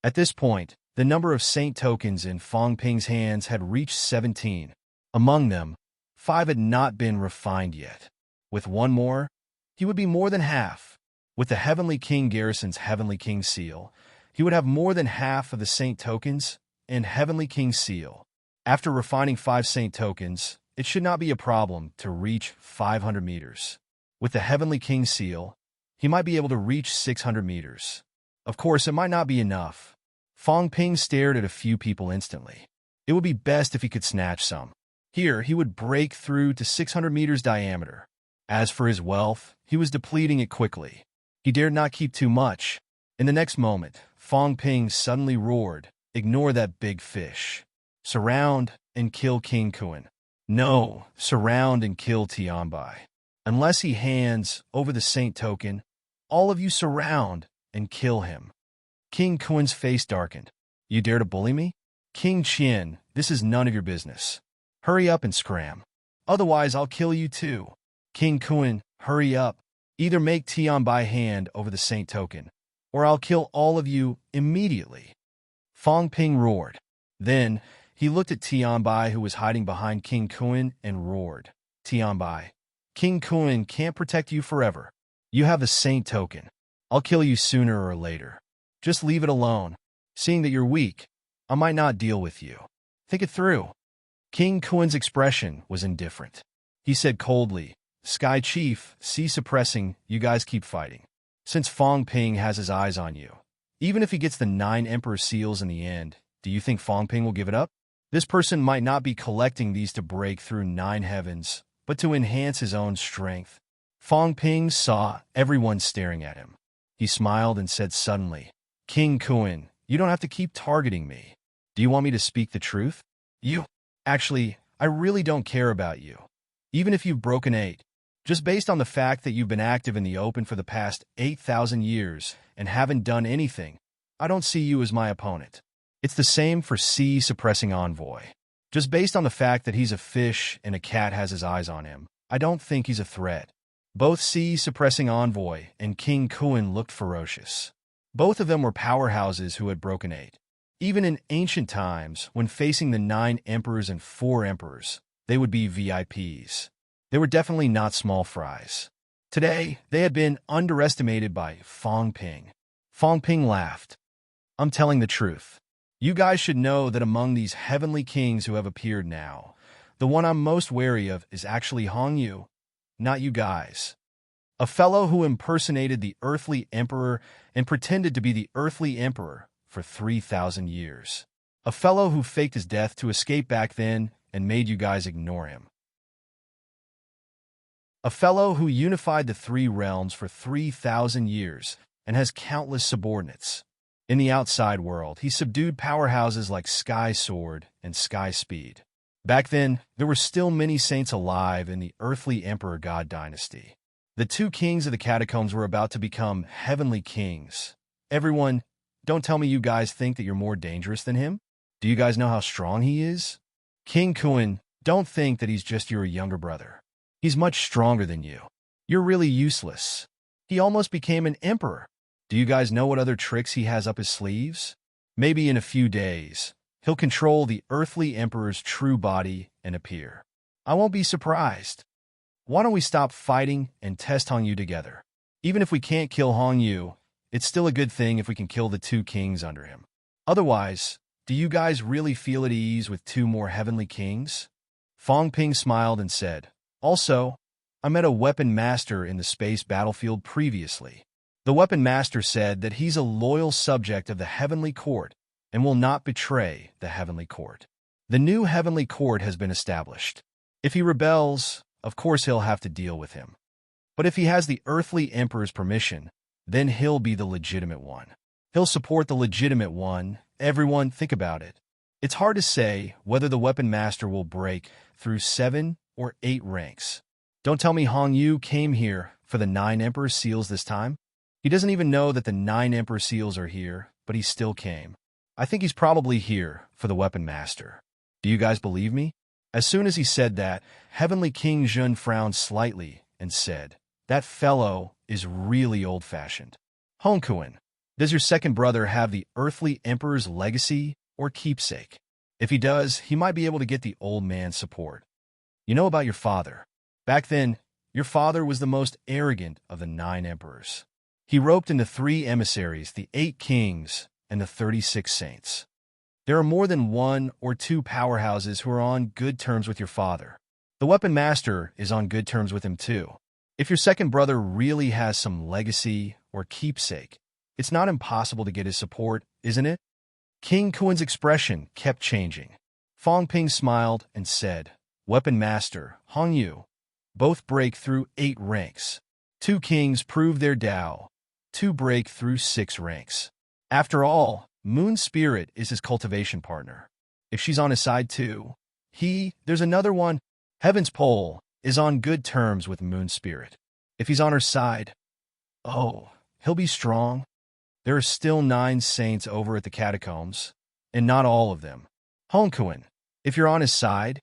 Speaker 1: At this point, the number of saint tokens in Fong Ping's hands had reached 17. Among them, 5 had not been refined yet. With one more, he would be more than half. With the Heavenly King Garrison's Heavenly King Seal, he would have more than half of the saint tokens and Heavenly King Seal. After refining 5 saint tokens, it should not be a problem to reach 500 meters. With the Heavenly King Seal, he might be able to reach 600 meters. Of course, it might not be enough. Fong Ping stared at a few people instantly. It would be best if he could snatch some. Here, he would break through to 600 meters diameter. As for his wealth, he was depleting it quickly. He dared not keep too much. In the next moment, Fong Ping suddenly roared, "Ignore that big fish. Surround and kill King Kun. No, surround and kill Tianbai. Unless he hands over the saint token, all of you surround and kill him." King Kun's face darkened. "You dare to bully me? King Qian, this is none of your business. Hurry up and scram. Otherwise, I'll kill you too." "King Kun, hurry up. Either make Tianbai hand over the saint token, or I'll kill all of you immediately." Fong Ping roared. Then, he looked at Tianbai, who was hiding behind King Kun, and roared, "Tianbai, King Kun can't protect you forever. You have the saint token. I'll kill you sooner or later. Just leave it alone. Seeing that you're weak, I might not deal with you. Think it through." King Kun's expression was indifferent. He said coldly, "Sky Chief, see suppressing, you guys keep fighting. Since Fong Ping has his eyes on you, even if he gets the 9 Emperor Seals in the end, do you think Fong Ping will give it up? This person might not be collecting these to break through 9 heavens, but to enhance his own strength." Fong Ping saw everyone staring at him. He smiled and said suddenly, "King Kun, you don't have to keep targeting me. Do you want me to speak the truth? Actually, I really don't care about you. Even if you've broken 8. Just based on the fact that you've been active in the open for the past 8,000 years and haven't done anything, I don't see you as my opponent. It's the same for Sea Suppressing Envoy. Just based on the fact that he's a fish and a cat has his eyes on him, I don't think he's a threat." Both Sea Suppressing Envoy and King Kun looked ferocious. Both of them were powerhouses who had broken 8. Even in ancient times, when facing the 9 emperors and 4 emperors, they would be VIPs. They were definitely not small fries. Today, they had been underestimated by Fong Ping. Fong Ping laughed. "I'm telling the truth. You guys should know that among these heavenly kings who have appeared now, the one I'm most wary of is actually Hong Yu, not you guys. A fellow who impersonated the earthly emperor and pretended to be the earthly emperor for 3,000 years. A fellow who faked his death to escape back then and made you guys ignore him. A fellow who unified the 3 realms for 3,000 years and has countless subordinates. In the outside world, he subdued powerhouses like Sky Sword and Sky Speed. Back then, there were still many saints alive in the earthly Emperor God dynasty. The 2 kings of the catacombs were about to become heavenly kings. Everyone, don't tell me you guys think that you're more dangerous than him? Do you guys know how strong he is? King Kun, don't think that he's just your younger brother. He's much stronger than you. You're really useless. He almost became an emperor. Do you guys know what other tricks he has up his sleeves? Maybe in a few days, he'll control the earthly emperor's true body and appear. I won't be surprised. Why don't we stop fighting and test Hong Yu together? Even if we can't kill Hong Yu, it's still a good thing if we can kill the 2 kings under him. Otherwise, do you guys really feel at ease with 2 more heavenly kings?" Fong Ping smiled and said, "Also, I met a weapon master in the space battlefield previously. The weapon master said that he's a loyal subject of the Heavenly Court and will not betray the Heavenly Court. The new Heavenly Court has been established. If he rebels, of course he'll have to deal with him. But if he has the earthly emperor's permission, then he'll be the legitimate one. He'll support the legitimate one. Everyone, think about it. It's hard to say whether the weapon master will break through 7 or 8 ranks. Don't tell me Hong Yu came here for the 9 Emperor Seals this time. He doesn't even know that the 9 Emperor Seals are here, but he still came. I think he's probably here for the weapon master. Do you guys believe me? As soon as he said that, Heavenly King Jun frowned slightly and said, "That fellow is really old-fashioned. Hong Kuan, does your second brother have the earthly emperor's legacy or keepsake? If he does, he might be able to get the old man's support. You know about your father. Back then, your father was the most arrogant of the 9 emperors. He roped in the 3 emissaries, the 8 kings, and the 36 saints. There are more than 1 or 2 powerhouses who are on good terms with your father. The weapon master is on good terms with him too. If your second brother really has some legacy or keepsake, it's not impossible to get his support, isn't it?" King Kuan's expression kept changing. Fong Ping smiled and said, "Weapon master, Hong Yu, both break through 8 ranks. 2 kings prove their Tao. 2 break through 6 ranks. After all, Moon Spirit is his cultivation partner. If she's on his side too, there's another one. Heaven's Pole is on good terms with Moon Spirit. If he's on her side, oh, he'll be strong. There are still 9 saints over at the catacombs, and not all of them. Hong Kuan, if you're on his side,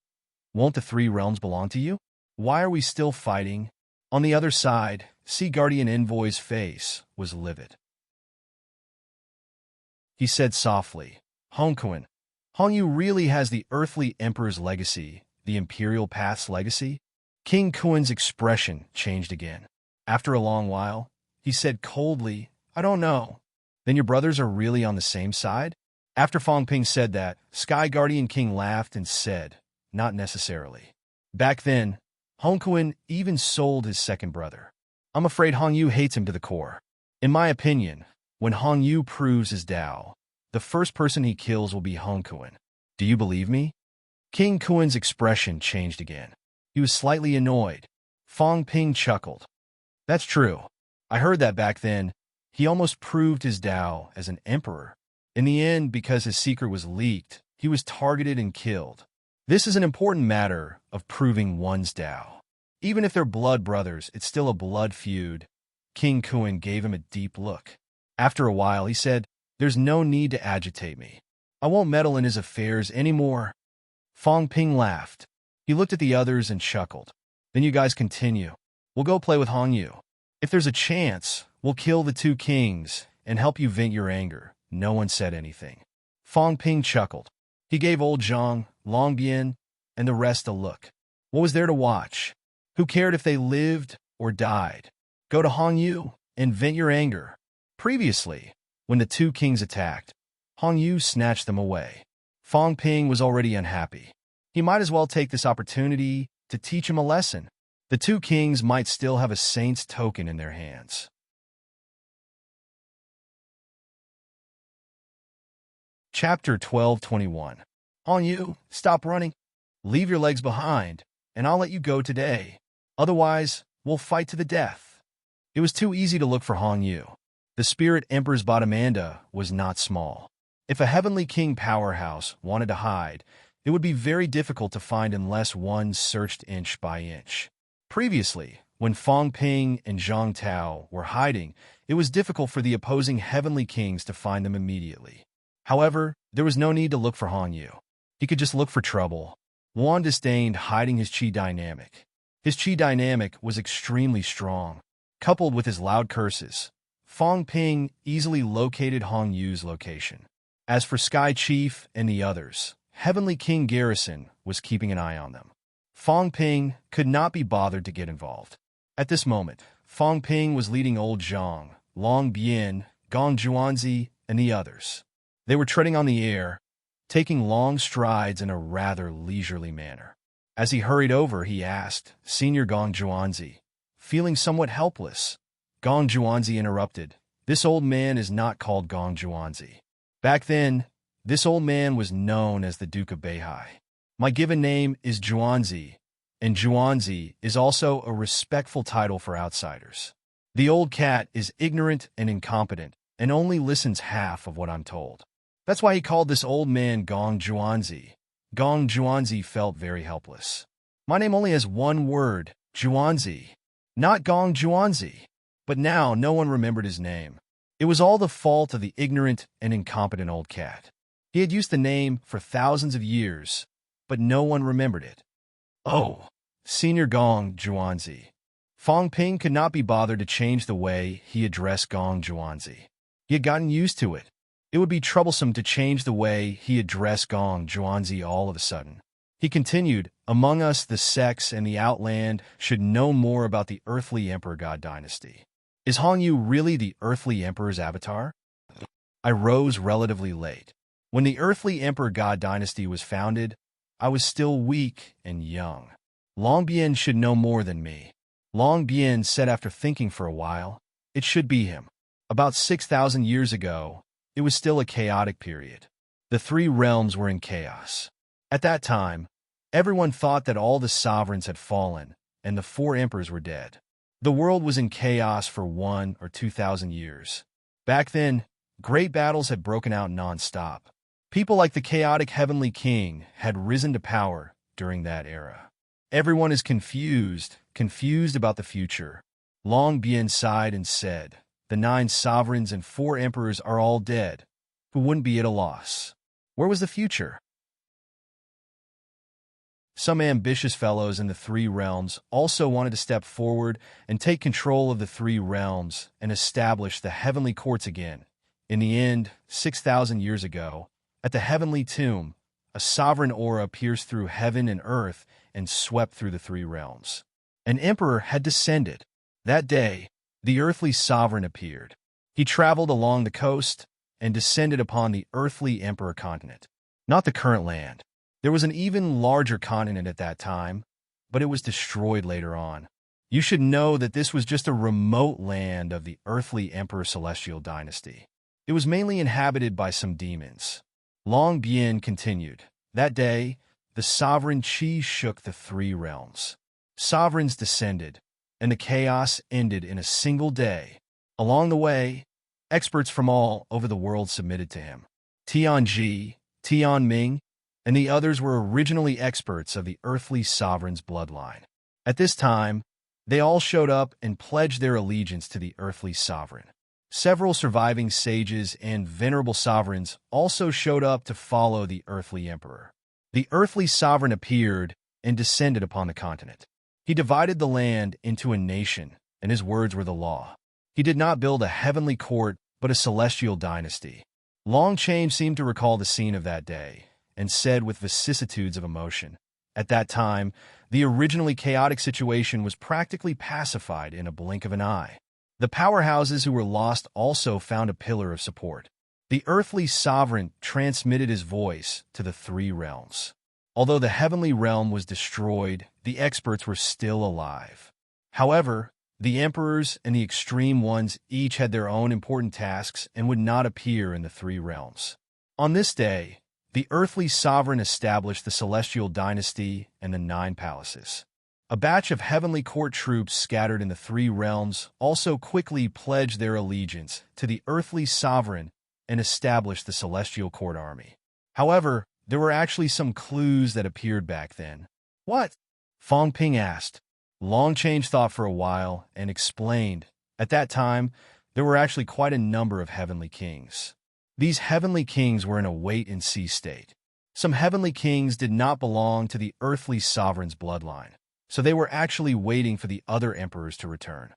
Speaker 1: won't the 3 realms belong to you? Why are we still fighting?" On the other side, Sea Guardian Envoy's face was livid. He said softly, "Hong Kuan, Hong Yu really has the earthly emperor's legacy, the imperial path's legacy?" King Kuan's expression changed again. After a long while, he said coldly, "I don't know." "Then your brothers are really on the same side?" After Fong Ping said that, Sky Guardian King laughed and said, "Not necessarily. Back then, Hong Kuan even sold his second brother. I'm afraid Hong Yu hates him to the core. In my opinion, when Hong Yu proves his Tao, the first person he kills will be Hong Kuan. Do you believe me?" King Kuan's expression changed again. He was slightly annoyed. Fong Ping chuckled. "That's true. I heard that back then. He almost proved his Tao as an emperor. In the end, because his secret was leaked, he was targeted and killed. This is an important matter of proving one's Tao. Even if they're blood brothers, it's still a blood feud." King Kuan gave him a deep look. After a while, he said, "There's no need to agitate me. I won't meddle in his affairs anymore." Fong Ping laughed. He looked at the others and chuckled. "Then you guys continue. We'll go play with Hong Yu. If there's a chance, we'll kill the 2 kings and help you vent your anger." No one said anything. Fong Ping chuckled. He gave old Zhang, Long Bian, and the rest a look. What was there to watch? Who cared if they lived or died? Go to Hong Yu and vent your anger. Previously, when the 2 kings attacked, Hong Yu snatched them away. Fong Ping was already unhappy. He might as well take this opportunity to teach him a lesson. The 2 kings might still have a saint's token in their hands. Chapter 12:21. Hong Yu, stop running. Leave your legs behind, and I'll let you go today. Otherwise, we'll fight to the death. It was too easy to look for Hong Yu. The Spirit Emperor's Bottomanda was not small. If a Heavenly King powerhouse wanted to hide, it would be very difficult to find unless one searched inch by inch. Previously, when Fong Ping and Zhang Tao were hiding, it was difficult for the opposing Heavenly Kings to find them immediately. However, there was no need to look for Hong Yu. He could just look for trouble. Juan disdained hiding his chi dynamic. His chi dynamic was extremely strong. Coupled with his loud curses, Fong Ping easily located Hong Yu's location. As for Sky Chief and the others, Heavenly King Garrison was keeping an eye on them. Fong Ping could not be bothered to get involved. At this moment, Fong Ping was leading old Zhang, Long Bian, Gong Juanzi, and the others. They were treading on the air, taking long strides in a rather leisurely manner. As he hurried over, he asked, "Senior Gong Juanzi." Feeling somewhat helpless, Gong Juanzi interrupted, "This old man is not called Gong Juanzi. Back then, this old man was known as the Duke of Beihai. My given name is Juanzi, and Juanzi is also a respectful title for outsiders. The old cat is ignorant and incompetent and only listens half of what I'm told. That's why he called this old man Gong Juanzi." Gong Juanzi felt very helpless. "My name only has one word, Juanzi, not Gong Juanzi." But now no one remembered his name. It was all the fault of the ignorant and incompetent old cat. He had used the name for thousands of years, but no one remembered it. "Oh, Senior Gong Juanzi." Fong Ping could not be bothered to change the way he addressed Gong Juanzi. He had gotten used to it. It would be troublesome to change the way he addressed Gong Juanzi all of a sudden. He continued, "Among us, the sects and the outland should know more about the earthly Emperor God dynasty. Is Hongyu really the earthly emperor's avatar?" I rose relatively late. When the earthly Emperor God dynasty was founded, I was still weak and young. Long Bien should know more than me. Long Bien said after thinking for a while, "It should be him." About 6,000 years ago, it was still a chaotic period. The three realms were in chaos. At that time, everyone thought that all the sovereigns had fallen and the four emperors were dead. The world was in chaos for 1 or 2,000 years. Back then, great battles had broken out non-stop. People like the chaotic Heavenly King had risen to power during that era. Everyone is confused about the future. Long Bien sighed and said, "The 9 sovereigns and 4 emperors are all dead. Who wouldn't be at a loss? Where was the future?" Some ambitious fellows in the 3 realms also wanted to step forward and take control of the 3 realms and establish the heavenly courts again. In the end, 6,000 years ago, at the heavenly tomb, a sovereign aura pierced through heaven and earth and swept through the 3 realms. An emperor had descended. That day, the earthly sovereign appeared. He traveled along the coast and descended upon the earthly emperor continent. Not the current land. There was an even larger continent at that time, but it was destroyed later on. You should know that this was just a remote land of the earthly emperor celestial dynasty. It was mainly inhabited by some demons. Long Bien continued, "That day, the sovereign Qi shook the 3 realms. Sovereigns descended, and the chaos ended in a single day. Along the way, experts from all over the world submitted to him. Tianji, Tianming, and the others were originally experts of the earthly sovereign's bloodline. At this time, they all showed up and pledged their allegiance to the earthly sovereign. Several surviving sages and venerable sovereigns also showed up to follow the earthly emperor. The earthly sovereign appeared and descended upon the continent. He divided the land into a nation, and his words were the law. He did not build a heavenly court, but a celestial dynasty." Long Chain seemed to recall the scene of that day, and said with vicissitudes of emotion, "At that time, the originally chaotic situation was practically pacified in a blink of an eye. The powerhouses who were lost also found a pillar of support. The earthly sovereign transmitted his voice to the 3 realms. Although the heavenly realm was destroyed, the experts were still alive. However, the emperors and the extreme ones each had their own important tasks and would not appear in the 3 realms. On this day, the earthly sovereign established the celestial dynasty and the 9 palaces. A batch of heavenly court troops scattered in the 3 realms also quickly pledged their allegiance to the earthly sovereign and established the celestial court army. However, there were actually some clues that appeared back then. "What?" Fong Ping asked. Long Change thought for a while and explained, "At that time, there were actually quite a number of heavenly kings. These heavenly kings were in a wait-and-see state. Some heavenly kings did not belong to the earthly sovereign's bloodline, so they were actually waiting for the other emperors to return.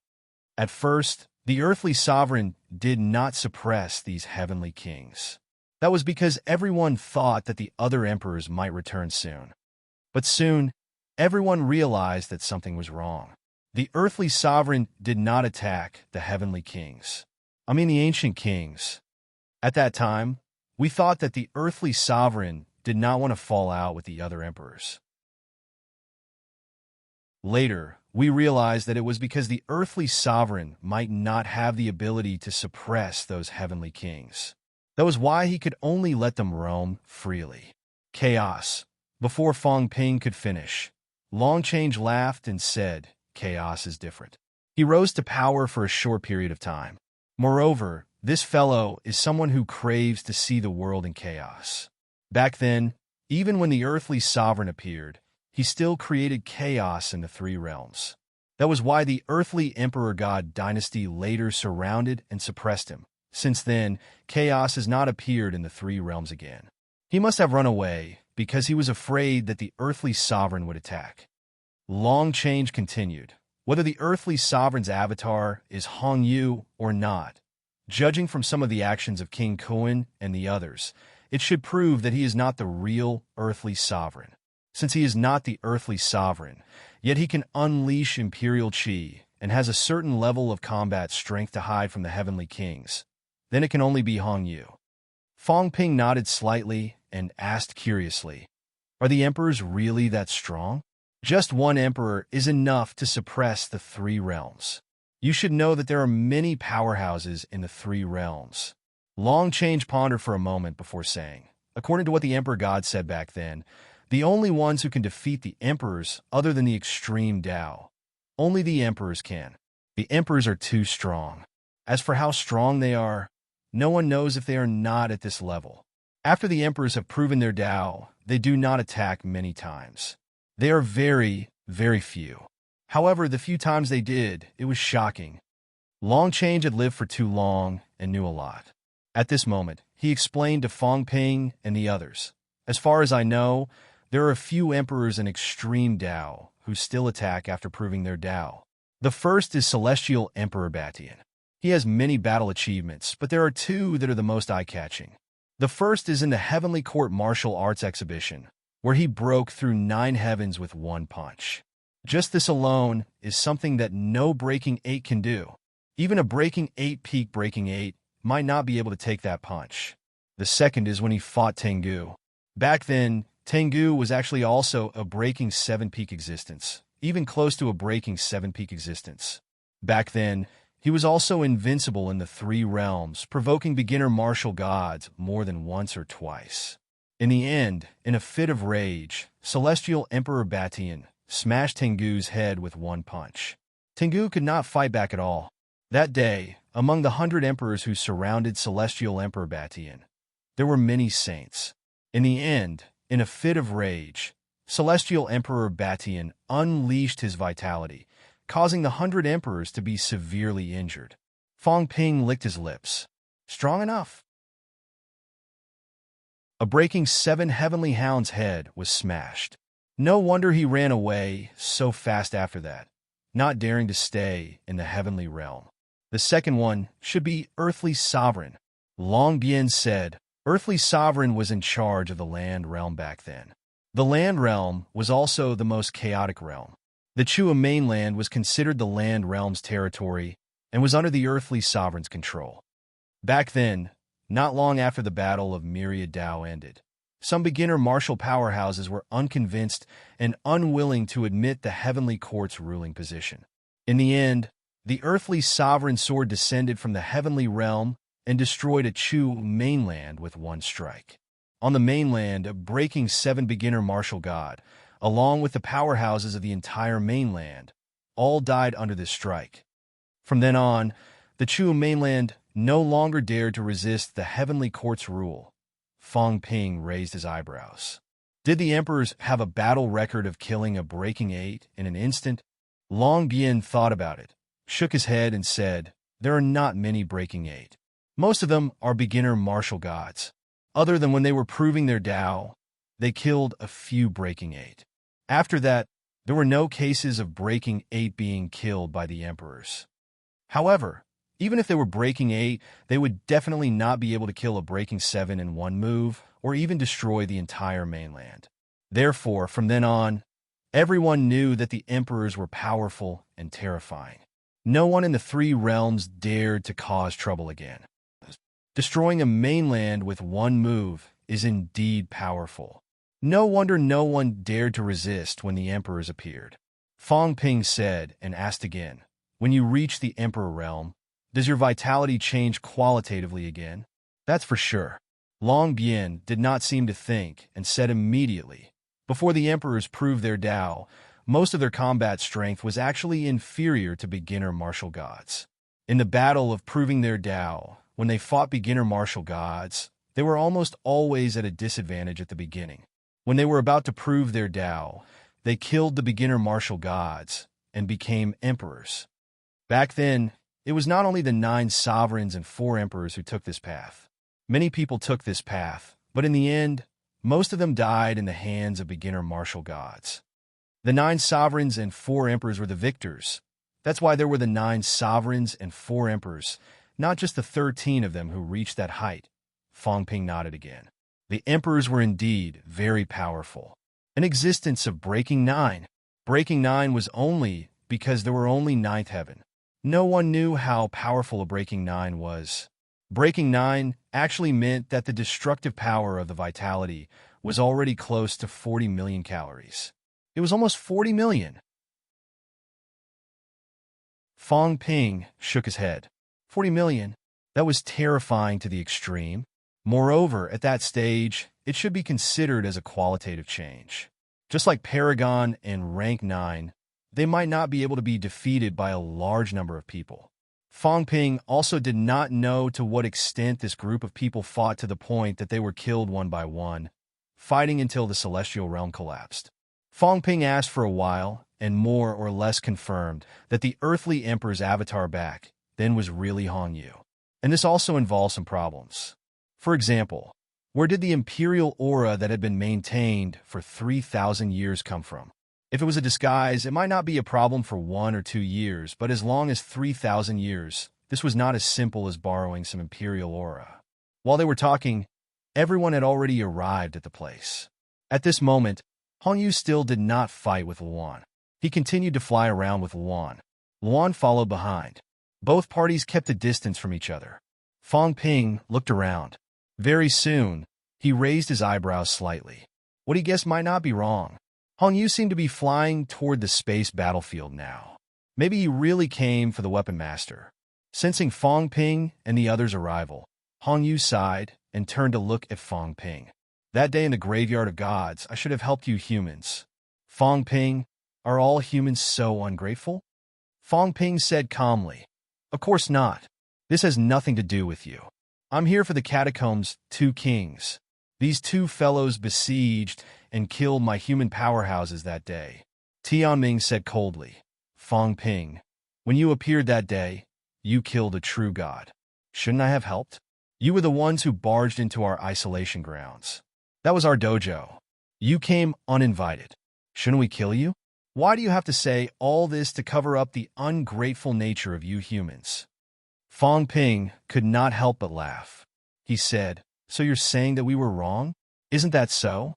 Speaker 1: At first, the earthly sovereign did not suppress these heavenly kings. That was because everyone thought that the other emperors might return soon. But soon, everyone realized that something was wrong. The earthly sovereign did not attack the heavenly kings. I mean the ancient kings. At that time, we thought that the earthly sovereign did not want to fall out with the other emperors. Later, we realized that it was because the earthly sovereign might not have the ability to suppress those heavenly kings. That was why he could only let them roam freely. Chaos. Before Fong Ping could finish, Longchange laughed and said, "Chaos is different." He rose to power for a short period of time. Moreover, this fellow is someone who craves to see the world in chaos. Back then, even when the earthly sovereign appeared, he still created chaos in the three realms. That was why the earthly emperor god dynasty later surrounded and suppressed him. Since then, chaos has not appeared in the three realms again. He must have run away because he was afraid that the earthly sovereign would attack. Longchange continued. Whether the earthly sovereign's avatar is Hong Yu or not, judging from some of the actions of King Kuan and the others, it should prove that he is not the real earthly sovereign. Since he is not the earthly sovereign, yet he can unleash imperial qi and has a certain level of combat strength to hide from the heavenly kings, then it can only be Hong Yu. Fong Ping nodded slightly and asked curiously, "Are the emperors really that strong?" Just one emperor is enough to suppress the three realms. You should know that there are many powerhouses in the three realms. Longchange pondered for a moment before saying, according to what the emperor god said back then, the only ones who can defeat the emperors other than the extreme Tao, only the emperors can. The emperors are too strong. As for how strong they are, no one knows if they are not at this level. After the emperors have proven their Tao, they do not attack many times. They are very, very few. However, the few times they did, it was shocking. Longchange had lived for too long and knew a lot. At this moment, he explained to Fong Ping and the others, "As far as I know, there are a few emperors in extreme Tao who still attack after proving their Tao. The first is Celestial Emperor Batian. He has many battle achievements, but there are two that are the most eye-catching. The first is in the Heavenly Court Martial Arts Exhibition, where he broke through 9 heavens with one punch. Just this alone is something that no Breaking 8 can do. Even a Breaking 8 peak Breaking 8 might not be able to take that punch. The second is when he fought Tengu. Back then, Tengu was actually also a Breaking 7 peak existence, even close to a Breaking 7 peak existence. Back then, he was also invincible in the three realms, provoking beginner martial gods more than once or twice. In the end, in a fit of rage, Celestial Emperor Batian smashed Tengu's head with one punch. Tengu could not fight back at all. That day, among the 100 emperors who surrounded Celestial Emperor Batian, there were many saints. In the end, in a fit of rage, Celestial Emperor Batian unleashed his vitality, causing the 100 emperors to be severely injured. Fong Ping licked his lips. Strong enough. A Breaking 7 Heavenly Hound's head was smashed. No wonder he ran away so fast after that, not daring to stay in the heavenly realm. The second one should be Earthly Sovereign. Long Bien said, Earthly Sovereign was in charge of the land realm back then. The land realm was also the most chaotic realm. The Chua mainland was considered the land realm's territory and was under the Earthly Sovereign's control. Back then, not long after the Battle of Myriad Dao ended, some beginner martial powerhouses were unconvinced and unwilling to admit the Heavenly Court's ruling position. In the end, the Earthly Sovereign sword descended from the heavenly realm and destroyed a Chu mainland with one strike. On the mainland, a Breaking 7 beginner martial god, along with the powerhouses of the entire mainland, all died under this strike. From then on, the Chu mainland no longer dared to resist the Heavenly Court's rule. Fong Ping raised his eyebrows. Did the emperors have a battle record of killing a Breaking 8 in an instant? Long Bien thought about it, shook his head and said, there are not many Breaking 8. Most of them are beginner martial gods. Other than when they were proving their Tao, they killed a few Breaking 8. After that, there were no cases of Breaking 8 being killed by the emperors. However, even if they were Breaking 8, they would definitely not be able to kill a Breaking 7 in one move, or even destroy the entire mainland. Therefore, from then on, everyone knew that the emperors were powerful and terrifying. No one in the three realms dared to cause trouble again. Destroying a mainland with one move is indeed powerful. No wonder no one dared to resist when the emperors appeared. Fong Ping said and asked again, when you reach the Emperor realm, does your vitality change qualitatively again? That's for sure. Long Bian did not seem to think and said immediately, before the emperors proved their Tao, most of their combat strength was actually inferior to beginner martial gods. In the battle of proving their Tao, when they fought beginner martial gods, they were almost always at a disadvantage at the beginning. When they were about to prove their Tao, they killed the beginner martial gods and became emperors. Back then, it was not only the 9 sovereigns and 4 emperors who took this path. Many people took this path, but in the end, most of them died in the hands of beginner martial gods. The 9 sovereigns and 4 emperors were the victors. That's why there were the 9 sovereigns and 4 emperors, not just the 13 of them who reached that height. Fong Ping nodded again. The emperors were indeed very powerful. An existence of Breaking 9. Breaking 9 was only because there were only 9th heaven. No one knew how powerful a Breaking 9 was. Breaking 9 actually meant that the destructive power of the vitality was already close to 40 million calories. It was almost 40 million. Fong Ping shook his head. 40 million? That was terrifying to the extreme. Moreover, at that stage, it should be considered as a qualitative change. Just like Paragon and Rank 9, they might not be able to be defeated by a large number of people. Fong Ping also did not know to what extent this group of people fought to the point that they were killed one by one, fighting until the celestial realm collapsed. Fong Ping asked for a while, and more or less confirmed that the earthly emperor's avatar back then was really Hong Yu. And this also involved some problems. For example, where did the imperial aura that had been maintained for 3,000 years come from? If it was a disguise, it might not be a problem for 1 or 2 years, but as long as 3,000 years, this was not as simple as borrowing some imperial aura. While they were talking, everyone had already arrived at the place. At this moment, Hong Yu still did not fight with Luan. He continued to fly around with Luan. Luan followed behind. Both parties kept a distance from each other. Fong Ping looked around. Very soon, he raised his eyebrows slightly. What he guessed might not be wrong. Hong Yu seemed to be flying toward the space battlefield now. Maybe he really came for the weapon master. Sensing Fong Ping and the others' arrival, Hong Yu sighed and turned to look at Fong Ping. That day in the graveyard of gods, I should have helped you humans. Fong Ping, are all humans so ungrateful? Fong Ping said calmly. Of course not. This has nothing to do with you. I'm here for the catacombs, 2 kings. These 2 fellows besieged and killed my human powerhouses that day. Tianming said coldly. Fong Ping, when you appeared that day, you killed a true god. Shouldn't I have helped? You were the ones who barged into our isolation grounds. That was our dojo. You came uninvited. Shouldn't we kill you? Why do you have to say all this to cover up the ungrateful nature of you humans? Fong Ping could not help but laugh. He said, so you're saying that we were wrong? Isn't that so?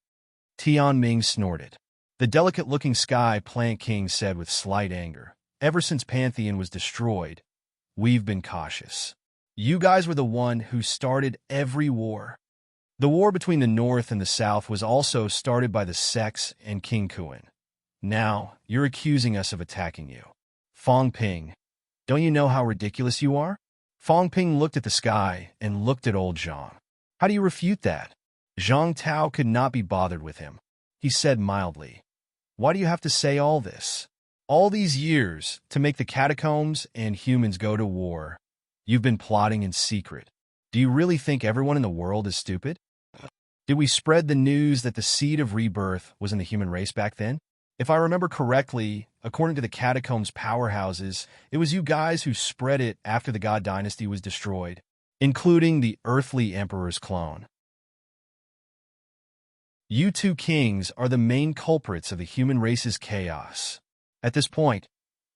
Speaker 1: Tianming snorted. The delicate-looking sky plant king said with slight anger, ever since Pantheon was destroyed, we've been cautious. You guys were the one who started every war. The war between the North and the South was also started by the sects and King Kuan. Now, you're accusing us of attacking you. Fong Ping, don't you know how ridiculous you are? Fong Ping looked at the sky and looked at old Zhang. How do you refute that? Zhang Tao could not be bothered with him. He said mildly, why do you have to say all this? All these years to make the catacombs and humans go to war. You've been plotting in secret. Do you really think everyone in the world is stupid? Did we spread the news that the seed of rebirth was in the human race back then? If I remember correctly, according to the catacombs powerhouses, it was you guys who spread it after the God Dynasty was destroyed, including the earthly emperor's clone. You 2 kings are the main culprits of the human race's chaos. At this point,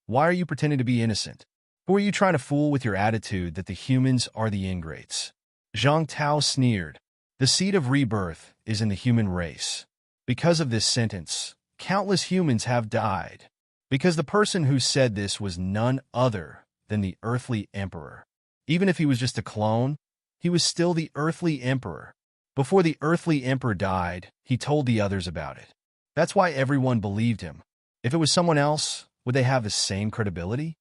Speaker 1: why are you pretending to be innocent? Who are you trying to fool with your attitude that the humans are the ingrates? Zhang Tao sneered. The seed of rebirth is in the human race. Because of this sentence, countless humans have died. Because the person who said this was none other than the earthly emperor. Even if he was just a clone, he was still the earthly emperor. Before the earthly emperor died, he told the others about it. That's why everyone believed him. If it was someone else, would they have the same credibility?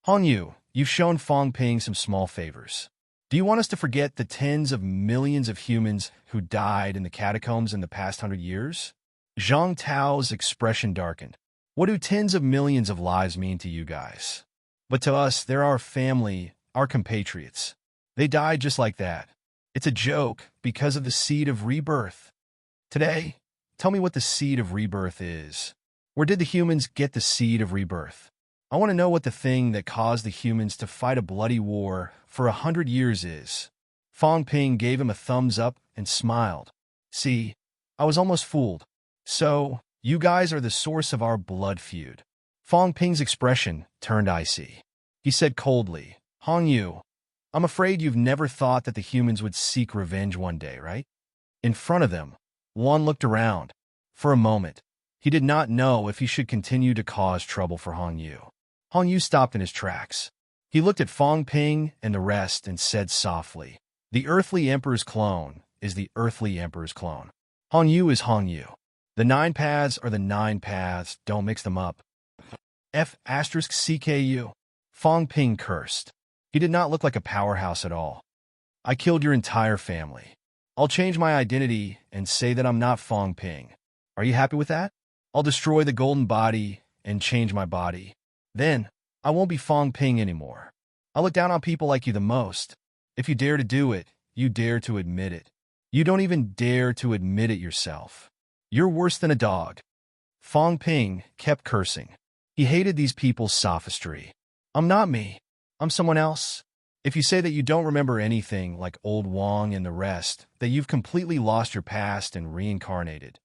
Speaker 1: Hong Yu, you've shown Fong Ping some small favors. Do you want us to forget the tens of millions of humans who died in the catacombs in the past 100 years? Zhang Tao's expression darkened. What do tens of millions of lives mean to you guys? But to us, they're our family, our compatriots. They died just like that. It's a joke because of the seed of rebirth. Today, tell me what the seed of rebirth is. Where did the humans get the seed of rebirth? I want to know what the thing that caused the humans to fight a bloody war for 100 years is. Fong Ping gave him a thumbs up and smiled. See, I was almost fooled. So, you guys are the source of our blood feud. Fong Ping's expression turned icy. He said coldly, Hong Yu, I'm afraid you've never thought that the humans would seek revenge one day, right? In front of them, Wan looked around. For a moment, he did not know if he should continue to cause trouble for Hong Yu. Hong Yu stopped in his tracks. He looked at Fong Ping and the rest and said softly, The earthly emperor's clone is the earthly emperor's clone. Hong Yu is Hong Yu. The 9 paths are the 9 paths, don't mix them up. F***CKU. Fong Ping cursed. He did not look like a powerhouse at all. I killed your entire family. I'll change my identity and say that I'm not Fong Ping. Are you happy with that? I'll destroy the golden body and change my body. Then, I won't be Fong Ping anymore. I look down on people like you the most. If you dare to do it, you dare to admit it. You don't even dare to admit it yourself. You're worse than a dog. Fong Ping kept cursing. He hated these people's sophistry. I'm not me. I'm someone else. If you say that you don't remember anything like old Wang and the rest, that you've completely lost your past and reincarnated,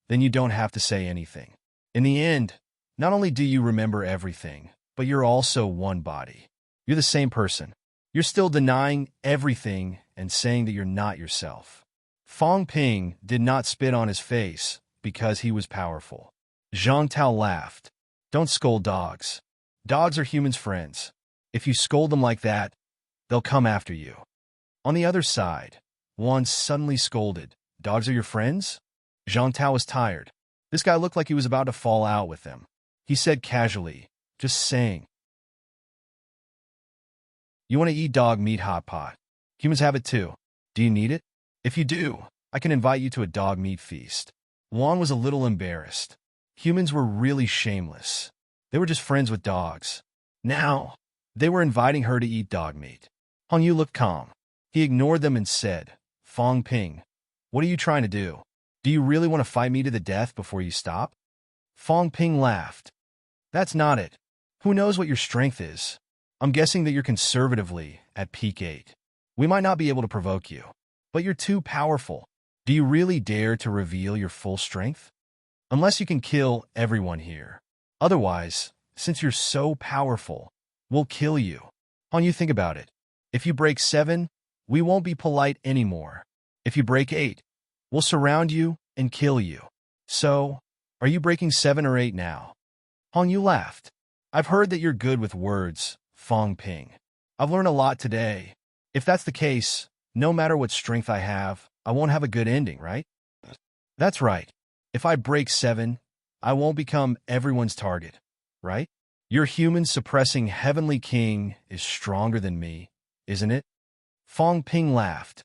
Speaker 1: then you don't have to say anything. In the end, not only do you remember everything, but you're also one body. You're the same person. You're still denying everything and saying that you're not yourself. Fong Ping did not spit on his face because he was powerful. Zhang Tao laughed. Don't scold dogs. Dogs are humans' friends. If you scold them like that, they'll come after you. On the other side, Wan suddenly scolded. Dogs are your friends? Zhang Tao was tired. This guy looked like he was about to fall out with them. He said casually, just saying. You want to eat dog meat hot pot. Humans have it too. Do you need it? If you do, I can invite you to a dog meat feast. Wan was a little embarrassed. Humans were really shameless. They were just friends with dogs. Now, they were inviting her to eat dog meat. Hong Yu looked calm. He ignored them and said, Fong Ping, what are you trying to do? Do you really want to fight me to the death before you stop? Fong Ping laughed. That's not it. Who knows what your strength is? I'm guessing that you're conservatively at peak 8. We might not be able to provoke you, but you're too powerful. Do you really dare to reveal your full strength? Unless you can kill everyone here. Otherwise, since you're so powerful, we'll kill you. Hong Yu, think about it. If you break 7, we won't be polite anymore. If you break 8, we'll surround you and kill you. So, are you breaking 7 or 8 now? Hong Yu laughed. I've heard that you're good with words, Fong Ping. I've learned a lot today. If that's the case, no matter what strength I have, I won't have a good ending, right? That's right. If I break 7, I won't become everyone's target, right? Your human-suppressing heavenly king is stronger than me, isn't it? Fong Ping laughed.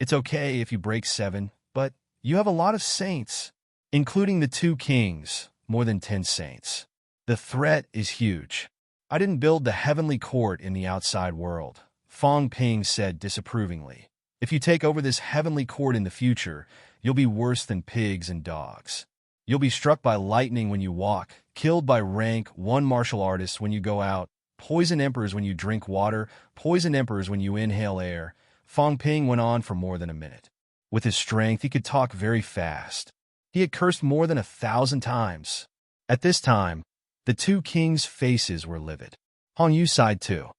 Speaker 1: It's okay if you break 7, but you have a lot of saints, including the 2 kings, more than 10 saints. The threat is huge. I didn't build the heavenly court in the outside world, Fong Ping said disapprovingly. If you take over this heavenly court in the future, you'll be worse than pigs and dogs. You'll be struck by lightning when you walk, killed by rank 1 martial artists when you go out, poison emperors when you drink water, poison emperors when you inhale air. Fong Ping went on for more than a minute. With his strength, he could talk very fast. He had cursed more than 1,000 times. At this time, the 2 kings' faces were livid. Hong Yu sighed too.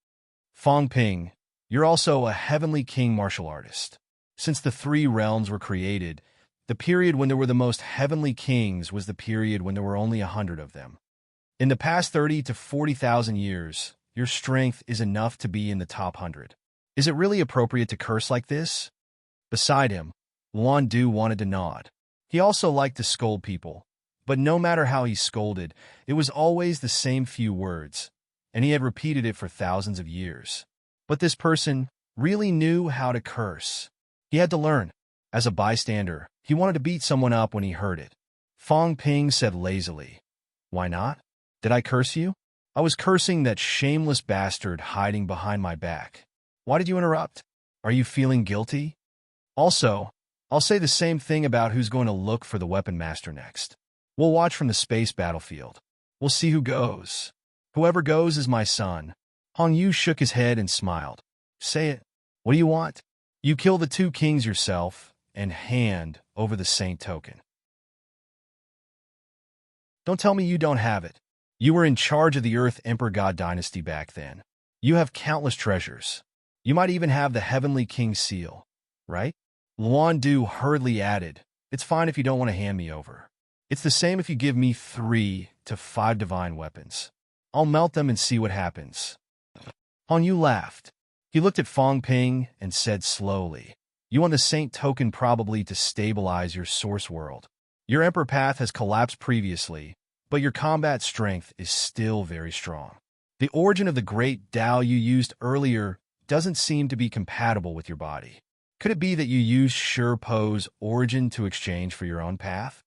Speaker 1: Fong Ping, you're also a heavenly king martial artist. Since the 3 realms were created, the period when there were the most heavenly kings was the period when there were only 100 of them. In the past 30 to 40,000 years, your strength is enough to be in the top 100. Is it really appropriate to curse like this? Beside him, Wan Du wanted to nod. He also liked to scold people, But no matter how he scolded, it was always the same few words, and he had repeated it for thousands of years. But this person really knew how to curse. He had to learn. As a bystander, he wanted to beat someone up when he heard it. Fong Ping said lazily, "Why not? Did I curse you? I was cursing that shameless bastard hiding behind my back. Why did you interrupt? Are you feeling guilty? Also, I'll say the same thing about who's going to look for the weapon master next. We'll watch from the space battlefield. We'll see who goes. Whoever goes is my son." Hong Yu shook his head and smiled. "Say it. What do you want? You kill the two kings yourself and hand over the saint token. Don't tell me you don't have it. You were in charge of the Earth Emperor God dynasty back then. You have countless treasures. You might even have the Heavenly King's seal, right?" Luan Du hurriedly added, "It's fine if you don't want to hand me over. It's the same if you give me 3 to 5 divine weapons. I'll melt them and see what happens." Hong Yu laughed. He looked at Fong Ping and said slowly, "You want the saint token probably to stabilize your source world. Your emperor path has collapsed previously, but your combat strength is still very strong. The origin of the great Tao you used earlier doesn't seem to be compatible with your body. Could it be that you used Sure Po's origin to exchange for your own path?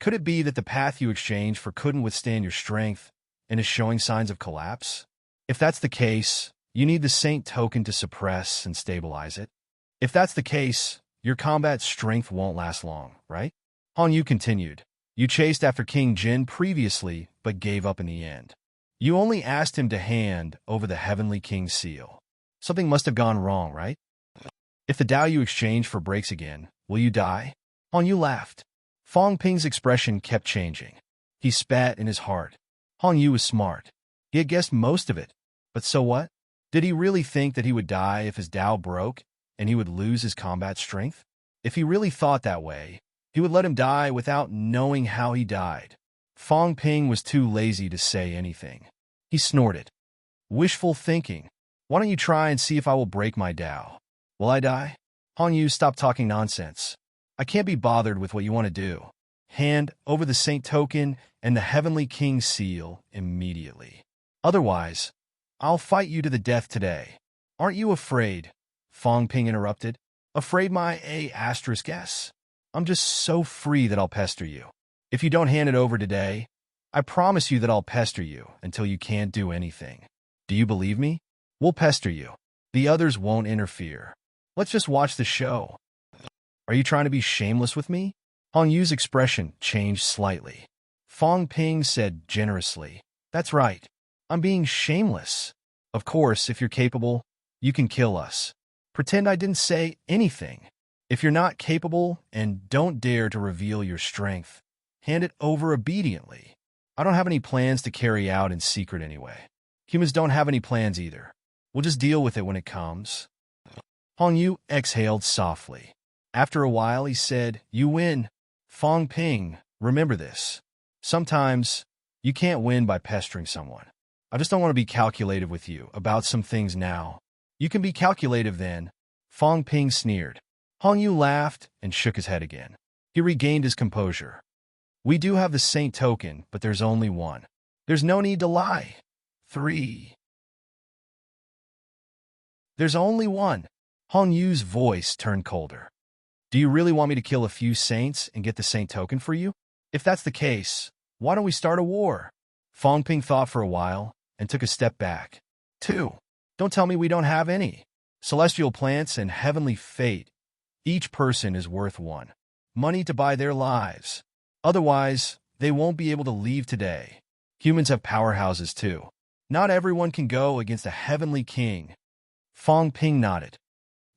Speaker 1: Could it be that the path you exchanged for couldn't withstand your strength and is showing signs of collapse? If that's the case, you need the saint token to suppress and stabilize it. If that's the case, your combat strength won't last long, right?" Hong Yu continued, "You chased after King Jin previously, but gave up in the end. You only asked him to hand over the Heavenly King's seal. Something must have gone wrong, right? If the Tao you exchanged for breaks again, will you die?" Hong Yu laughed. Fong Ping's expression kept changing. He spat in his heart. Hong Yu was smart. He had guessed most of it. But so what? Did he really think that he would die if his Tao broke and he would lose his combat strength? If he really thought that way, he would let him die without knowing how he died. Fong Ping was too lazy to say anything. He snorted. "Wishful thinking. Why don't you try and see if I will break my Tao? Will I die?" Hong Yu, stop talking nonsense. I can't be bothered with what you want to do. Hand over the saint token and the Heavenly King's seal immediately. Otherwise, I'll fight you to the death today. Aren't you afraid?" Fong Ping interrupted. "Afraid my A*S? I'm just so free that I'll pester you. If you don't hand it over today, I promise you that I'll pester you until you can't do anything. Do you believe me? We'll pester you. The others won't interfere. Let's just watch the show. Are you trying to be shameless with me?" Hong Yu's expression changed slightly. Fong Ping said generously, "That's right. I'm being shameless. Of course, if you're capable, you can kill us. Pretend I didn't say anything. If you're not capable and don't dare to reveal your strength, hand it over obediently. I don't have any plans to carry out in secret anyway. Humans don't have any plans either. We'll just deal with it when it comes." Hong Yu exhaled softly. After a while, he said, "You win. Fong Ping, remember this. Sometimes, you can't win by pestering someone. I just don't want to be calculative with you about some things now. You can be calculative then." Fong Ping sneered. Hong Yu laughed and shook his head again. He regained his composure. "We do have the saint token, but there's only one. There's no need to lie. 3. There's only one." Hong Yu's voice turned colder. "Do you really want me to kill a few saints and get the saint token for you? If that's the case, why don't we start a war?" Fong Ping thought for a while and took a step back. 2. Don't tell me we don't have any. Celestial plants and heavenly fate. Each person is worth 1. Money to buy their lives. Otherwise, they won't be able to leave today. Humans have powerhouses too. Not everyone can go against a heavenly king." Fong Ping nodded.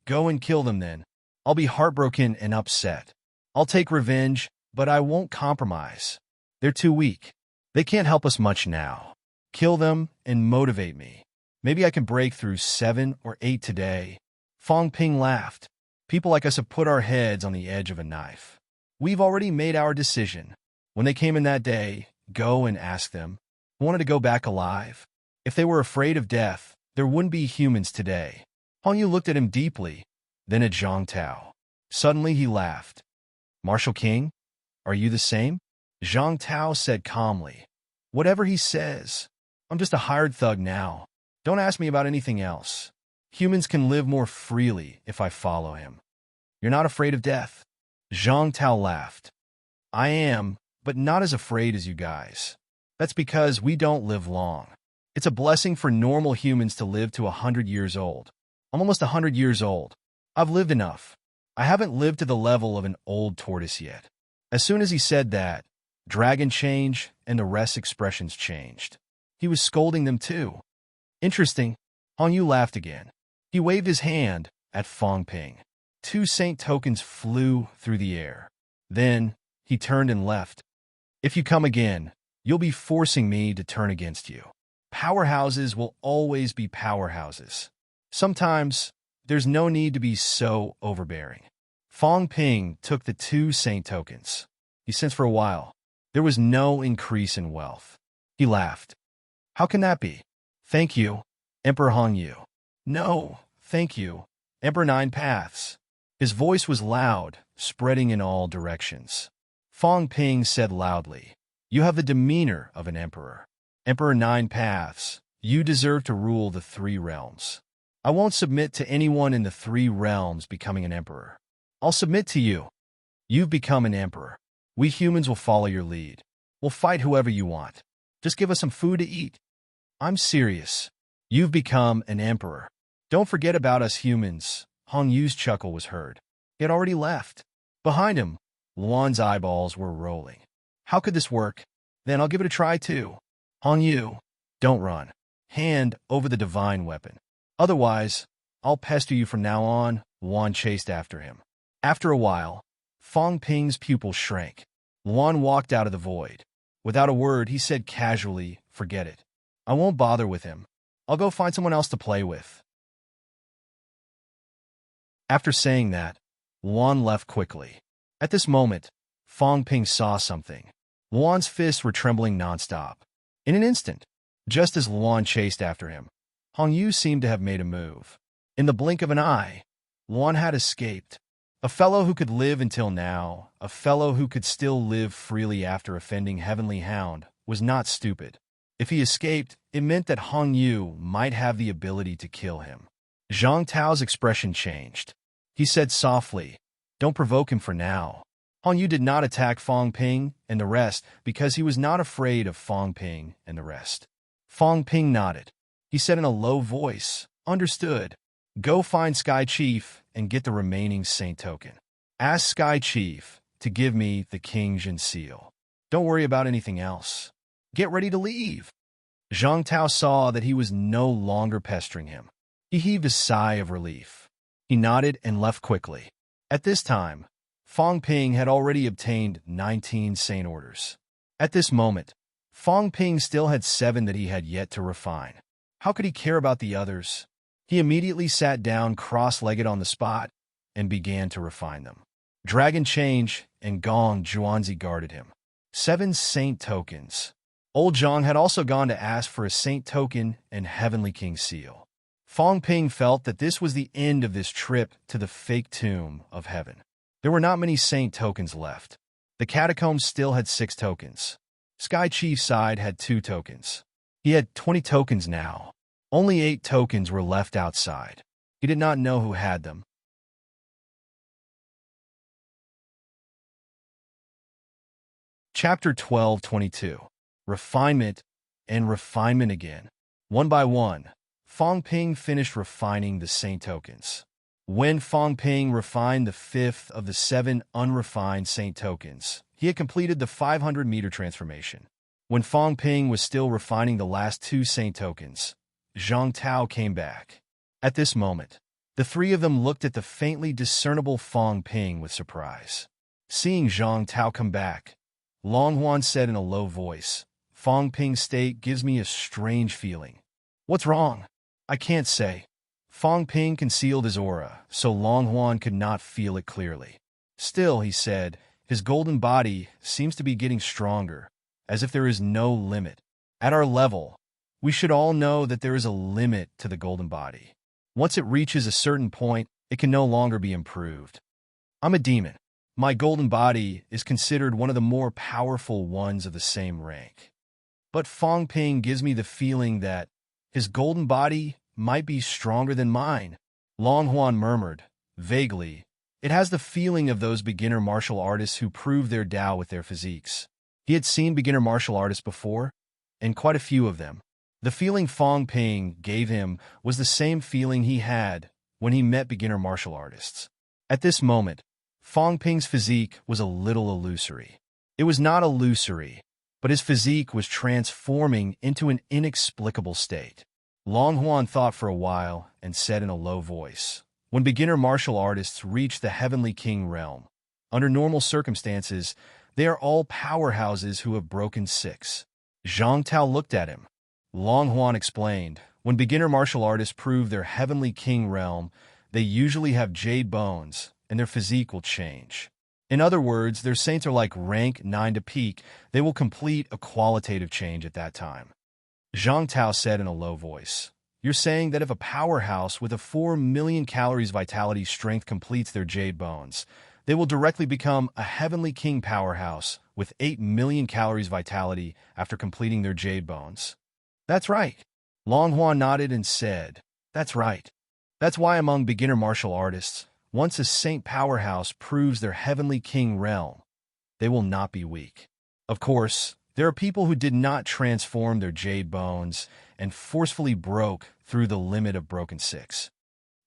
Speaker 1: "Go and kill them then. I'll be heartbroken and upset. I'll take revenge, but I won't compromise. They're too weak. They can't help us much now. Kill them and motivate me. Maybe I can break through 7 or 8 today." Fong Ping laughed. "People like us have put our heads on the edge of a knife. We've already made our decision. When they came in that day, go and ask them who wanted to go back alive. If they were afraid of death, there wouldn't be humans today." Hong Yu looked at him deeply, then at Zhang Tao. Suddenly he laughed. "Martial King, are you the same?" Zhang Tao said calmly. Whatever he says. I'm just a hired thug now. Don't ask me about anything else. Humans can live more freely if I follow him. You're not afraid of death? Zhang Tao laughed. I am, but not as afraid as you guys. That's because we don't live long. It's a blessing for normal humans to live to 100 years old. I'm almost 100 years old. I've lived enough. I haven't lived to the level of an old tortoise yet. As soon as he said that, Dragon changed and the rest expressions changed. He was scolding them too. Interesting. Hong Yu laughed again. He waved his hand at Fong Ping. 2 saint tokens flew through the air. Then, he turned and left. If you come again, you'll be forcing me to turn against you. Powerhouses will always be powerhouses. Sometimes, there's no need to be so overbearing. Fong Ping took the 2 saint tokens. He sensed for a while. There was no increase in wealth. He laughed. How can that be? Thank you, Emperor Hong Yu. No, thank you, Emperor Nine Paths. His voice was loud, spreading in all directions. Fong Ping said loudly, You have the demeanor of an emperor. Emperor Nine Paths, you deserve to rule the 3 realms. I won't submit to anyone in the 3 realms becoming an emperor. I'll submit to you. You've become an emperor. We humans will follow your lead. We'll fight whoever you want. Just give us some food to eat. I'm serious. You've become an emperor. Don't forget about us humans. Hong Yu's chuckle was heard. He had already left. Behind him, Luan's eyeballs were rolling. How could this work? Then I'll give it a try too. Hong Yu, don't run. Hand over the divine weapon. Otherwise, I'll pester you from now on. Luan chased after him. After a while, Fong Ping's pupils shrank. Luan walked out of the void. Without a word, he said casually, Forget it. I won't bother with him. I'll go find someone else to play with. After saying that, Luan left quickly. At this moment, Fong Ping saw something. Luan's fists were trembling nonstop. In an instant, just as Luan chased after him, Hong Yu seemed to have made a move. In the blink of an eye, Luan had escaped. A fellow who could live until now, a fellow who could still live freely after offending Heavenly Hound, was not stupid. If he escaped, it meant that Hong Yu might have the ability to kill him. Zhang Tao's expression changed. He said softly, Don't provoke him for now. Hong Yu did not attack Fong Ping and the rest because he was not afraid of Fong Ping and the rest. Fong Ping nodded. He said in a low voice, Understood. Go find Sky Chief and get the remaining saint token. Ask Sky Chief to give me the King Jin seal. Don't worry about anything else. Get ready to leave. Zhang Tao saw that he was no longer pestering him. He heaved a sigh of relief. He nodded and left quickly. At this time, Fong Ping had already obtained 19 saint orders. At this moment, Fong Ping still had 7 that he had yet to refine. How could he care about the others? He immediately sat down cross-legged on the spot and began to refine them. Dragon Change and Gong Zhuanzi guarded him. 7 saint tokens. Old Zhang had also gone to ask for a saint token and Heavenly King seal. Fong Ping felt that this was the end of this trip to the fake tomb of heaven. There were not many saint tokens left. The catacombs still had 6 tokens. Sky Chief's side had 2 tokens. He had 20 tokens now. Only 8 tokens were left outside. He did not know who had them. Chapter 12:22. Refinement and refinement again. One by one, Fong Ping finished refining the saint tokens. When Fong Ping refined the 5th of the 7 unrefined saint tokens, he had completed the 500-meter transformation. When Fong Ping was still refining the last 2 saint tokens, Zhang Tao came back. At this moment, the 3 of them looked at the faintly discernible Fong Ping with surprise. Seeing Zhang Tao come back, Long Huan said in a low voice, Fong Ping's state gives me a strange feeling. What's wrong? I can't say. Fong Ping concealed his aura, so Long Huan could not feel it clearly. Still, he said, his golden body seems to be getting stronger, as if there is no limit. At our level, we should all know that there is a limit to the golden body. Once it reaches a certain point, it can no longer be improved. I'm a demon. My golden body is considered one of the more powerful ones of the same rank. But Fong Ping gives me the feeling that his golden body might be stronger than mine. Long Huan murmured, vaguely. It has the feeling of those beginner martial artists who prove their Tao with their physiques. He had seen beginner martial artists before, and quite a few of them. The feeling Fong Ping gave him was the same feeling he had when he met beginner martial artists. At this moment, Fong Ping's physique was a little illusory. It was not illusory, but his physique was transforming into an inexplicable state. Long Huan thought for a while and said in a low voice, when beginner martial artists reach the Heavenly King realm, under normal circumstances, they are all powerhouses who have broken 6. Zhang Tao looked at him. Long Huan explained, when beginner martial artists prove their Heavenly King realm, they usually have jade bones, and their physique will change. In other words, their saints are like rank 9 to peak. They will complete a qualitative change at that time. Zhang Tao said in a low voice, you're saying that if a powerhouse with a 4 million calories vitality strength completes their jade bones, they will directly become a Heavenly King powerhouse with 8 million calories vitality after completing their jade bones. That's right. Long Huan nodded and said, that's right. That's why among beginner martial artists, once a saint powerhouse proves their Heavenly King realm, they will not be weak. Of course, there are people who did not transform their jade bones and forcefully broke through the limit of broken 6.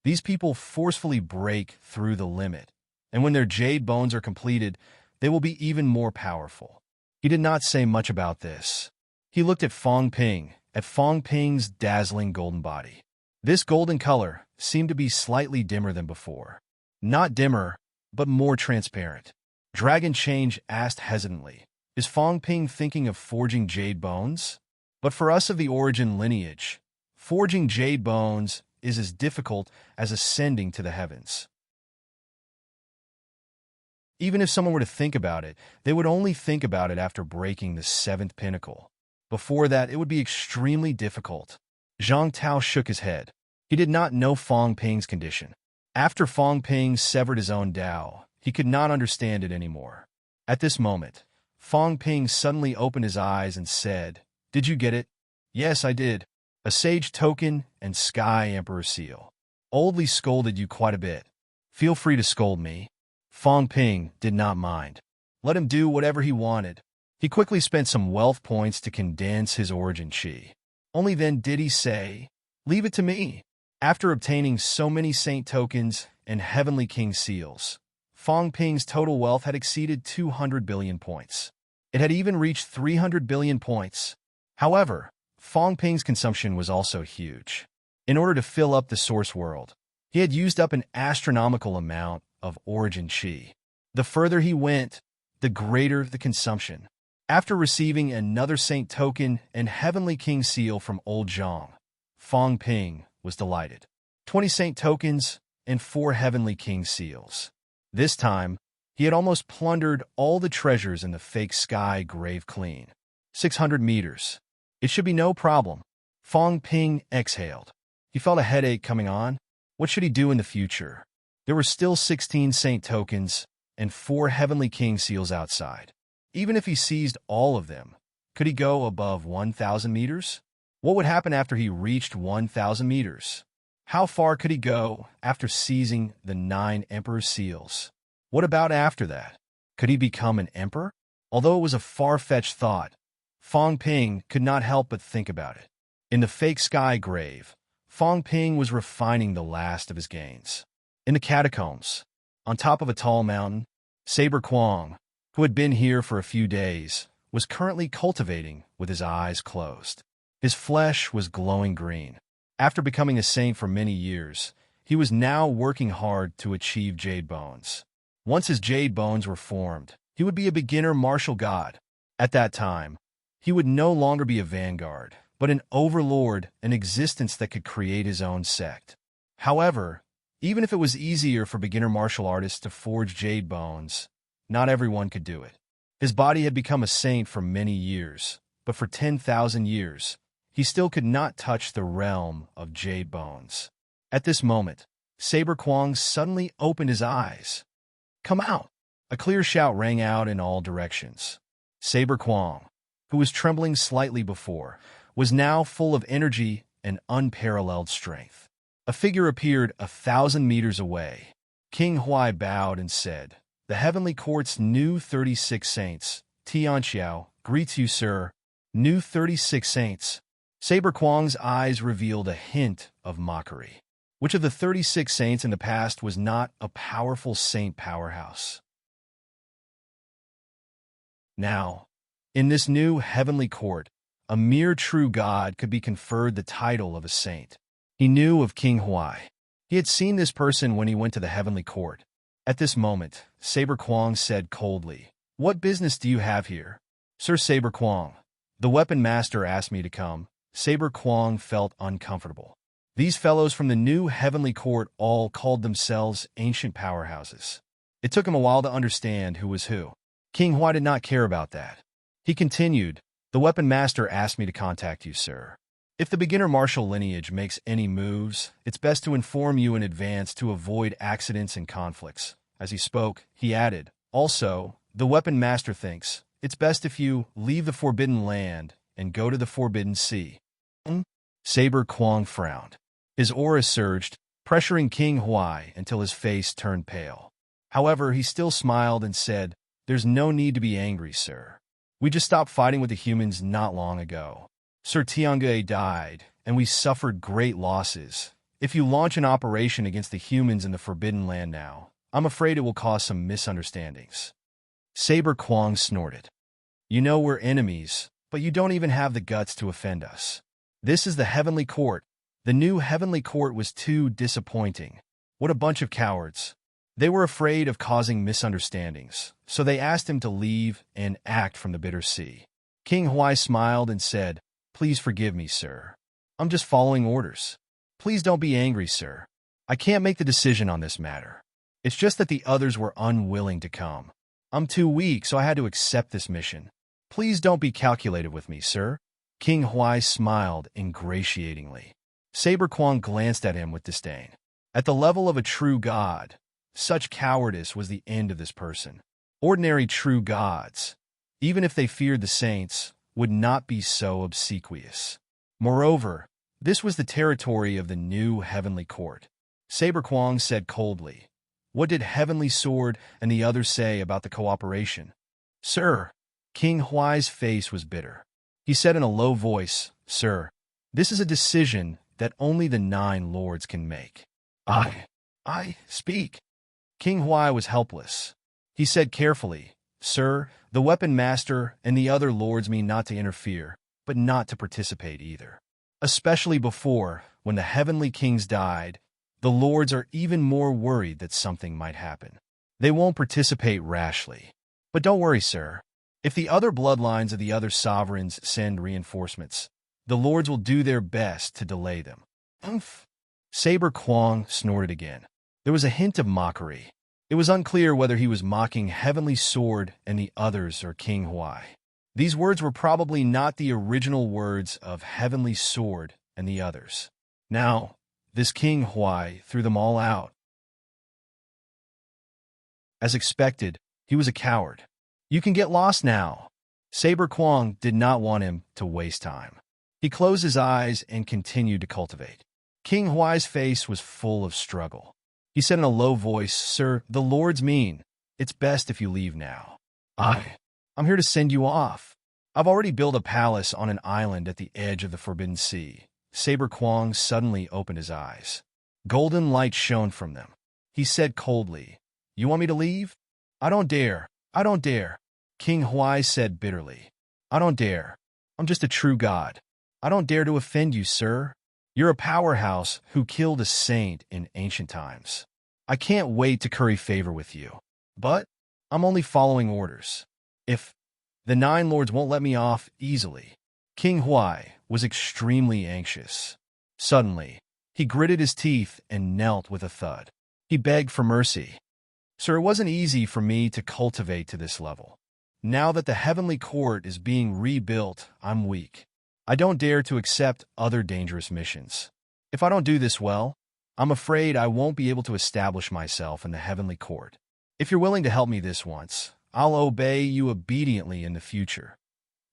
Speaker 1: These people forcefully break through the limit, and when their jade bones are completed, they will be even more powerful. He did not say much about this. He looked at Fong Ping's dazzling golden body. This golden color seemed to be slightly dimmer than before. Not dimmer, but more transparent. Dragon Change asked hesitantly, is Fong Ping thinking of forging jade bones? But for us of the origin lineage, forging jade bones is as difficult as ascending to the heavens. Even if someone were to think about it, they would only think about it after breaking the 7th pinnacle. Before that, it would be extremely difficult. Zhang Tao shook his head. He did not know Fong Ping's condition. After Fong Ping severed his own Tao, he could not understand it anymore. At this moment, Fong Ping suddenly opened his eyes and said, did you get it? Yes, I did. A sage token and Sky Emperor seal. Oldly scolded you quite a bit. Feel free to scold me. Fong Ping did not mind. Let him do whatever he wanted. He quickly spent some wealth points to condense his origin chi. Only then did he say, leave it to me. After obtaining so many saint tokens and Heavenly King seals, Fong Ping's total wealth had exceeded 200 billion points. It had even reached 300 billion points. However, Fong Ping's consumption was also huge. In order to fill up the source world, he had used up an astronomical amount of origin chi. The further he went, the greater the consumption. After receiving another saint token and Heavenly King seal from Old Zhang, Fong Ping was delighted. 20 saint tokens and 4 Heavenly King seals. This time, he had almost plundered all the treasures in the fake sky grave clean. 600 meters. It should be no problem. Fong Ping exhaled. He felt a headache coming on. What should he do in the future? There were still 16 saint tokens and 4 Heavenly King seals outside. Even if he seized all of them, could he go above 1,000 meters? What would happen after he reached 1,000 meters? How far could he go after seizing the 9 Emperor seals? What about after that? Could he become an emperor? Although it was a far-fetched thought, Fong Ping could not help but think about it. In the fake sky grave, Fong Ping was refining the last of his gains. In the catacombs, on top of a tall mountain, Saber Kwong, who had been here for a few days, was currently cultivating with his eyes closed. His flesh was glowing green. After becoming a saint for many years, he was now working hard to achieve jade bones. Once his jade bones were formed, he would be a beginner martial god. At that time, he would no longer be a vanguard, but an overlord, an existence that could create his own sect. However, even if it was easier for beginner martial artists to forge jade bones, not everyone could do it. His body had become a saint for many years, but for 10,000 years, he still could not touch the realm of jade bones. At this moment, Saber Kwong suddenly opened his eyes. Come out! A clear shout rang out in all directions. Saber Kwong, who was trembling slightly before, was now full of energy and unparalleled strength. A figure appeared 1,000 meters away. King Huai bowed and said, "The Heavenly Court's new 36 saints, Tianqiao, greets you, sir." New 36 saints. Saber Kwong's eyes revealed a hint of mockery. Which of the 36 saints in the past was not a powerful saint powerhouse? Now, in this new heavenly court, a mere true god could be conferred the title of a saint. He knew of King Huai. He had seen this person when he went to the heavenly court. At this moment, Saber Kwong said coldly, "What business do you have here?" "Sir Saber Kwong, the weapon master asked me to come." Saber Kwong felt uncomfortable. These fellows from the new heavenly court all called themselves ancient powerhouses. It took him a while to understand who was who. King Huai did not care about that. He continued, "The weapon master asked me to contact you, sir. If the beginner martial lineage makes any moves, it's best to inform you in advance to avoid accidents and conflicts." As he spoke, he added, "Also, the weapon master thinks it's best if you leave the Forbidden Land and go to the Forbidden Sea." Saber Kwong frowned. His aura surged, pressuring King Huai until his face turned pale. However, he still smiled and said, "There's no need to be angry, sir. We just stopped fighting with the humans not long ago. Sir Tiange died, and we suffered great losses. If you launch an operation against the humans in the Forbidden Land now, I'm afraid it will cause some misunderstandings." Saber Kwong snorted. "You know we're enemies, but you don't even have the guts to offend us. This is the Heavenly Court. The new Heavenly Court was too disappointing. What a bunch of cowards. They were afraid of causing misunderstandings, so they asked him to leave and act from the bitter sea." King Huai smiled and said, "Please forgive me, sir. I'm just following orders. Please don't be angry, sir. I can't make the decision on this matter. It's just that the others were unwilling to come. I'm too weak, so I had to accept this mission. Please don't be calculated with me, sir." King Huai smiled ingratiatingly. Saber Kwong glanced at him with disdain. At the level of a true god, such cowardice was the end of this person. Ordinary true gods, even if they feared the saints, would not be so obsequious. Moreover, this was the territory of the new heavenly court. Saber Kwong said coldly, "What did Heavenly Sword and the others say about the cooperation?" "Sir," King Huai's face was bitter. He said in a low voice, "Sir, this is a decision that only the 9 lords can make." I speak." King Huai was helpless. He said carefully, "Sir, the weapon master and the other lords mean not to interfere, but not to participate either. Especially before, when the heavenly kings died, the lords are even more worried that something might happen. They won't participate rashly. But don't worry, sir. If the other bloodlines of the other sovereigns send reinforcements, the lords will do their best to delay them." "Umph." Saber Kwong snorted again. There was a hint of mockery. It was unclear whether he was mocking Heavenly Sword and the others or King Huai. These words were probably not the original words of Heavenly Sword and the others. Now, this King Huai threw them all out. As expected, he was a coward. "You can get lost now." Saber Kwong did not want him to waste time. He closed his eyes and continued to cultivate. King Huai's face was full of struggle. He said in a low voice, "Sir, the lords mean it's best if you leave now. I'm here to send you off. I've already built a palace on an island at the edge of the Forbidden Sea." Saber Kwong suddenly opened his eyes. Golden light shone from them. He said coldly, "You want me to leave?" I don't dare. I don't dare." King Huai said bitterly, "I don't dare. I'm just a true god. I don't dare to offend you, sir. You're a powerhouse who killed a saint in ancient times. I can't wait to curry favor with you. But I'm only following orders. If the 9 lords won't let me off easily." King Huai was extremely anxious. Suddenly, he gritted his teeth and knelt with a thud. He begged for mercy. "Sir, it wasn't easy for me to cultivate to this level. Now that the heavenly court is being rebuilt, I'm weak. I don't dare to accept other dangerous missions. If I don't do this well, I'm afraid I won't be able to establish myself in the heavenly court." If you're willing to help me this once, I'll obey you obediently in the future.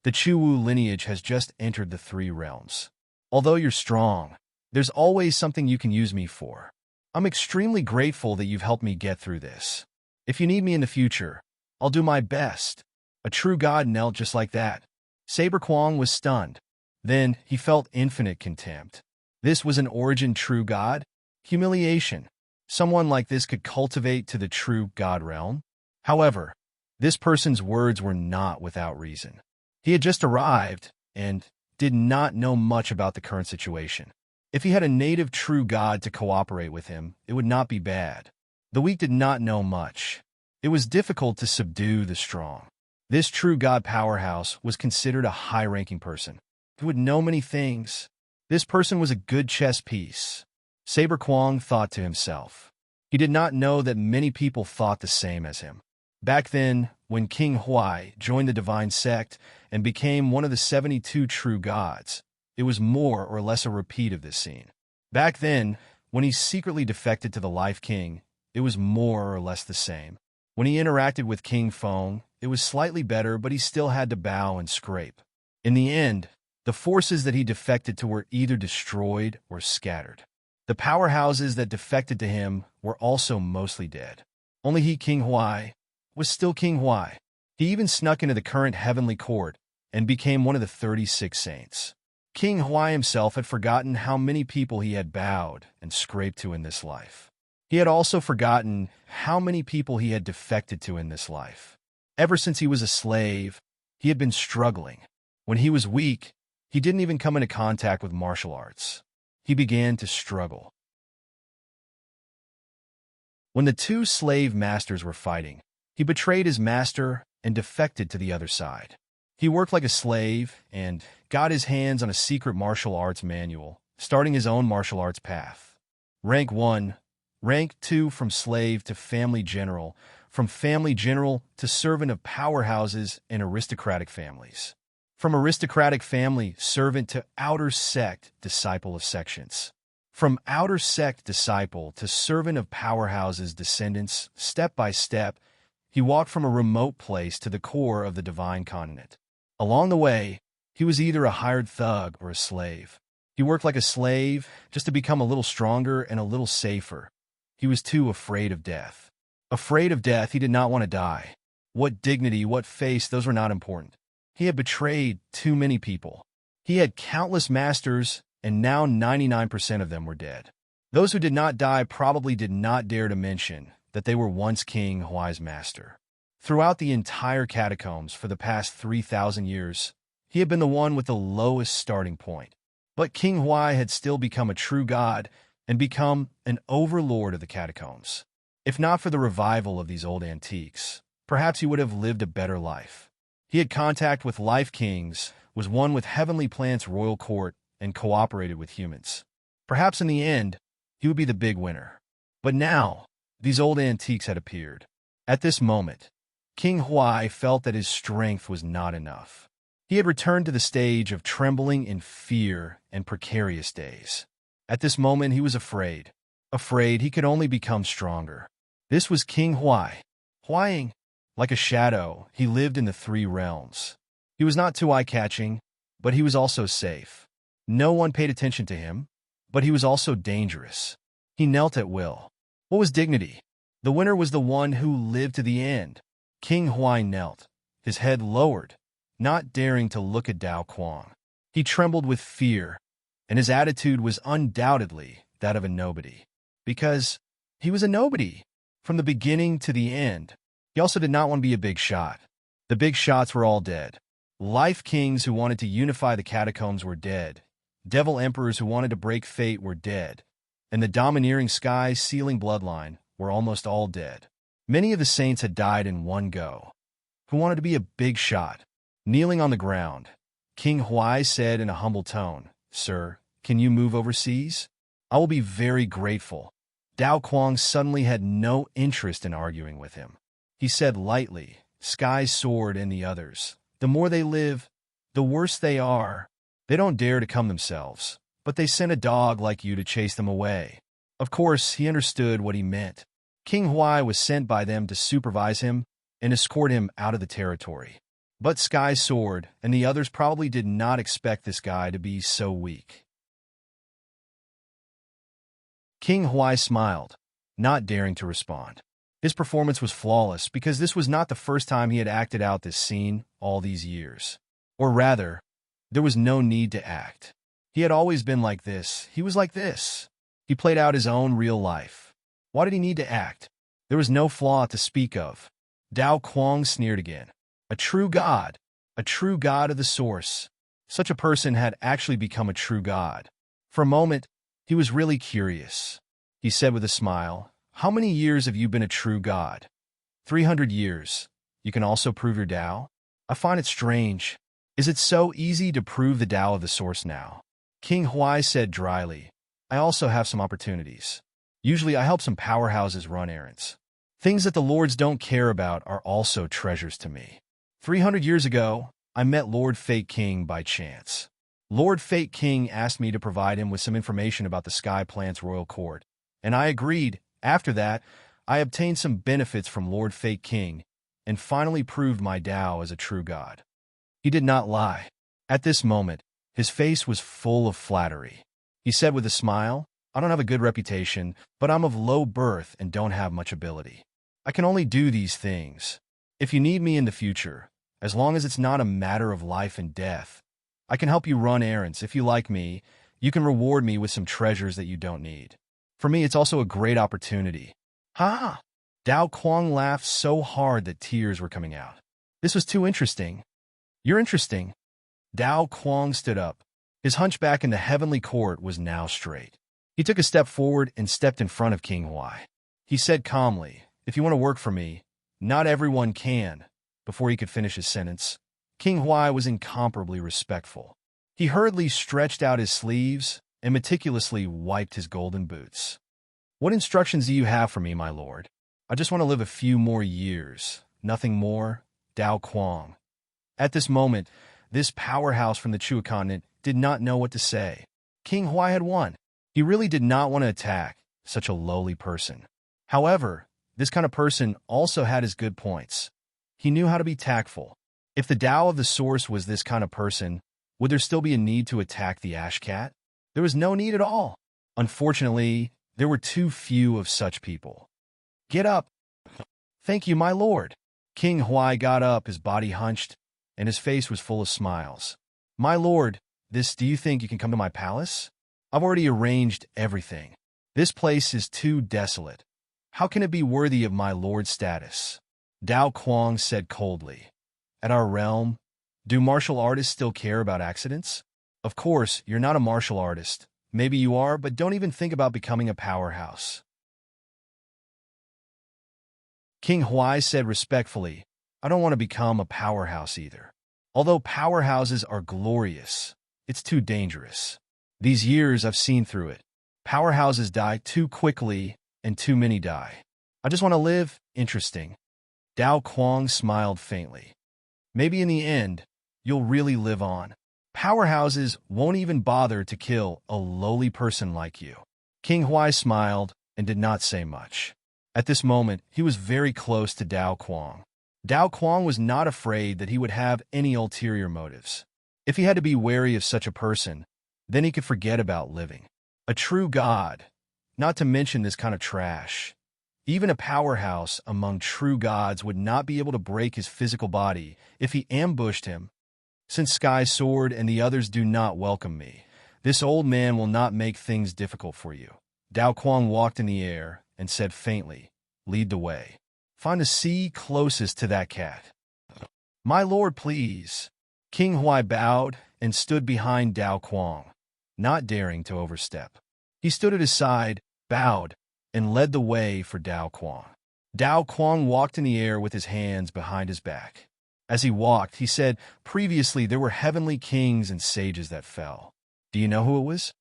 Speaker 1: The Chuwu lineage has just entered the three realms. Although you're strong, there's always something you can use me for. I'm extremely grateful that you've helped me get through this. If you need me in the future, I'll do my best. A true god knelt just like that. Saber Kwong was stunned. Then he felt infinite contempt. This was an origin true god? Humiliation. Someone like this could cultivate to the true god realm? However, this person's words were not without reason. He had just arrived and did not know much about the current situation. If he had a native true god to cooperate with him, it would not be bad. The weak did not know much. It was difficult to subdue the strong. This true god powerhouse was considered a high-ranking person who would know many things. This person was a good chess piece. Saber Kwong thought to himself. He did not know that many people thought the same as him. Back then, when King Huai joined the divine sect and became one of the 72 true gods, it was more or less a repeat of this scene. Back then, when he secretly defected to the Life King, it was more or less the same. When he interacted with King Feng, it was slightly better, but he still had to bow and scrape. In the end, the forces that he defected to were either destroyed or scattered. The powerhouses that defected to him were also mostly dead. Only he, King Huai, was still King Huai. He even snuck into the current heavenly court and became one of the 36 saints. King Huai himself had forgotten how many people he had bowed and scraped to in this life. He had also forgotten how many people he had defected to in this life. Ever since he was a slave, he had been struggling. When he was weak, he didn't even come into contact with martial arts. He began to struggle. When the two slave masters were fighting, he betrayed his master and defected to the other side. He worked like a slave and got his hands on a secret martial arts manual, starting his own martial arts path. Rank 1, Rank 2 from slave to family general, from family general to servant of powerhouses and aristocratic families. From aristocratic family, servant to outer sect, disciple of sections. From outer sect disciple to servant of powerhouses descendants, step by step, he walked from a remote place to the core of the divine continent. Along the way, he was either a hired thug or a slave. He worked like a slave just to become a little stronger and a little safer. He was too afraid of death. Afraid of death, he did not want to die. What dignity, what face, those were not important. He had betrayed too many people. He had countless masters, and now 99% of them were dead. Those who did not die probably did not dare to mention that they were once King Huai's master. Throughout the entire catacombs for the past 3,000 years, he had been the one with the lowest starting point. But King Huai had still become a true god and become an overlord of the catacombs. If not for the revival of these old antiques, perhaps he would have lived a better life. He had contact with Life Kings, was one with Heavenly Plant's royal court, and cooperated with humans. Perhaps in the end, he would be the big winner. But now, these old antiques had appeared. At this moment, King Huai felt that his strength was not enough. He had returned to the stage of trembling in fear and precarious days. At this moment, he was afraid. Afraid he could only become stronger. This was King Huai. Huaiing. Like a shadow, he lived in the three realms. He was not too eye-catching, but he was also safe. No one paid attention to him, but he was also dangerous. He knelt at will. What was dignity? The winner was the one who lived to the end. King Huai knelt, his head lowered, not daring to look at Dao Quang. He trembled with fear, and his attitude was undoubtedly that of a nobody. Because he was a nobody, from the beginning to the end. He also did not want to be a big shot. The big shots were all dead. Life Kings who wanted to unify the catacombs were dead. Devil Emperors who wanted to break fate were dead. And the domineering sky-sealing bloodline were almost all dead. Many of the saints had died in one go. Who wanted to be a big shot? Kneeling on the ground, King Huai said in a humble tone, "Sir, can you move overseas? I will be very grateful." Dao Quang suddenly had no interest in arguing with him. He said lightly, "Sky's sword and the others. The more they live, the worse they are. They don't dare to come themselves, but they send a dog like you to chase them away." Of course, he understood what he meant. King Huai was sent by them to supervise him and escort him out of the territory. But Sky Sword and the others probably did not expect this guy to be so weak. King Huai smiled, not daring to respond. His performance was flawless because this was not the first time he had acted out this scene all these years. Or rather, there was no need to act. He had always been like this. He was like this. He played out his own real life. Why did he need to act? There was no flaw to speak of. Dao Kuang sneered again. A true god of the source. Such a person had actually become a true god. For a moment, he was really curious. He said with a smile, "How many years have you been a true god?" 300 years. You can also prove your Dao? I find it strange. Is it so easy to prove the Dao of the source now? King Huai said dryly, I also have some opportunities. Usually I help some powerhouses run errands. Things that the lords don't care about are also treasures to me. 300 years ago, I met Lord Fate King by chance. Lord Fate King asked me to provide him with some information about the Sky Plant's royal court, and I agreed. After that, I obtained some benefits from Lord Fate King and finally proved my Dao as a true god. He did not lie. At this moment, his face was full of flattery. He said with a smile, I don't have a good reputation, but I'm of low birth and don't have much ability. I can only do these things. If you need me in the future, as long as it's not a matter of life and death, I can help you run errands. If you like me, you can reward me with some treasures that you don't need. For me, it's also a great opportunity. Ha! Dao Kuang laughed so hard that tears were coming out. This was too interesting. You're interesting. Dao Kuang stood up. His hunchback in the heavenly court was now straight. He took a step forward and stepped in front of King Huai. He said calmly, if you want to work for me, not everyone can. Before he could finish his sentence, King Huai was incomparably respectful. He hurriedly stretched out his sleeves and meticulously wiped his golden boots. What instructions do you have for me, my lord? I just want to live a few more years. Nothing more. Dao Kuang. At this moment, this powerhouse from the Chua continent did not know what to say. King Huai had won. He really did not want to attack such a lowly person. However, this kind of person also had his good points. He knew how to be tactful. If the Tao of the source was this kind of person, would there still be a need to attack the Ash Cat? There was no need at all. Unfortunately, there were too few of such people. Get up. Thank you, my lord. King Huai got up, his body hunched, and his face was full of smiles. My lord, do you think you can come to my palace? I've already arranged everything. This place is too desolate. How can it be worthy of my lord's status? Dao Kuang said coldly. At our realm, do martial artists still care about accidents? Of course, you're not a martial artist. Maybe you are, but don't even think about becoming a powerhouse. King Huai said respectfully, I don't want to become a powerhouse either. Although powerhouses are glorious, it's too dangerous. These years I've seen through it. Powerhouses die too quickly and too many die. I just want to live interesting. Dao Kuang smiled faintly. Maybe in the end, you'll really live on. Powerhouses won't even bother to kill a lowly person like you. King Huai smiled and did not say much. At this moment, he was very close to Dao Kuang. Dao Kuang was not afraid that he would have any ulterior motives. If he had to be wary of such a person, then he could forget about living. A true god, not to mention this kind of trash. Even a powerhouse among true gods would not be able to break his physical body if he ambushed him. Since Sky Sword and the others do not welcome me, this old man will not make things difficult for you. Dao Kuang walked in the air and said faintly, lead the way. Find a sea closest to that cat. My lord, please. King Huai bowed and stood behind Dao Kuang, not daring to overstep. He stood at his side, bowed, and led the way for Dao Kuang. Dao Kuang walked in the air with his hands behind his back. As he walked, he said, previously there were heavenly kings and sages that fell. Do you know who it was?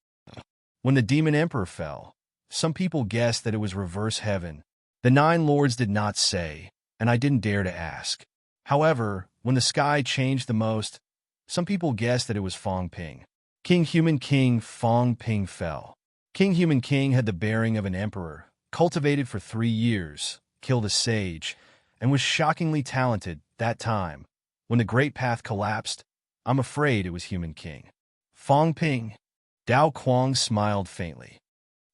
Speaker 1: When the demon emperor fell, some people guessed that it was reverse heaven. The 9 lords did not say, and I didn't dare to ask. However, when the sky changed the most, some people guessed that it was Fong Ping. King Human King Fong Ping fell. King Human King had the bearing of an emperor, cultivated for 3 years, killed a sage, and was shockingly talented that time. When the Great Path collapsed, I'm afraid it was human king. Fong Ping. Dao Quang smiled faintly.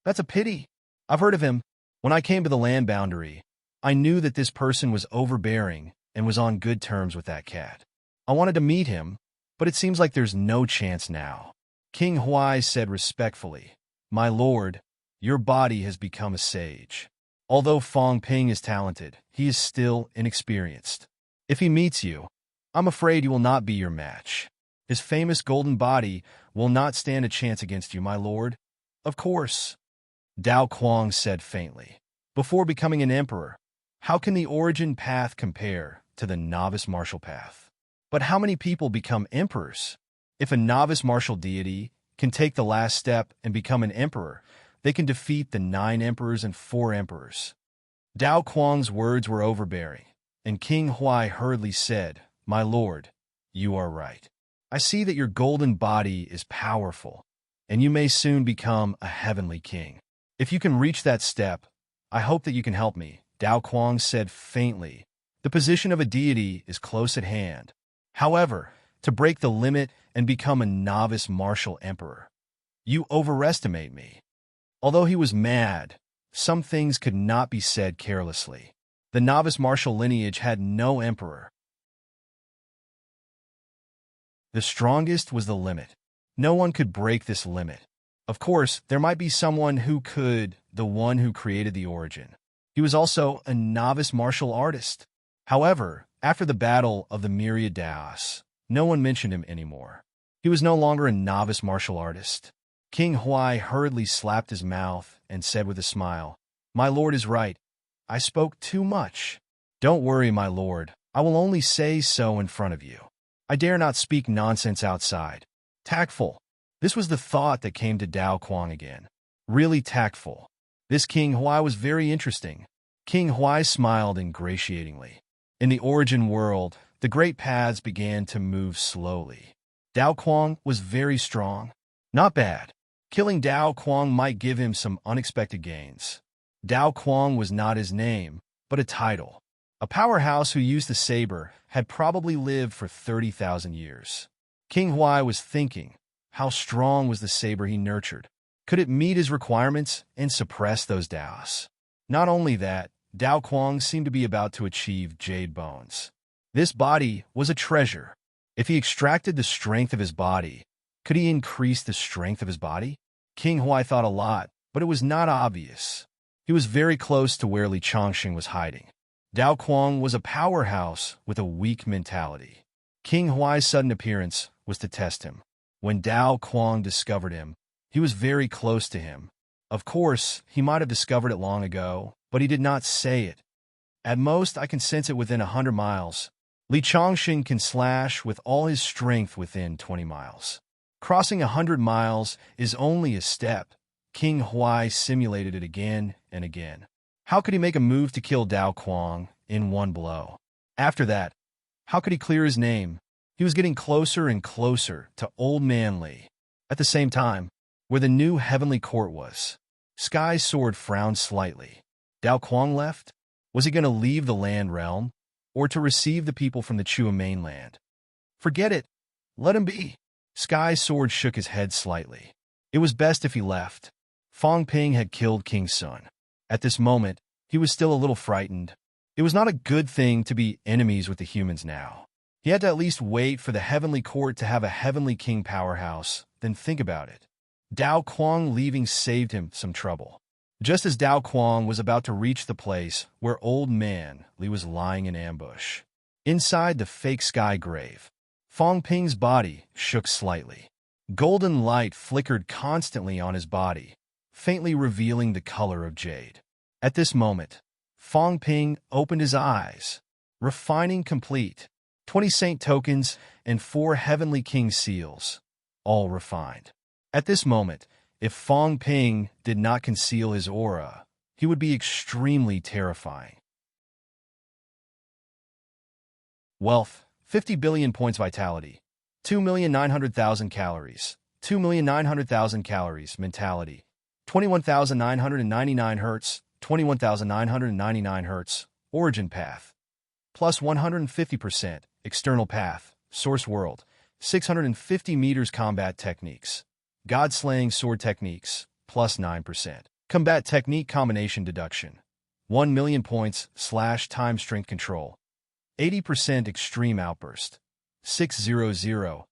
Speaker 1: That's a pity. I've heard of him. When I came to the land boundary, I knew that this person was overbearing and was on good terms with that cat. I wanted to meet him, but it seems like there's no chance now. King Huai said respectfully, My lord, your body has become a sage. Although Fong Ping is talented, he is still inexperienced. If he meets you, I'm afraid he will not be your match. His famous golden body will not stand a chance against you, my lord. Of course, Dao Quang said faintly. Before becoming an emperor, how can the origin path compare to the novice martial path? But how many people become emperors? If a novice martial deity can take the last step and become an emperor, they can defeat the 9 emperors and 4 emperors. Dao Quang's words were overbearing, and King Huai hurriedly said, My lord, you are right. I see that your golden body is powerful, and you may soon become a heavenly king. If you can reach that step, I hope that you can help me, Dao Quang said faintly. The position of a deity is close at hand. However, to break the limit and become a novice martial emperor, you overestimate me. Although he was mad, some things could not be said carelessly. The novice martial lineage had no emperor. The strongest was the limit. No one could break this limit. Of course, there might be someone who could, the one who created the origin. He was also a novice martial artist. However, after the battle of the Myriad Daos, no one mentioned him anymore. He was no longer a novice martial artist. King Huai hurriedly slapped his mouth and said with a smile, My lord is right. I spoke too much. Don't worry, my lord. I will only say so in front of you. I dare not speak nonsense outside. Tactful. This was the thought that came to Dao Quang again. Really tactful. This King Huai was very interesting. King Huai smiled ingratiatingly. In the origin world, the great paths began to move slowly. Dao Quang was very strong. Not bad. Killing Dao Quang might give him some unexpected gains. Dao Quang was not his name, but a title. A powerhouse who used the saber had probably lived for 30,000 years. King Huai was thinking, how strong was the saber he nurtured? Could it meet his requirements and suppress those Daos? Not only that, Dao Quang seemed to be about to achieve Jade Bones. This body was a treasure. If he extracted the strength of his body, could he increase the strength of his body? King Huai thought a lot, but it was not obvious. He was very close to where Li Chongqing was hiding. Dao Quang was a powerhouse with a weak mentality. King Huai's sudden appearance was to test him. When Dao Quang discovered him, he was very close to him. Of course, he might have discovered it long ago, but he did not say it. At most, I can sense it within 100 miles. Li Chongqing can slash with all his strength within 20 miles. Crossing 100 miles is only a step. King Huai simulated it again and again. How could he make a move to kill Dao Quang in one blow? After that, how could he clear his name? He was getting closer and closer to Old Man Li. At the same time, where the new heavenly court was, Sky's sword frowned slightly. Dao Quang left? Was he going to leave the land realm, or to receive the people from the Chua mainland? Forget it. Let him be. Sky's sword shook his head slightly. It was best if he left. Fong Ping had killed King Sun. At this moment, he was still a little frightened. It was not a good thing to be enemies with the humans now. He had to at least wait for the heavenly court to have a heavenly king powerhouse, then think about it. Dao Quang leaving saved him some trouble. Just as Dao Quang was about to reach the place where Old Man Li was lying in ambush, inside the fake sky grave, Fong Ping's body shook slightly. Golden light flickered constantly on his body, faintly revealing the color of jade. At this moment, Fong Ping opened his eyes. Refining complete. 20 saint tokens and 4 heavenly king seals, all refined. At this moment, if Fong Ping did not conceal his aura, he would be extremely terrifying. Wealth, 50 billion points vitality, 2,900,000 calories, 2,900,000 calories mentality, 21,999 hertz, 21,999 Hz, origin path, plus 150%, external path, source world, 650 meters combat techniques, god-slaying sword techniques, plus 9%. Combat technique combination deduction, 1 million points / time strength control, 80% extreme outburst, 600,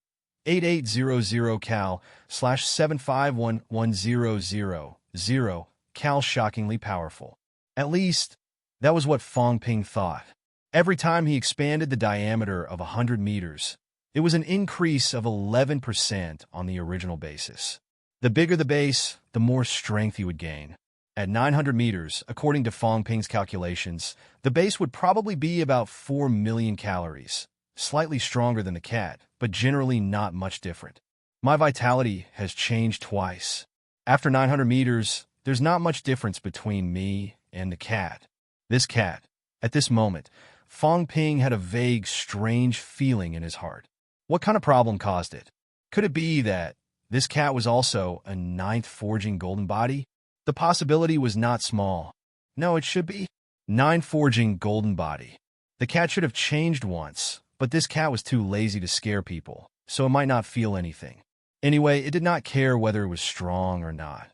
Speaker 1: 8800 cal / 7511000 cal shockingly powerful. At least, that was what Fong Ping thought. Every time he expanded the diameter of 100 meters, it was an increase of 11% on the original basis. The bigger the base, the more strength he would gain. At 900 meters, according to Fong Ping's calculations, the base would probably be about 4 million calories, slightly stronger than the cat, but generally not much different. My vitality has changed twice. After 900 meters, there's not much difference between me and the cat. This cat. At this moment, Fong Ping had a vague, strange feeling in his heart. What kind of problem caused it? Could it be that this cat was also a ninth forging golden body? The possibility was not small. No, it should be. 9 forging golden body. The cat should have changed once, but this cat was too lazy to scare people, so it might not feel anything. Anyway, it did not care whether it was strong or not.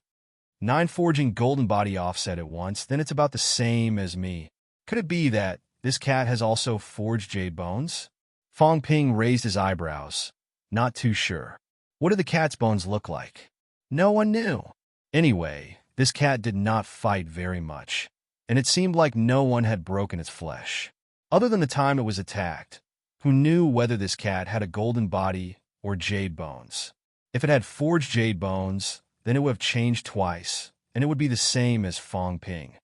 Speaker 1: 9 forging golden body offset at once, then it's about the same as me. Could it be that this cat has also forged jade bones? Fong Ping raised his eyebrows. Not too sure. What do the cat's bones look like? No one knew. Anyway, this cat did not fight very much, and it seemed like no one had broken its flesh. Other than the time it was attacked, who knew whether this cat had a golden body or jade bones? If it had forged jade bones, then it would have changed twice, and it would be the same as Fong Ping.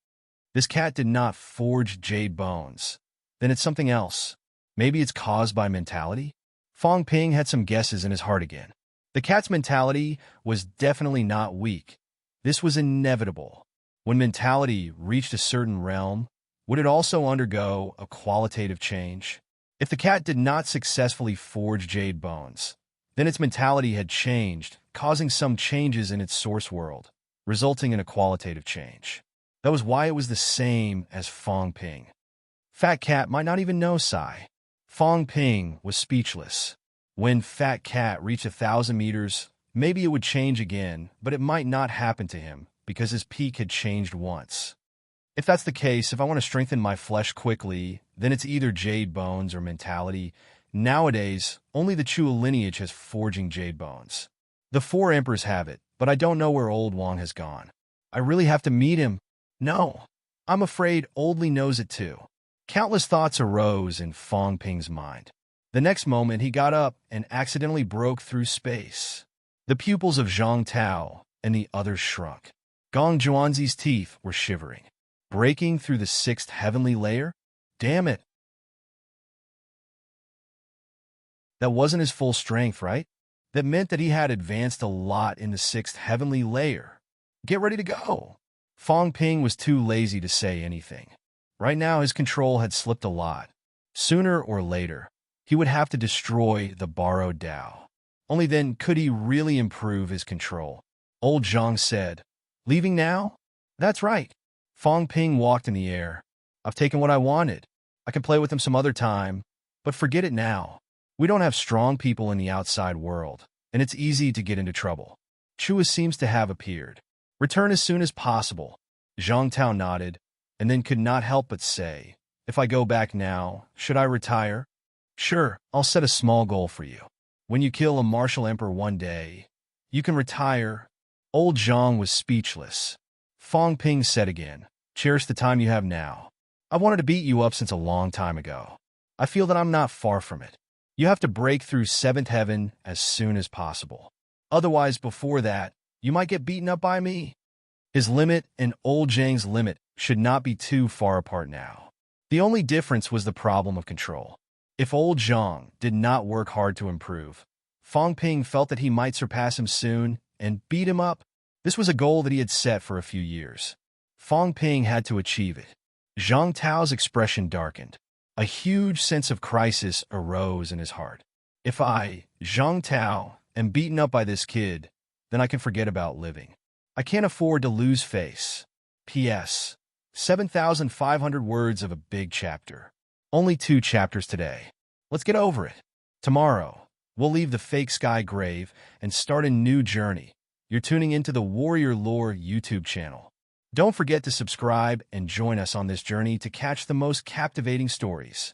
Speaker 1: This cat did not forge jade bones. Then it's something else. Maybe it's caused by mentality? Fong Ping had some guesses in his heart again. The cat's mentality was definitely not weak. This was inevitable. When mentality reached a certain realm, would it also undergo a qualitative change? If the cat did not successfully forge jade bones, then its mentality had changed, causing some changes in its source world, resulting in a qualitative change. That was why it was the same as Fong Ping. Fat Cat might not even know Sai. Fong Ping was speechless. When Fat Cat reached 1,000 meters, maybe it would change again, but it might not happen to him because his peak had changed once. If that's the case, if I want to strengthen my flesh quickly, then it's either jade bones or mentality. Nowadays, only the Chua lineage has forging jade bones. The 4 emperors have it, but I don't know where Old Wang has gone. I really have to meet him. No, I'm afraid Old Li knows it too. Countless thoughts arose in Fong Ping's mind. The next moment, he got up and accidentally broke through space. The pupils of Zhang Tao and the others shrunk. Gong Zhuanzi's teeth were shivering. Breaking through the 6th heavenly layer? Damn it. That wasn't his full strength, right? That meant that he had advanced a lot in the 6th heavenly layer. Get ready to go. Fong Ping was too lazy to say anything. Right now, his control had slipped a lot. Sooner or later, he would have to destroy the borrowed Tao. Only then could he really improve his control. Old Zhang said, "Leaving now?" "That's right." Fong Ping walked in the air. "I've taken what I wanted. I can play with them some other time, but forget it now. We don't have strong people in the outside world, and it's easy to get into trouble." Chua seems to have appeared. "Return as soon as possible." Zhang Tao nodded, and then could not help but say, "If I go back now, should I retire?" "Sure, I'll set a small goal for you. When you kill a martial emperor one day, you can retire." Old Zhang was speechless. Fong Ping said again, "Cherish the time you have now. I wanted to beat you up since a long time ago. I feel that I'm not far from it. You have to break through 7th heaven as soon as possible. Otherwise, before that, you might get beaten up by me." His limit and Old Zhang's limit should not be too far apart now. The only difference was the problem of control. If Old Zhang did not work hard to improve, Fong Ping felt that he might surpass him soon and beat him up. This was a goal that he had set for a few years. Fong Ping had to achieve it. Zhang Tao's expression darkened. A huge sense of crisis arose in his heart. If I, Zhang Tao, am beaten up by this kid, then I can forget about living. I can't afford to lose face. P.S. 7,500 words of a big chapter. Only 2 chapters today. Let's get over it. Tomorrow, we'll leave the fake sky grave and start a new journey. You're tuning into the Warrior Lore YouTube channel. Don't forget to subscribe and join us on this journey to catch the most captivating stories.